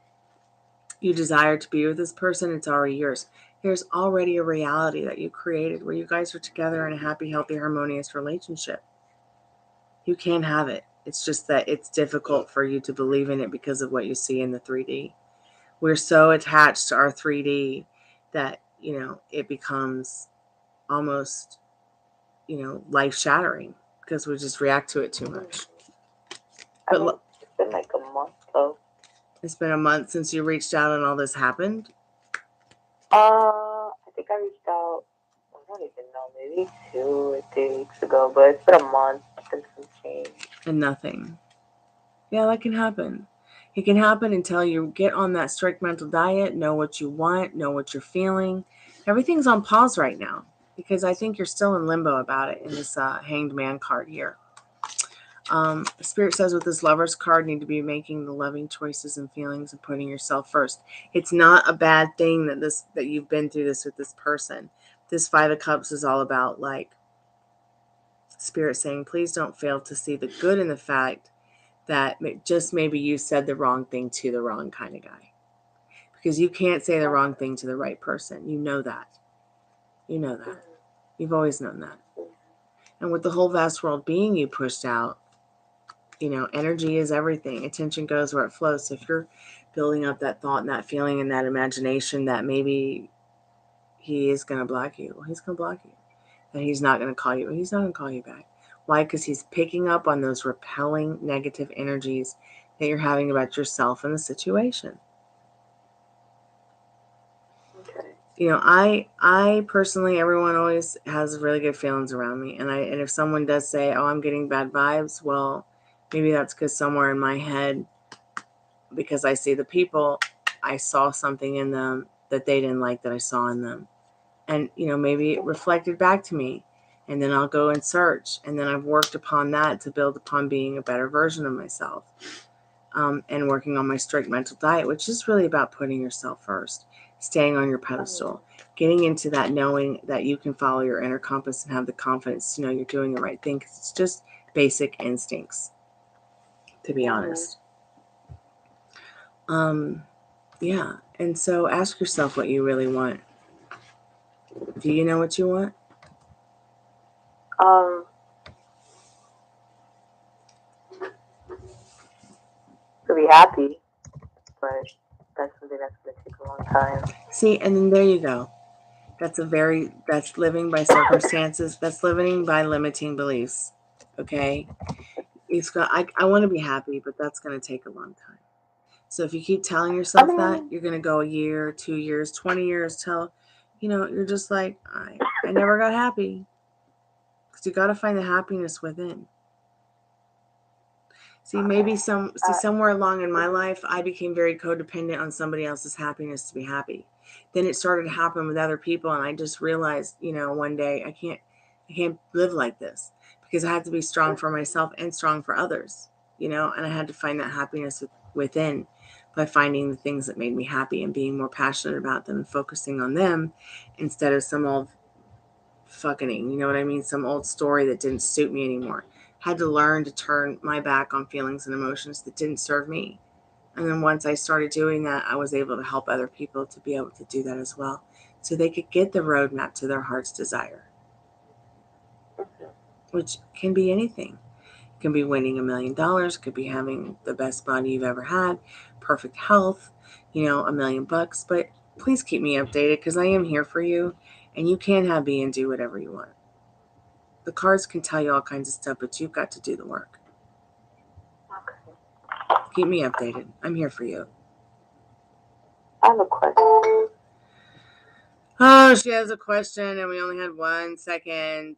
You desire to be with this person. It's already yours. There's already a reality that you created where you guys are together in a happy, healthy, harmonious relationship. You can have it. It's just that it's difficult for you to believe in it because of what you see in the 3D. We're so attached to our 3D that, you know, it becomes almost, you know, life-shattering because we just react to it too much. But
it's been like a month, though.
It's been a month since you reached out and all this happened?
I think I reached out, I don't even know, maybe 2 or 3 weeks ago, but it's been a month since some change.
And nothing. Yeah, that can happen. It can happen until you get on that strict mental diet, know what you want, know what you're feeling. Everything's on pause right now because I think you're still in limbo about it in this Hanged Man card here. Spirit says with this Lover's card, you need to be making the loving choices and feelings and putting yourself first. It's not a bad thing that you've been through this with this person. This Five of Cups is all about, like, Spirit saying, please don't fail to see the good in the fact that just maybe you said the wrong thing to the wrong kind of guy. Because you can't say the wrong thing to the right person. You know that. You know that. You've always known that. And with the whole vast world being you pushed out, you know, energy is everything. Attention goes where it flows. So if you're building up that thought and that feeling and that imagination that maybe he is going to block you, well, he's going to block you. And he's not going to call you. He's not going to call you back. Why? Because he's picking up on those repelling negative energies that you're having about yourself and the situation.
Okay.
You know, I personally, everyone always has really good feelings around me. And if someone does say, oh, I'm getting bad vibes, well, maybe that's because somewhere in my head, because I see the people, I saw something in them that they didn't like that I saw in them. And, you know, maybe it reflected back to me. And then I'll go and search. And then I've worked upon that to build upon being a better version of myself. And working on my strict mental diet, which is really about putting yourself first, staying on your pedestal, getting into that knowing that you can follow your inner compass and have the confidence to know you're doing the right thing. Because it's just basic instincts, to be honest. Yeah. And so ask yourself what you really want. Do you know what you want?
To be happy, but that's something that's going to take a long time.
See, and then there you go. That's living by circumstances. That's living by limiting beliefs. Okay? I want to be happy, but that's going to take a long time. So if you keep telling yourself that, you're going to go a year, 2 years, 20 years till, you're just like, I never got happy. Because you got to find the happiness within. See, maybe somewhere along in my life, I became very codependent on somebody else's happiness to be happy. Then it started to happen with other people, and I just realized, one day I can't live like this, because I had to be strong for myself and strong for others, and I had to find that happiness within by finding the things that made me happy and being more passionate about them and focusing on them instead of some old fucking, some old story that didn't suit me anymore. Had to learn to turn my back on feelings and emotions that didn't serve me. And then once I started doing that, I was able to help other people to be able to do that as well, so they could get the roadmap to their heart's desire, which can be anything. It can be winning $1 million, it could be having the best body you've ever had, perfect health, $1 million bucks. But please keep me updated, because I am here for you, and you can have me and do whatever you want. The cards can tell you all kinds of stuff, but you've got to do the work.
Okay.
Keep me updated. I'm here for you.
I have a question.
Oh, she has a question, and we only had 1 second.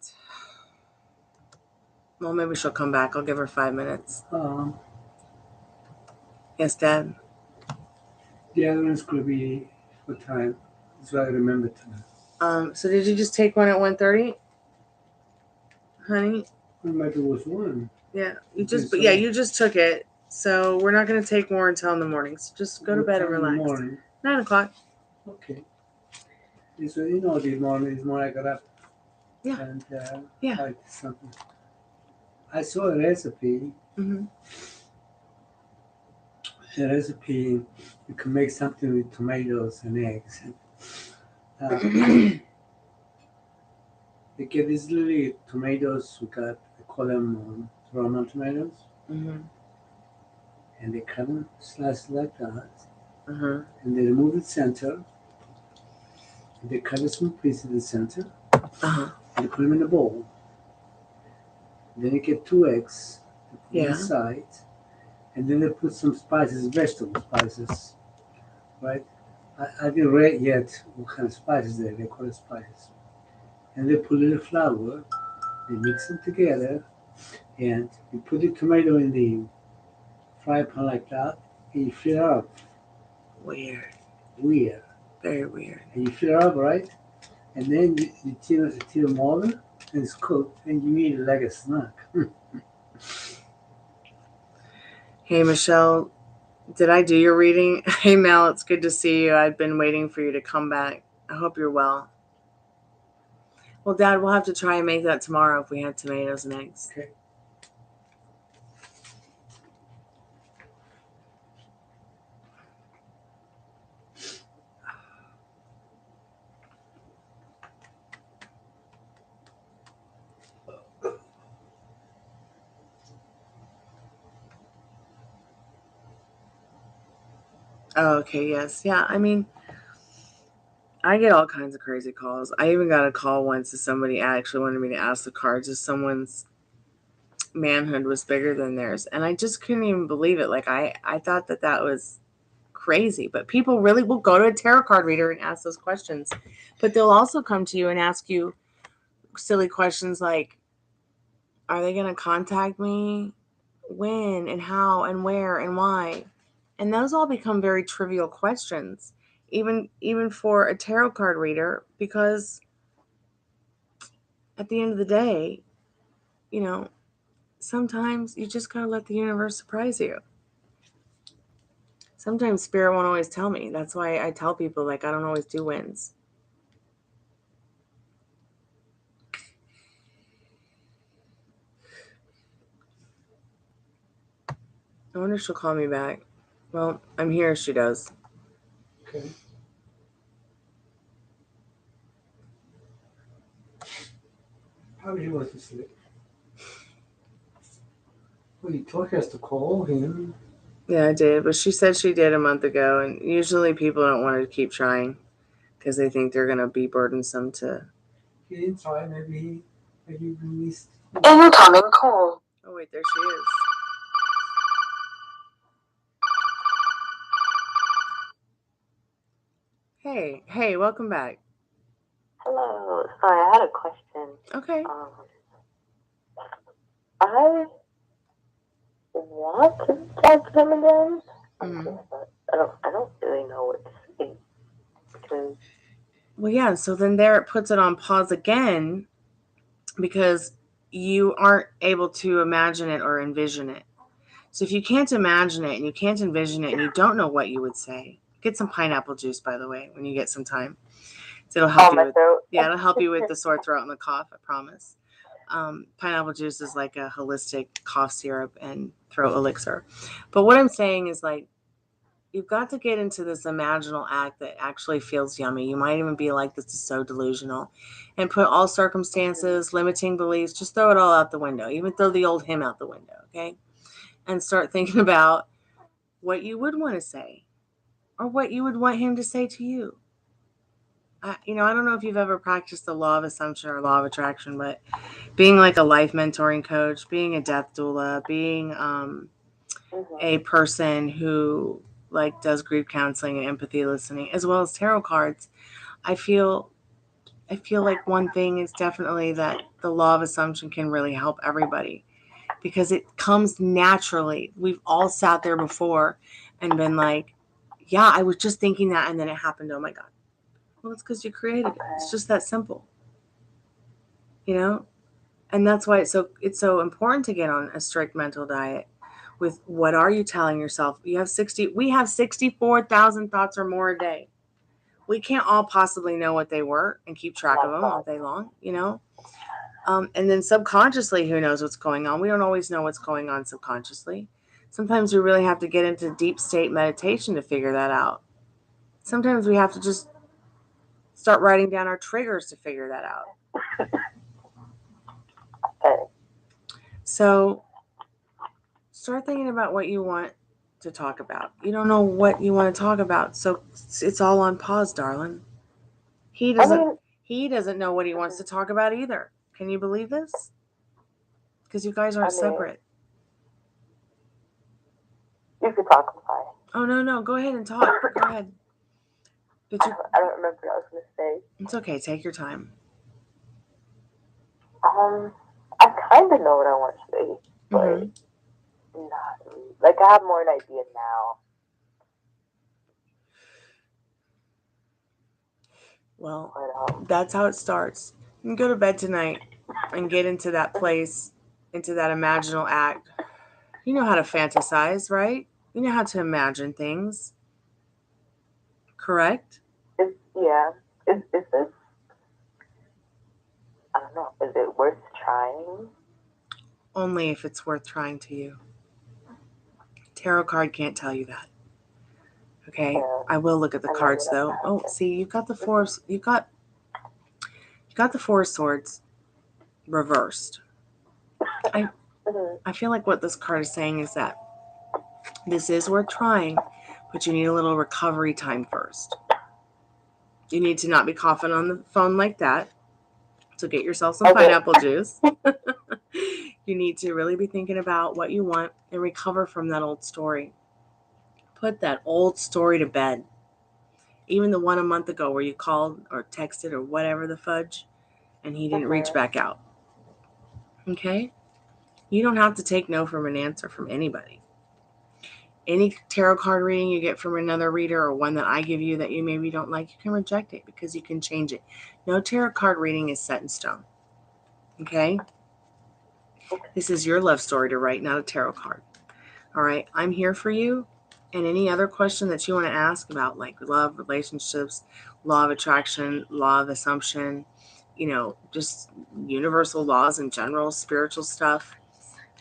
Well, maybe she'll come back. I'll give her 5 minutes. Yes, Dad?
The other one's going to be what time? So I remember time.
So did you just take one at 1:30? Honey?
Maybe it was one.
Yeah, you just took it. So we're not going to take more until in the morning. So just go to bed and relax. 9 o'clock.
Okay. So the morning I got up.
Yeah.
And
Yeah.
I did something. I saw a recipe.
Mm-hmm.
A recipe, you can make something with tomatoes and eggs. They get these little tomatoes. They call them Roman tomatoes.
Mm-hmm.
And they cut them, slice like that.
Mm-hmm.
And they remove the center. And they cut a small piece of the center.
Uh-huh.
And they put them in a bowl. And then you get 2 eggs. They put inside. And then they put some spices, vegetable spices. Right? I didn't read yet what kind of spices they call it spices. And they put a little flour. They mix them together. And you put the tomato in the fry pan like that. And you fill it up.
Weird.
Very weird. And you fill it up, right? And then you till them over, and it's cooked, and you eat it like a snack.
Hey, Michelle, did I do your reading? Hey, Mel, it's good to see you. I've been waiting for you to come back. I hope you're well. Well, Dad, we'll have to try and make that tomorrow if we had tomatoes and eggs.
Okay.
Oh, okay, yes. Yeah, I get all kinds of crazy calls. I even got a call once that somebody actually wanted me to ask the cards if someone's manhood was bigger than theirs. And I just couldn't even believe it. Like, I thought that was crazy. But people really will go to a tarot card reader and ask those questions. But they'll also come to you and ask you silly questions like, are they going to contact me? When and how and where and why? And those all become very trivial questions, even for a tarot card reader, because at the end of the day, sometimes you just gotta let the universe surprise you. Sometimes spirit won't always tell me. That's why I tell people, like, I don't always do wins. I wonder if she'll call me back. Well, I'm here if she does.
Okay. Probably he was asleep. Well, you told us to call him.
Yeah, I did. But she said she did a month ago. And usually people don't want to keep trying because they think they're going to be burdensome to...
He didn't try. Maybe we missed.
Incoming call.
Oh, wait, there she is. Hey, welcome back.
Hello. Sorry, I had a question.
Okay.
I want to judge him again.
Mm-hmm.
I don't really know what to say. Because
Well, yeah, so then there it puts it on pause again because you aren't able to imagine it or envision it. So if you can't imagine it and you can't envision it and you don't know what you would say, get some pineapple juice, by the way, when you get some time. So it'll help you with, it'll help you with the sore throat and the cough, I promise. Pineapple juice is like a holistic cough syrup and throat elixir. But what I'm saying is, like, you've got to get into this imaginal act that actually feels yummy. You might even be like, this is so delusional. And put all circumstances, limiting beliefs, just throw it all out the window. Even throw the old hymn out the window, okay? And start thinking about what you would want to say or what you would want him to say to you. I don't know if you've ever practiced the law of assumption or law of attraction, but being like a life mentoring coach, being a death doula, being a person who like does grief counseling and empathy listening, as well as tarot cards, I feel like one thing is definitely that the law of assumption can really help everybody because it comes naturally. We've all sat there before and been like, yeah, I was just thinking that and then it happened. Oh my God. Well, it's because you created it. It's just that simple. And that's why it's so important to get on a strict mental diet with what are you telling yourself? We have 64,000 thoughts or more a day. We can't all possibly know what they were and keep track of them all day long, and then subconsciously, who knows what's going on? We don't always know what's going on subconsciously. Sometimes we really have to get into deep state meditation to figure that out. Sometimes we have to just start writing down our triggers to figure that out. So start thinking about what you want to talk about. You don't know what you want to talk about, so it's all on pause, darling. He doesn't know what he wants to talk about either. Can you believe this? Because you guys aren't separate.
You can talk, I'm sorry.
Oh, no. Go ahead and talk. Go ahead.
I don't remember what I was going to say.
It's okay. Take your time.
I kind of know what I want to say, but not really. Like, I have more an idea now.
Well, that's how it starts. You can go to bed tonight and get into that place, into that imaginal act. You know how to fantasize, right? You know how to imagine things. Correct?
Is this, I don't know, is it worth trying?
Only if it's worth trying to you. Tarot card can't tell you that. Okay, I will look at the cards though. Oh, see, you've got the four. You got the Four of Swords reversed. I feel like what this card is saying is that this is worth trying, but you need a little recovery time first. You need to not be coughing on the phone like that. So get yourself some pineapple juice. You need to really be thinking about what you want and recover from that old story. Put that old story to bed. Even the one a month ago where you called or texted or whatever the fudge and he didn't reach back out. Okay? You don't have to take no from an answer from anybody. Any tarot card reading you get from another reader or one that I give you that you maybe don't like, you can reject it because you can change it. No tarot card reading is set in stone. Okay? This is your love story to write, not a tarot card. All right? I'm here for you. And any other question that you want to ask about, like love, relationships, law of attraction, law of assumption, just universal laws in general, spiritual stuff.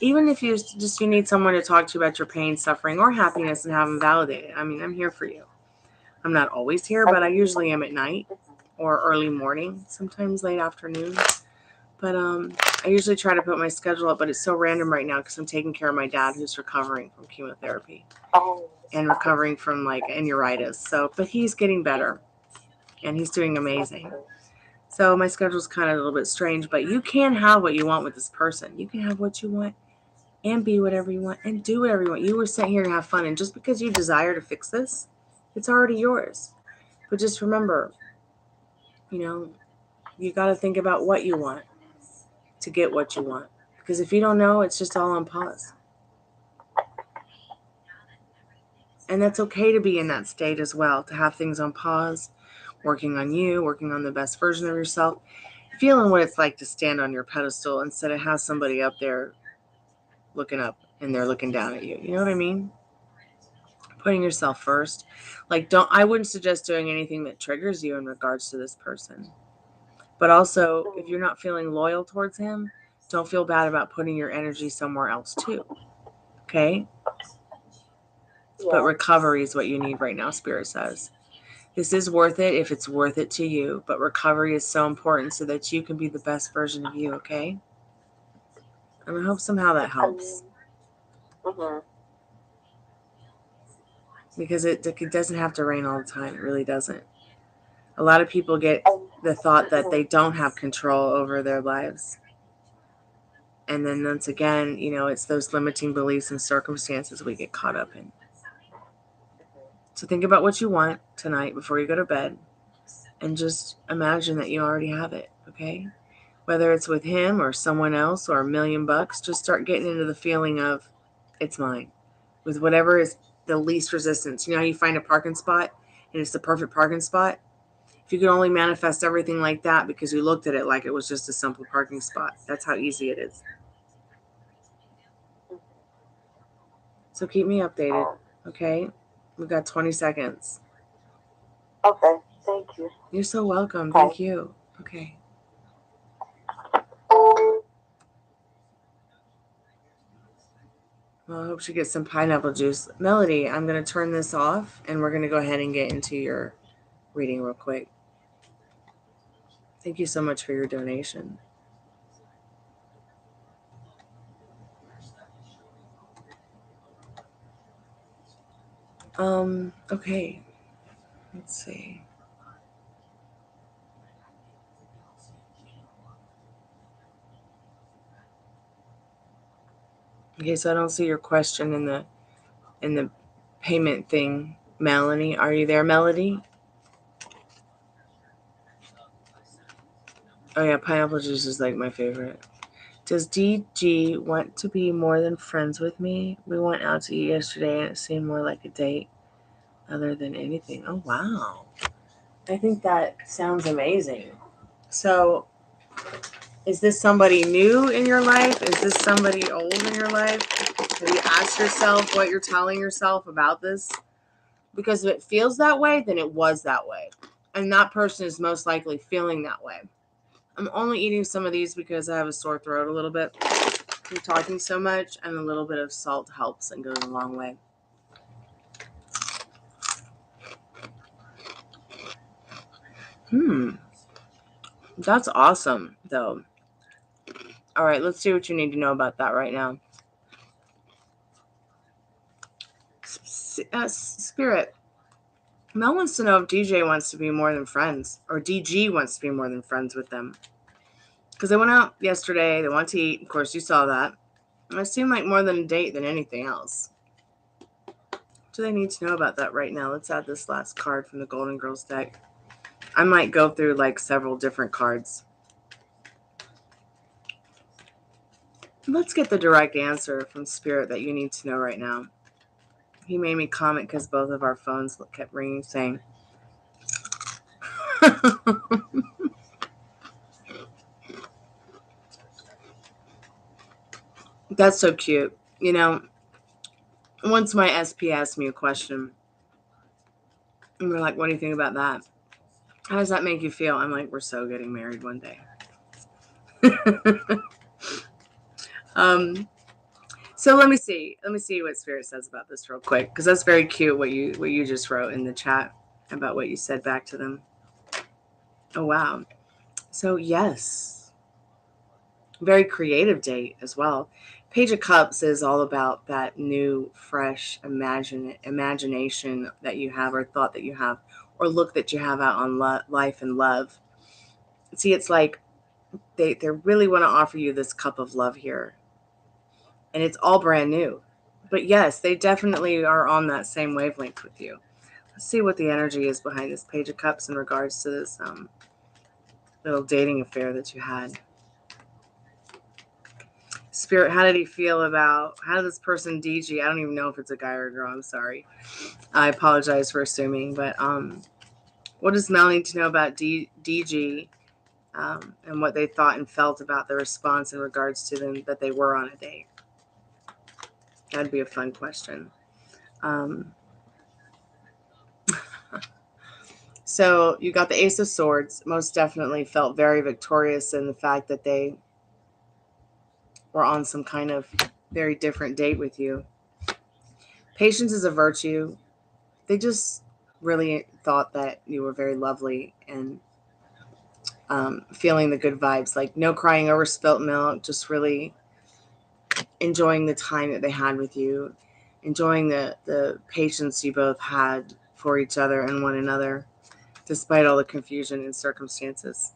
Even if you need someone to talk to about your pain, suffering, or happiness and have them validated. I mean, I'm here for you. I'm not always here, but I usually am at night or early morning, sometimes late afternoon. But I usually try to put my schedule up, but it's so random right now because I'm taking care of my dad who's recovering from chemotherapy and recovering from like enuritis. But he's getting better and he's doing amazing. So my schedule's kind of a little bit strange, but you can have what you want with this person. You can have what you want and be whatever you want and do whatever you want. You were sent here to have fun. And just because you desire to fix this, it's already yours. But just remember, you got to think about what you want to get what you want. Because if you don't know, it's just all on pause. And that's okay to be in that state as well, to have things on pause, working on you, working on the best version of yourself, feeling what it's like to stand on your pedestal instead of have somebody up there looking up and they're looking down at you. You know what I mean? Putting yourself first. I wouldn't suggest doing anything that triggers you in regards to this person. But also, if you're not feeling loyal towards him, don't feel bad about putting your energy somewhere else too. Okay? Yeah. But recovery is what you need right now, Spirit says. This is worth it if it's worth it to you. But recovery is so important so that you can be the best version of you, okay? And I hope somehow that helps.
Mm-hmm.
Because it doesn't have to rain all the time. It really doesn't. A lot of people get the thought that they don't have control over their lives. And then once again, it's those limiting beliefs and circumstances we get caught up in. So think about what you want tonight before you go to bed. And just imagine that you already have it, okay? Whether it's with him or someone else or $1 million, just start getting into the feeling of it's mine. With whatever is the least resistance. You know how you find a parking spot and it's the perfect parking spot? If you could only manifest everything like that because you looked at it like it was just a simple parking spot. That's how easy it is. So keep me updated, okay? We've got 20 seconds.
Okay, thank you.
You're so welcome. Thank you. Okay. Well, I hope she gets some pineapple juice. Melody, I'm going to turn this off, and we're going to go ahead and get into your reading real quick. Thank you so much for your donation. Okay. Let's see. Okay, so I don't see your question in the payment thing. Melanie, are you there, Melody? Oh yeah, pineapple juice is like my favorite. Does DG want to be more than friends with me? We went out to eat yesterday and it seemed more like a date other than anything. Oh wow. I think that sounds amazing. So is this somebody new in your life? Is this somebody old in your life? Have you asked yourself what you're telling yourself about this? Because if it feels that way, then it was that way. And that person is most likely feeling that way. I'm only eating some of these because I have a sore throat a little bit from talking so much, and a little bit of salt helps and goes a long way. That's awesome, though. All right, let's see what you need to know about that right now. Spirit. Mel wants to know if DJ wants to be more than friends, or DG wants to be more than friends with them. Because they went out yesterday, they went to eat. Of course, you saw that. And it seemed like more than a date than anything else. What do they need to know about that right now? Let's add this last card from the Golden Girls deck. I might go through like several different cards. Let's get the direct answer from Spirit that you need to know right now. He made me comment because both of our phones kept ringing saying, that's so cute. Once my SP asked me a question, and we're like, what do you think about that? How does that make you feel? I'm like, we're so getting married one day. So let me see what Spirit says about this real quick, because that's very cute what you just wrote in the chat about what you said back to them. Oh wow. So yes, very creative date as well. Page of Cups is all about that new, fresh imagination that you have, or thought that you have, or look that you have out on life and love. See, it's like they really want to offer you this cup of love here. And it's all brand new. But yes, they definitely are on that same wavelength with you. Let's see what the energy is behind this Page of Cups in regards to this little dating affair that you had. Spirit, how did he feel about, how did this person DG? I don't even know if it's a guy or a girl. I'm sorry. I apologize for assuming, but what does Mel need to know about DG and what they thought and felt about the response in regards to them that they were on a date? That'd be a fun question. So you got the Ace of Swords. Most definitely felt very victorious in the fact that they were on some kind of very different date with you. Patience is a virtue. They just really thought that you were very lovely and feeling the good vibes, like no crying over spilt milk, just really enjoying the time that they had with you, enjoying the patience you both had for each other and one another, despite all the confusion and circumstances.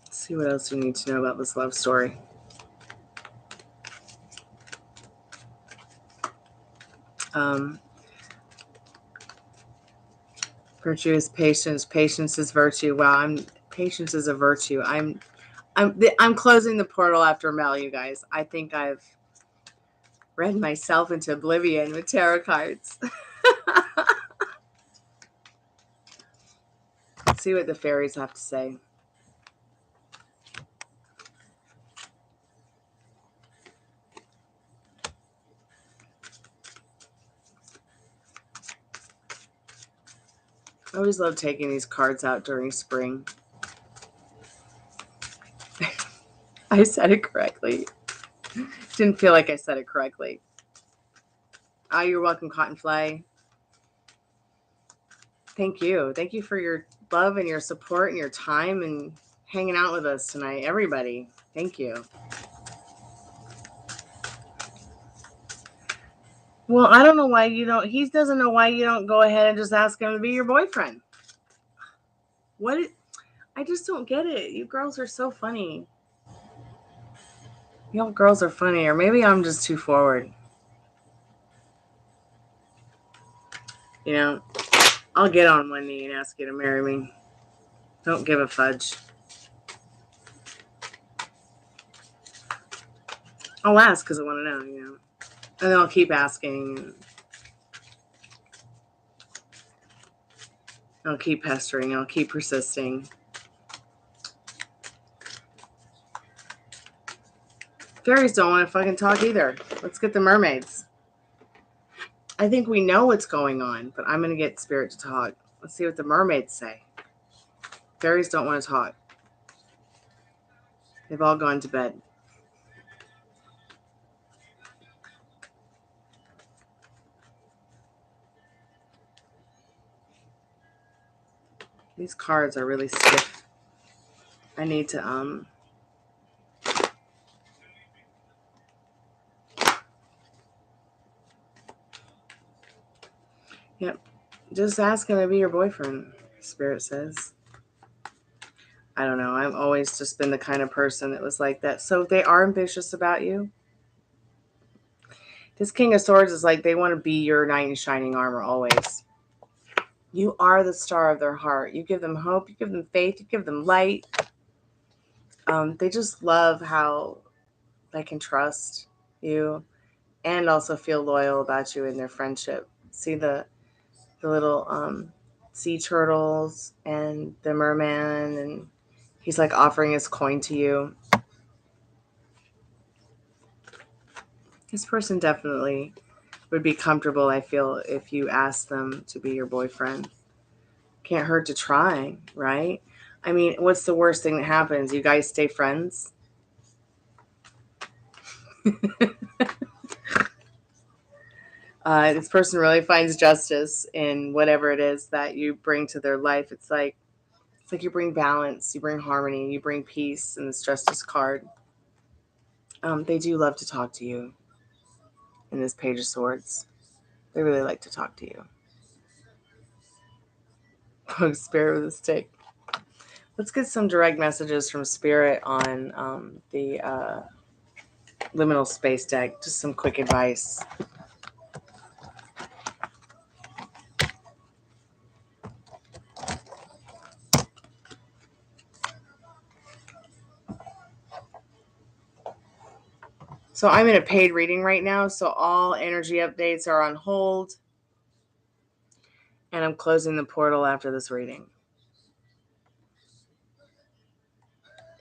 Let's see what else we need to know about this love story. Virtue is patience. Patience is virtue. Wow, patience is a virtue. I'm closing the portal after Mel, you guys. I think I've read myself into oblivion with tarot cards. Let's see what the fairies have to say. I always love taking these cards out during spring. I said it correctly. Didn't feel like I said it correctly. Oh, you're welcome, Cottonfly. Thank you. Thank you for your love and your support and your time and hanging out with us tonight, everybody. Thank you. Well, I don't know why you don't, he doesn't know why you don't go ahead and just ask him to be your boyfriend. I just don't get it. You girls are so funny. You girls are funny, or maybe I'm just too forward. You know, I'll get on one knee and ask you to marry me. Don't give a fudge. I'll ask because I want to know, you know. And then I'll keep asking. I'll keep pestering. I'll keep persisting. Fairies don't want to fucking talk either. Let's get the mermaids. I think we know what's going on, but I'm going to get Spirit to talk. Let's see what the mermaids say. Fairies don't want to talk. They've all gone to bed. These cards are really stiff. I need to Yep. Just ask him to be your boyfriend, Spirit says. I don't know. I've always just been the kind of person that was like that. So they are ambitious about you. This King of Swords is like they want to be your knight in shining armor always. You are the star of their heart. You give them hope. You give them faith. You give them light. They just love how they can trust you and also feel loyal about you in their friendship. See the little sea turtles and the merman, and he's like offering his coin to you. This person definitely would be comfortable, I feel, if you asked them to be your boyfriend. Can't hurt to try, right? I mean, what's the worst thing that happens? You guys stay friends? This person really finds justice in whatever it is that you bring to their life. It's like you bring balance, you bring harmony, you bring peace in this Justice card. They do love to talk to you in this Page of Swords. They really like to talk to you. Oh, Spirit with a stick. Let's get some direct messages from Spirit on the Liminal Space deck. Just some quick advice. So I'm in a paid reading right now, so all energy updates are on hold. And I'm closing the portal after this reading.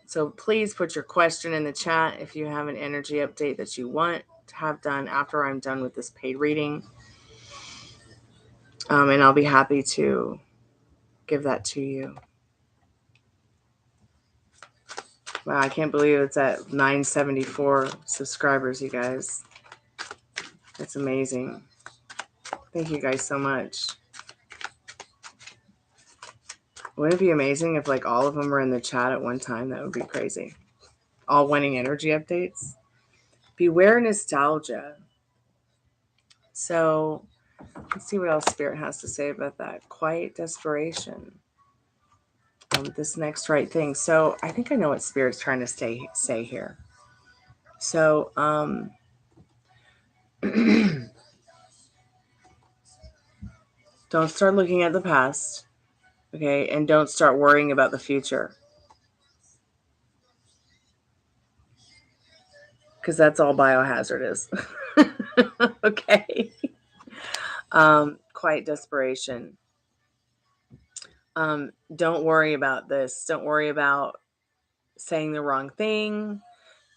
So please put your question in the chat if you have an energy update that you want to have done after I'm done with this paid reading. And I'll be happy to give that to you. Wow, I can't believe it's at 974 subscribers, you guys. That's amazing. Thank you guys so much. Wouldn't it be amazing if like all of them were in the chat at one time? That would be crazy. All winning energy updates. Beware nostalgia. So let's see what else Spirit has to say about that. Quiet desperation. This next right thing. So I think I know what Spirit's trying to say here. So don't start looking at the past, okay? And don't start worrying about the future. Because that's all biohazardous. Okay? Quiet desperation. Don't worry about this. Don't worry about saying the wrong thing.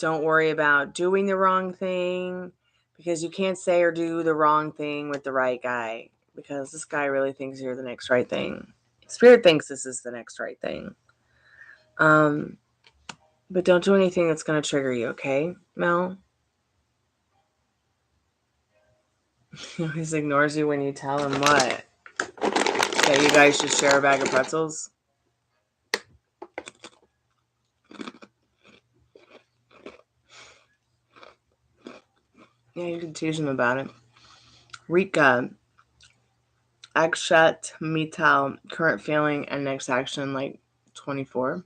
Don't worry about doing the wrong thing. Because you can't say or do the wrong thing with the right guy. Because this guy really thinks you're the next right thing. Spirit thinks this is the next right thing. But don't do anything that's going to trigger you, okay, Mel? He always ignores you when you tell him what? That you guys should share a bag of pretzels? Yeah, you can tease him about it. Rika. Akshat Mital. Current feeling and next action, like 24.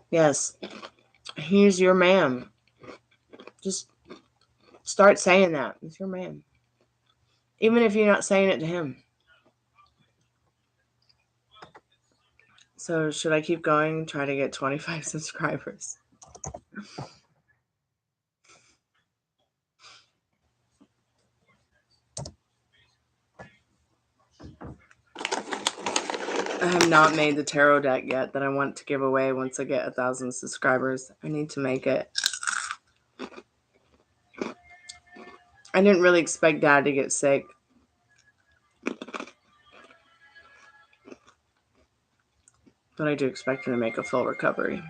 Yes. He's your man. Just start saying that. He's your man. Even if you're not saying it to him. So should I keep going and try to get 25 subscribers? I have not made the tarot deck yet that I want to give away once I get 1,000 subscribers. I need to make it. I didn't really expect Dad to get sick. But I do expect him to make a full recovery.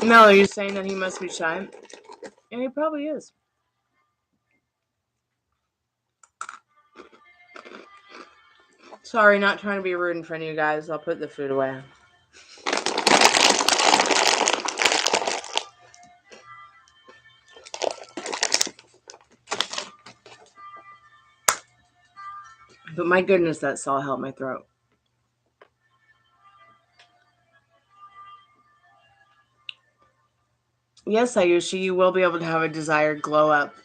Mel, are you saying that he must be shy? And he probably is. Sorry, not trying to be rude in front of you guys. I'll put the food away. But my goodness, that salt helped my throat. Yes, Ayushi, you will be able to have a desired glow up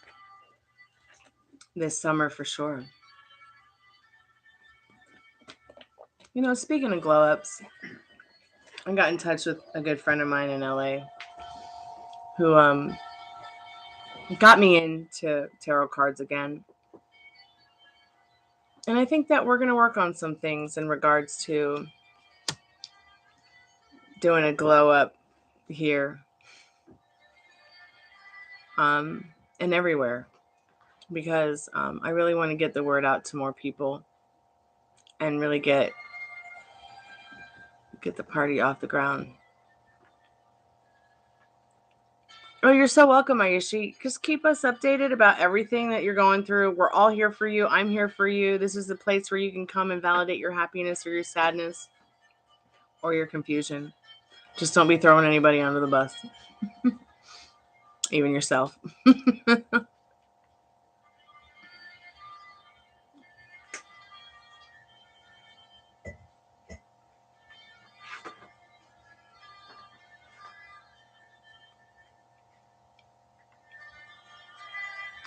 this summer for sure. You know, speaking of glow ups, I got in touch with a good friend of mine in LA who got me into tarot cards again. And I think that we're going to work on some things in regards to doing a glow up here and everywhere. Because I really want to get the word out to more people and really get the party off the ground. Oh, you're so welcome, Ayushi. Just keep us updated about everything that you're going through. We're all here for you. I'm here for you. This is the place where you can come and validate your happiness or your sadness or your confusion. Just don't be throwing anybody under the bus. Even yourself.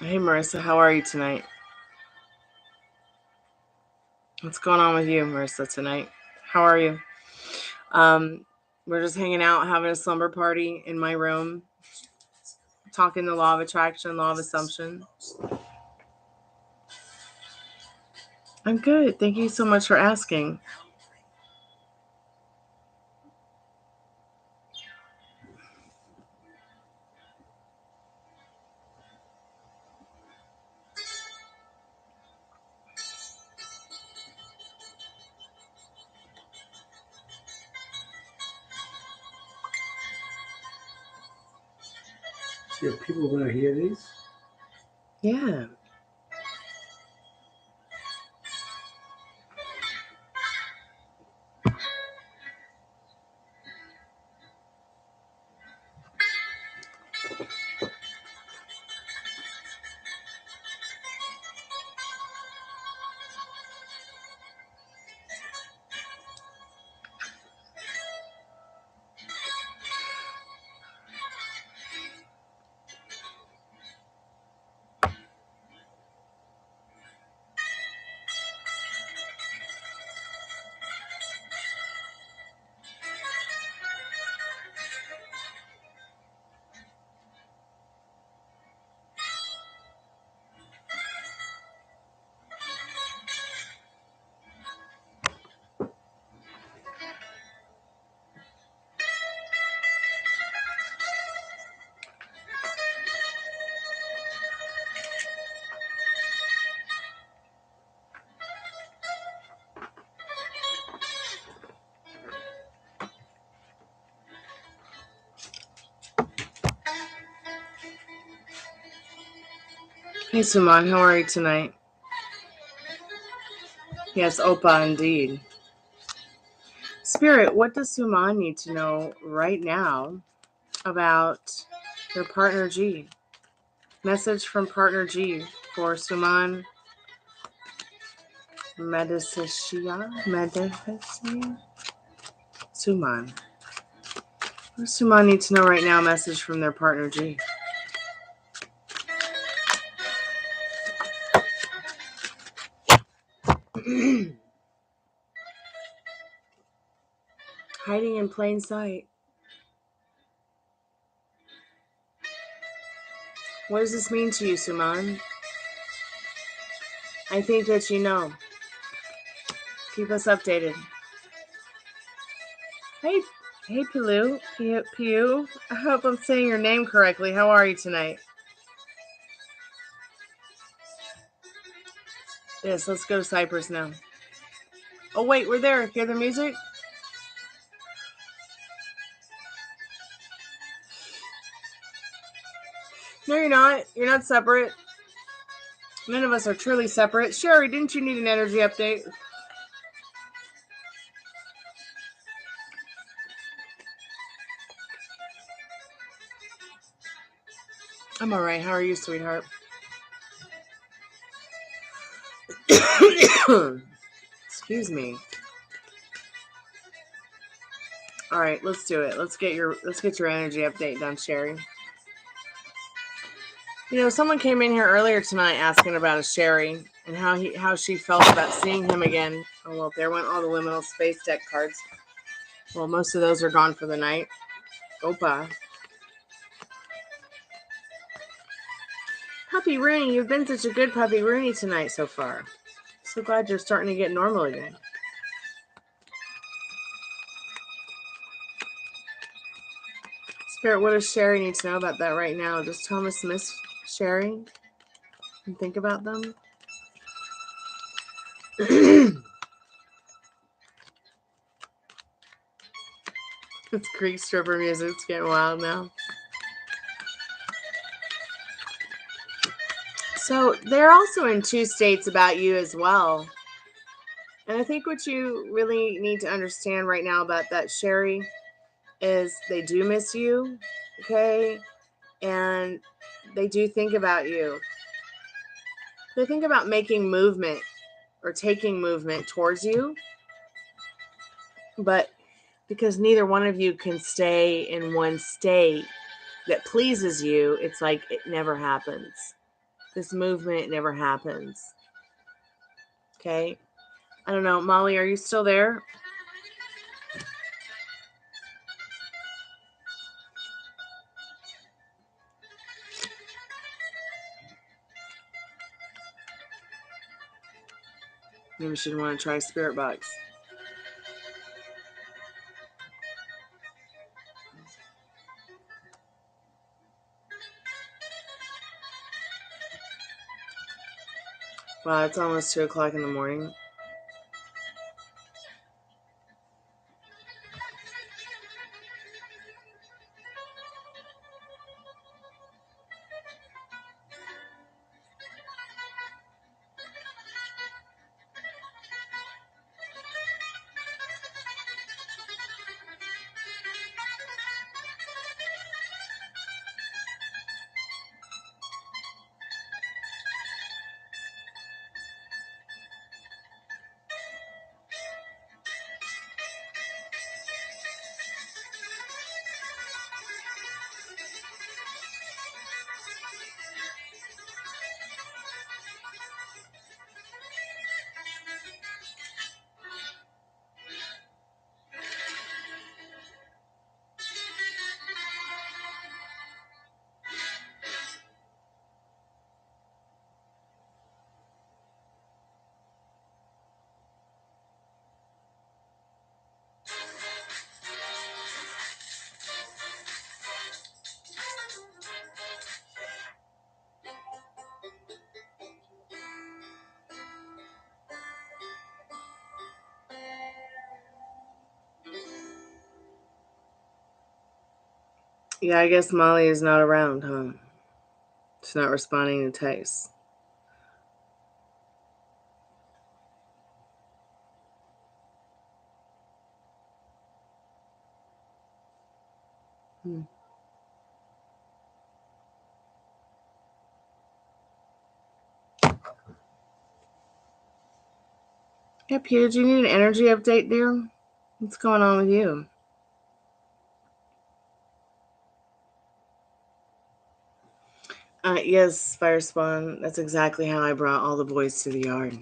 Hey, Marissa, how are you tonight? What's going on with you, Marissa, tonight? How are you? We're just hanging out, having a slumber party in my room, talking the law of attraction, law of assumption. I'm good. Thank you so much for asking.
Yeah, people want to hear these.
Yeah. Hey, Suman, how are you tonight? Yes, Opa, indeed. Spirit, what does Suman need to know right now about your partner G? Message from partner G for Suman Medicia? Suman. What does Suman need to know right now? Message from their partner G. Hiding in plain sight. What does this mean to you, Suman? I think that you know. Keep us updated. Hey, Pilu. Piu. I hope I'm saying your name correctly. How are you tonight? Yes, let's go to Cyprus now. Oh, wait, we're there. Hear the music? No, you're not. You're not separate. None of us are truly separate. Sherry, didn't you need an energy update? I'm all right. How are you, sweetheart? Excuse me. All right, let's do it. Let's get your energy update done, Sherry. You know, someone came in here earlier tonight asking about a Sherry and how she felt about seeing him again. Oh, well, there went all the liminal space deck cards. Well, most of those are gone for the night. Opa. Puppy Rooney, you've been such a good Puppy Rooney tonight so far. So glad you're starting to get normal again. Spirit, what does Sherry need to know about that right now? Does Thomas miss Sherry? And think about them? It's Greek stripper music. It's getting wild now. So they're also in two states about you as well. And I think what you really need to understand right now about that, Sherry, is they do miss you, okay? And they do think about you. They think about making movement or taking movement towards you. But because neither one of you can stay in one state that pleases you, it's like it never happens. this movement never happens. Okay? I don't know. Molly, are you still there? Maybe she didn't want to try spirit box. Wow, it's almost 2 o'clock in the morning. Yeah, I guess Molly is not around, huh? She's not responding to texts. Yeah, Peter, do you need an energy update, dear? What's going on with you? Yes, Firespawn. That's exactly how I brought all the boys to the yard.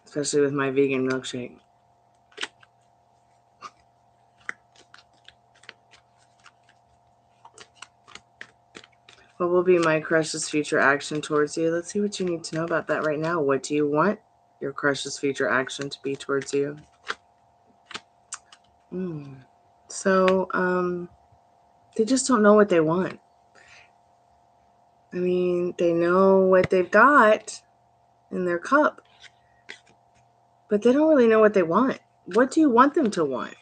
Especially with my vegan milkshake. What will be my crush's future action towards you? Let's see what you need to know about that right now. What do you want your crush's future action to be towards you? So, they just don't know what they want. I mean, they know what they've got in their cup, but they don't really know what they want. What do you want them to want?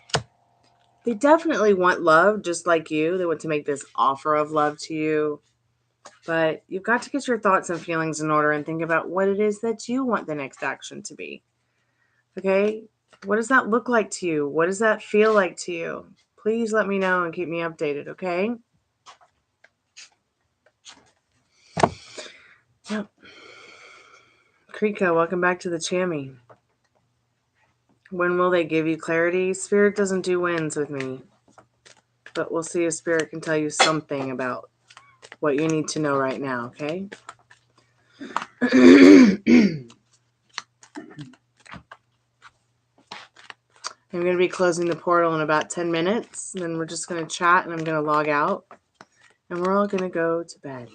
They definitely want love, just like you. They want to make this offer of love to you. But you've got to get your thoughts and feelings in order and think about what it is that you want the next action to be. Okay? What does that look like to you? What does that feel like to you? Please let me know and keep me updated, okay? Yep. Krika, welcome back to the Chammy. When will they give you clarity? Spirit doesn't do wins with me. But we'll see if Spirit can tell you something about what you need to know right now, okay? I'm going to be closing the portal in about 10 minutes. And then we're just going to chat and I'm going to log out. And we're all going to go to bed.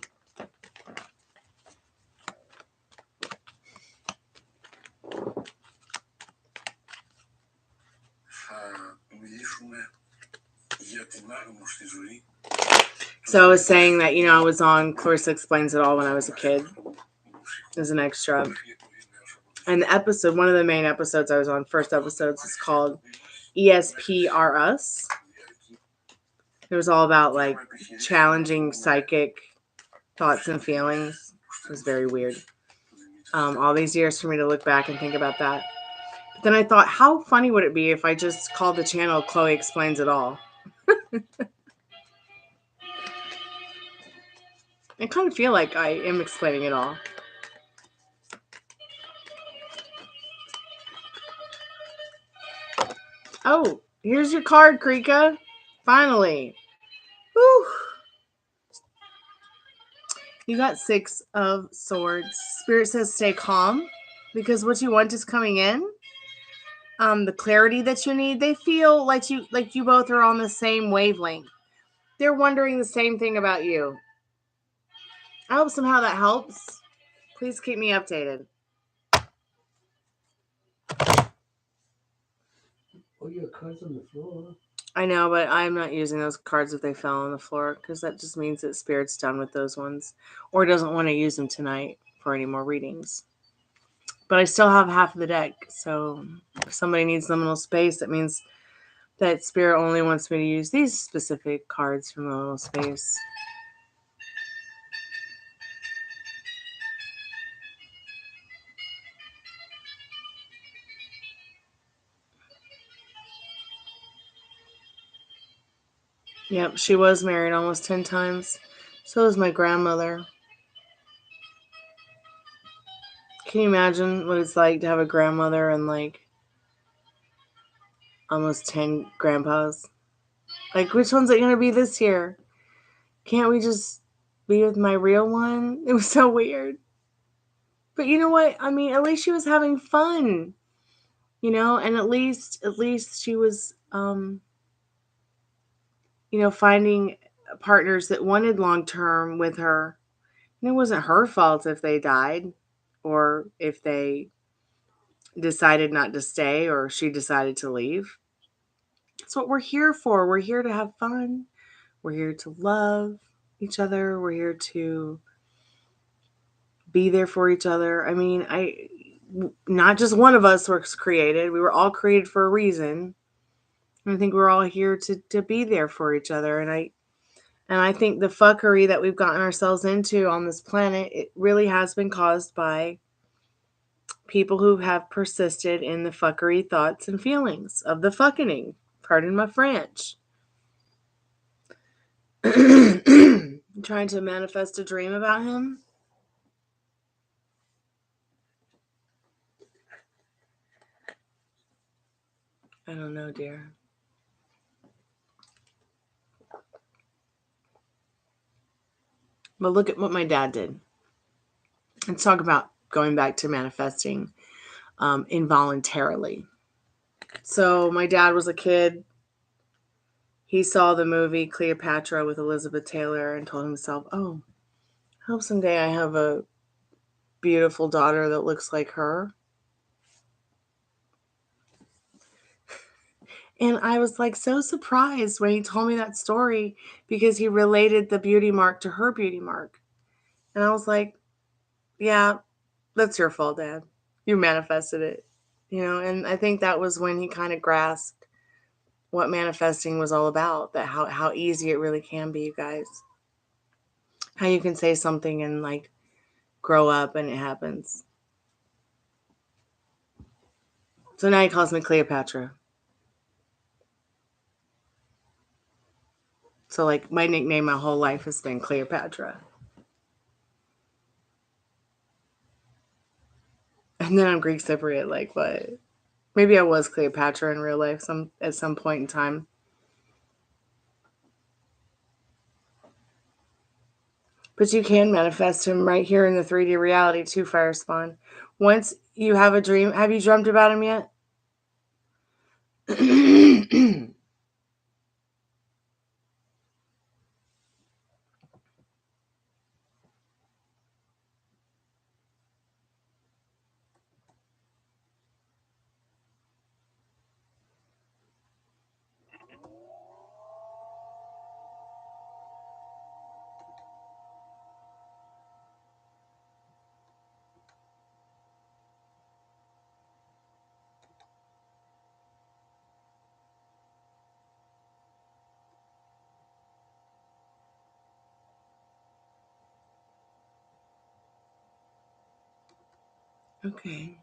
So I was saying that, I was on Clarissa Explains It All when I was a kid as an extra. And the episode, one of the main episodes I was on, first episodes, is called ESP Us. It was all about like challenging psychic thoughts and feelings. It was very weird. All these years for me to look back and think about that. But then I thought, how funny would it be if I just called the channel Chloe Explains It All? I kind of feel like I am explaining it all. Oh, here's your card, Krika. Finally. Whew. You got 6 of Swords. Spirit says stay calm because what you want is coming in. The clarity that you need, they feel like you both are on the same wavelength. They're wondering the same thing about you. I hope somehow that helps. Please keep me updated.
Oh, your cards on the floor.
I know, but I'm not using those cards if they fell on the floor because that just means that Spirit's done with those ones or doesn't want to use them tonight for any more readings. But I still have half of the deck, so if somebody needs liminal space, that means that Spirit only wants me to use these specific cards from liminal space. Yep, she was married almost 10 times. So was my grandmother. Can you imagine what it's like to have a grandmother and like almost 10 grandpas? Like, which one's it going to be this year? Can't we just be with my real one? It was so weird. But you know what? I mean, at least she was having fun. You know, and at least she was finding partners that wanted long term with her. And it wasn't her fault if they died or if they decided not to stay or she decided to leave. That's what we're here for. We're here to have fun. We're here to love each other. We're here to be there for each other. I mean, not just one of us was created. We were all created for a reason. And I think we're all here to be there for each other. And I think the fuckery that we've gotten ourselves into on this planet, it really has been caused by people who have persisted in the fuckery thoughts and feelings of the fucking. Pardon my French. Trying to manifest a dream about him. I don't know, dear. But look at what my dad did. Let's talk about going back to manifesting involuntarily. So my dad was a kid. He saw the movie Cleopatra with Elizabeth Taylor and told himself, oh, I hope someday I have a beautiful daughter that looks like her. And I was like so surprised when he told me that story because he related the beauty mark to her beauty mark. And I was like, yeah, that's your fault, Dad. You manifested it. And I think that was when he kind of grasped what manifesting was all about, that how easy it really can be, you guys. How you can say something and like grow up and it happens. So now he calls me Cleopatra. So like my nickname my whole life has been Cleopatra. And then I'm Greek Cypriot, like what? Maybe I was Cleopatra in real life at some point in time. But you can manifest him right here in the 3D reality too, Fire Spawn. Once you have a dream, have you dreamt about him yet? Okay.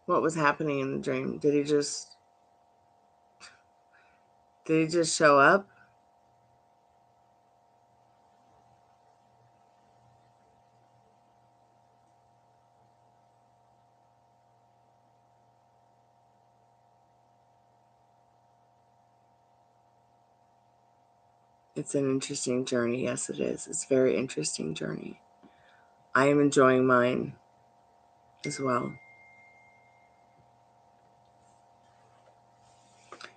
What was happening in the dream? Did he just show up? It's an interesting journey. Yes, it is. It's a very interesting journey. I am enjoying mine as well.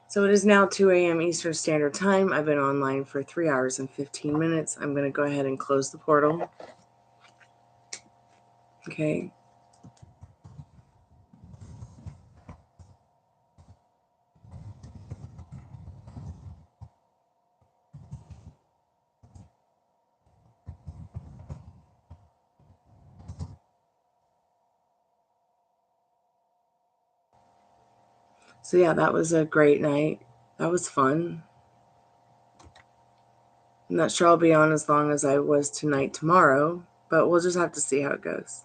So it is now 2 a.m. Eastern Standard Time. I've been online for 3 hours and 15 minutes. I'm going to go ahead and close the portal. Okay. So yeah, that was a great night. That was fun. I'm not sure I'll be on as long as I was tonight tomorrow, but we'll just have to see how it goes.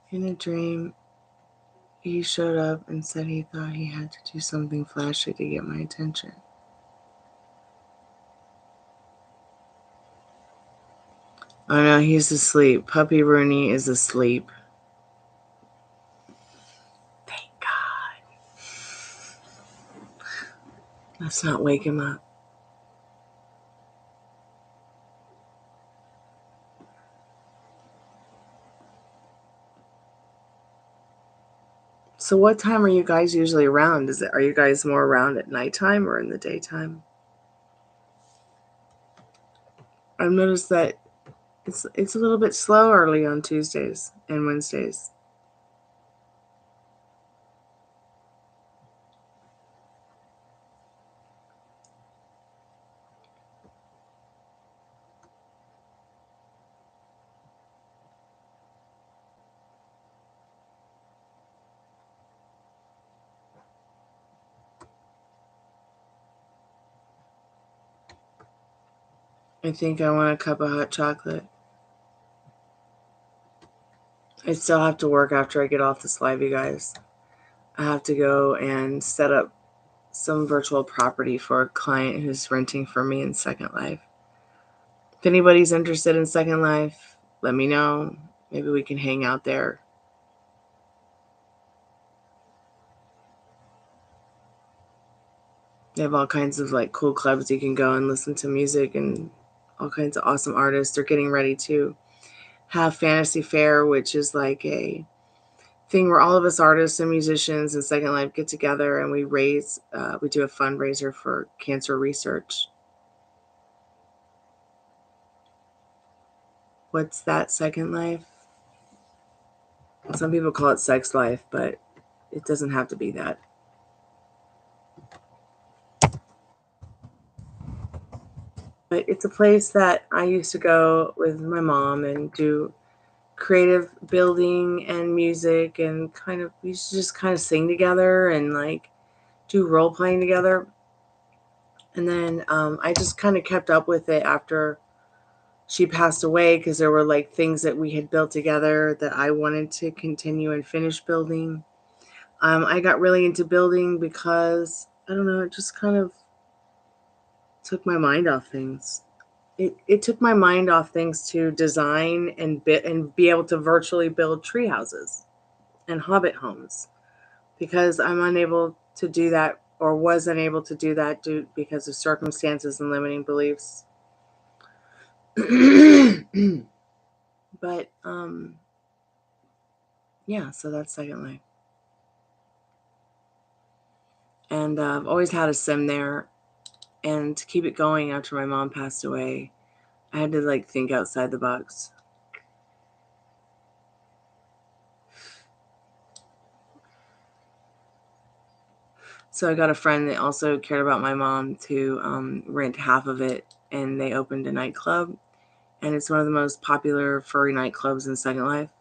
In a dream, he showed up and said he thought he had to do something flashy to get my attention. Oh no, he's asleep. Puppy Rooney is asleep. Thank God. Let's not wake him up. So what time are you guys usually around? Are you guys more around at nighttime or in the daytime? I've noticed that it's a little bit slow early on Tuesdays and Wednesdays. I think I want a cup of hot chocolate. I still have to work after I get off this live, you guys. I have to go and set up some virtual property for a client who's renting from me in Second Life. If anybody's interested in Second Life, let me know. Maybe we can hang out there. They have all kinds of like cool clubs you can go and listen to music, and all kinds of awesome artists. They're getting ready to have Fantasy Fair, which is like a thing where all of us artists and musicians in Second Life get together and we do a fundraiser for cancer research. What's that, Second Life? Some people call it Sex Life, but it doesn't have to be that. But it's a place that I used to go with my mom and do creative building and music, and we used to just kind of sing together and like do role playing together. And then I just kind of kept up with it after she passed away, because there were like things that we had built together that I wanted to continue and finish building. I got really into building because, I don't know, it just kind of took my mind off things. It took my mind off things to design and be able to virtually build tree houses and hobbit homes, because I'm unable to do that, or was unable to do that because of circumstances and limiting beliefs. But yeah, so that's Second Life. And I've always had a sim there, and to keep it going after my mom passed away, I had to like think outside the box. So I got a friend that also cared about my mom to rent half of it, and they opened a nightclub, and it's one of the most popular furry nightclubs in Second Life.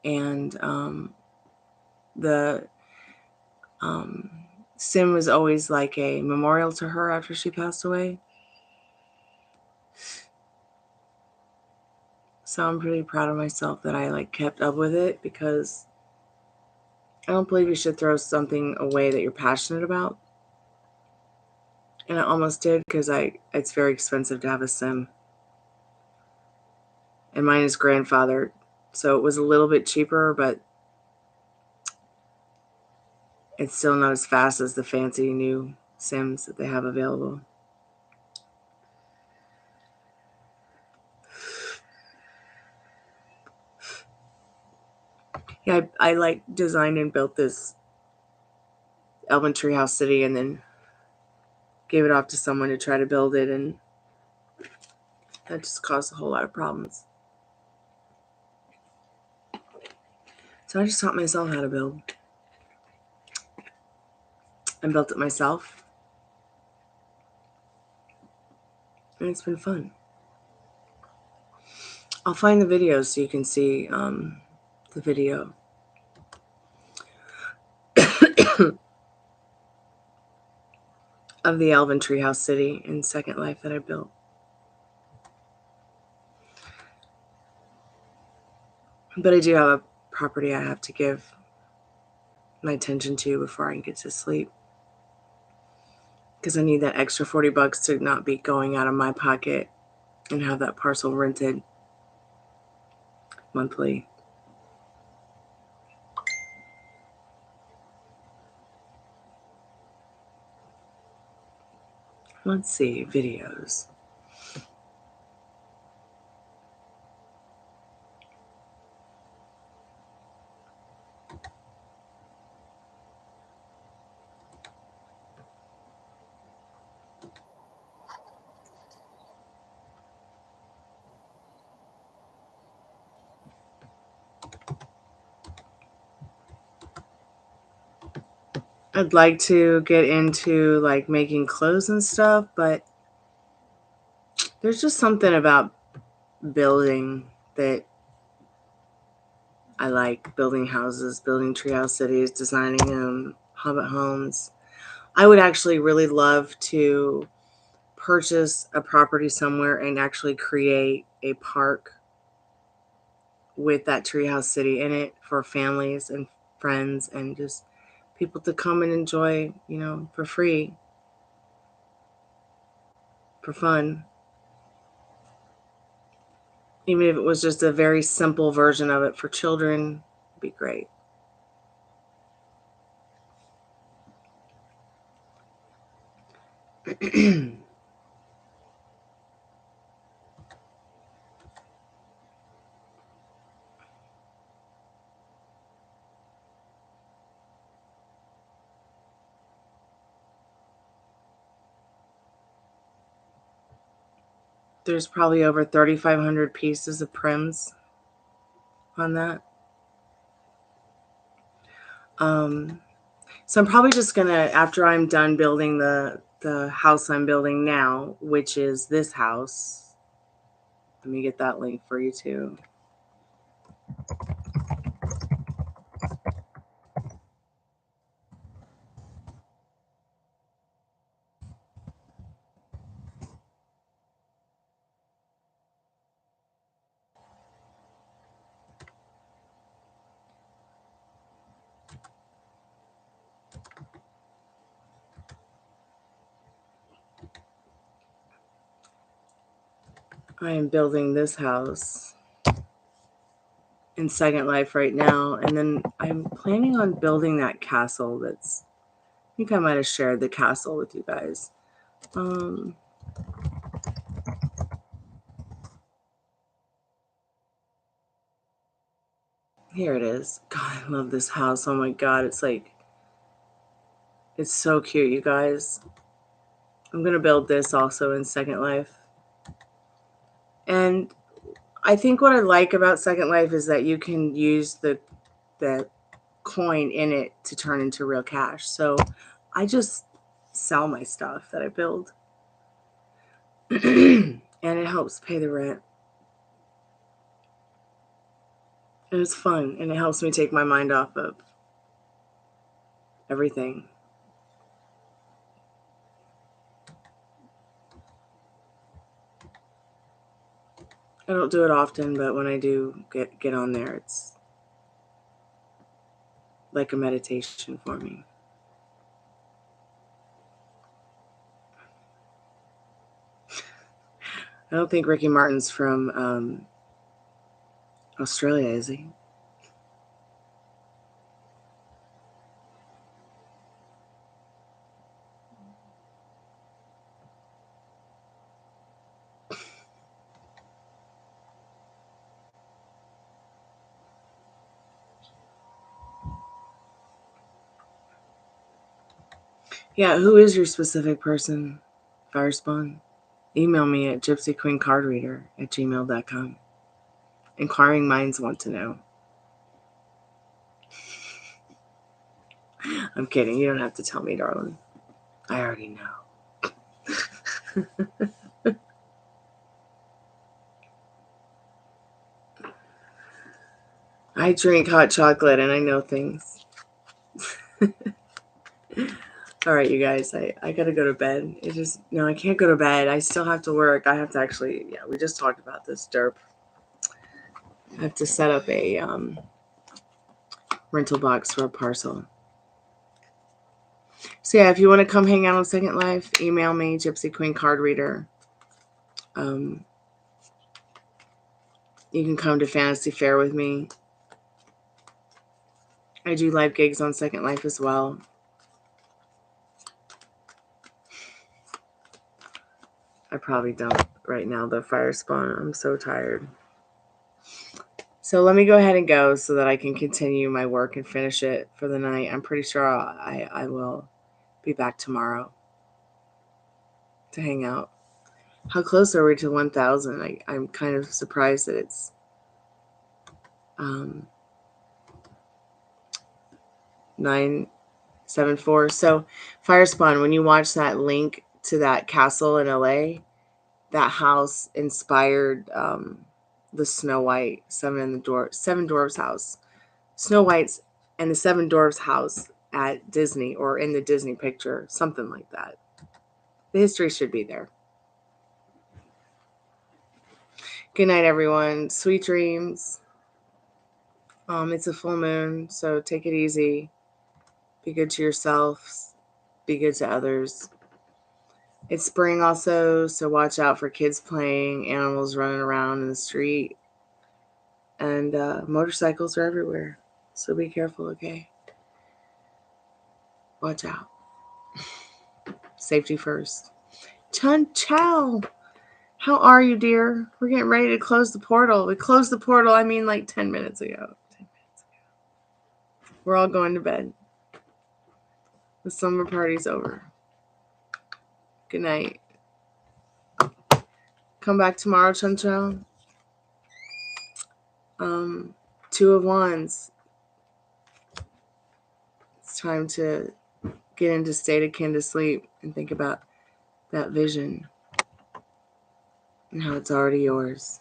And the sim was always like a memorial to her after she passed away. So I'm pretty proud of myself that I kept up with it, because I don't believe you should throw something away that you're passionate about. And I almost did, because it's very expensive to have a sim. And mine is grandfathered, so it was a little bit cheaper, but it's still not as fast as the fancy new sims that they have available. Yeah, I designed and built this Elven Treehouse City, and then gave it off to someone to try to build it, and that just caused a whole lot of problems. So I just taught myself how to build, and built it myself, and it's been fun. I'll find the videos so you can see the video. Of the Elven Treehouse City in Second Life that I built. But I do have a property I have to give my attention to before I can get to sleep, because I need that extra $40 to not be going out of my pocket, and have that parcel rented monthly. Let's see, videos. I'd like to get into making clothes and stuff, but there's just something about building that I like. Building houses, building treehouse cities, designing them, hobbit homes. I would actually really love to purchase a property somewhere and actually create a park with that treehouse city in it for families and friends, and just people to come and enjoy, for free, for fun. Even if it was just a very simple version of it for children, it'd be great. There's probably over 3,500 pieces of prims on that. So I'm probably just gonna, after I'm done building the house I'm building now, which is this house. Let me get that link for you too. I am building this house in Second Life right now, and then I'm planning on building that castle. I think I might have shared the castle with you guys. Here it is. God, I love this house. Oh my God, it's so cute, you guys. I'm gonna build this also in Second Life. And I think what I like about Second Life is that you can use the coin in it to turn into real cash. So I just sell my stuff that I build. And it helps pay the rent. And it's fun, and it helps me take my mind off of everything. I don't do it often, but when I do get on there, it's like a meditation for me. I don't think Ricky Martin's from Australia, is he? Yeah, who is your specific person, Firespawn? Email me at gypsyqueencardreader@gmail.com. Inquiring minds want to know. I'm kidding. You don't have to tell me, darling. I already know. I drink hot chocolate and I know things. All right, you guys, I gotta go to bed. No, I can't go to bed. I still have to work. I have to actually, we just talked about this, derp. I have to set up a rental box for a parcel. So yeah, if you want to come hang out on Second Life, email me, Gypsy Queen Card Reader. You can come to Fantasy Fair with me. I do live gigs on Second Life as well. I probably don't right now, though, Firespawn. I'm so tired. So let me go ahead and go so that I can continue my work and finish it for the night. I'm pretty sure I will be back tomorrow to hang out. How close are we to 1,000? I'm kind of surprised that it's 974. So Firespawn, when you watch that link to that castle in LA, that house inspired the Snow White Seven Dwarfs house. Snow White's and the Seven Dwarfs house at Disney, or in the Disney picture, something like that. The history should be there. Good night, everyone. Sweet dreams. It's a full moon, so take it easy. Be good to yourselves. Be good to others. It's spring also, so watch out for kids playing, animals running around in the street, and motorcycles are everywhere. So be careful, okay? Watch out. Safety first. Chun Chow. How are you, dear? We're getting ready to close the portal. We closed the portal, like 10 minutes ago. We're all going to bed. The summer party's over. Good night. Come back tomorrow, Chun Chow. 2 of Wands. It's time to get into state akin to sleep and think about that vision and how it's already yours.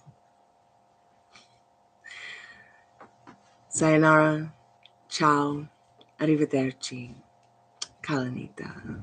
Sayonara. Ciao. Arrivederci. Kalanita.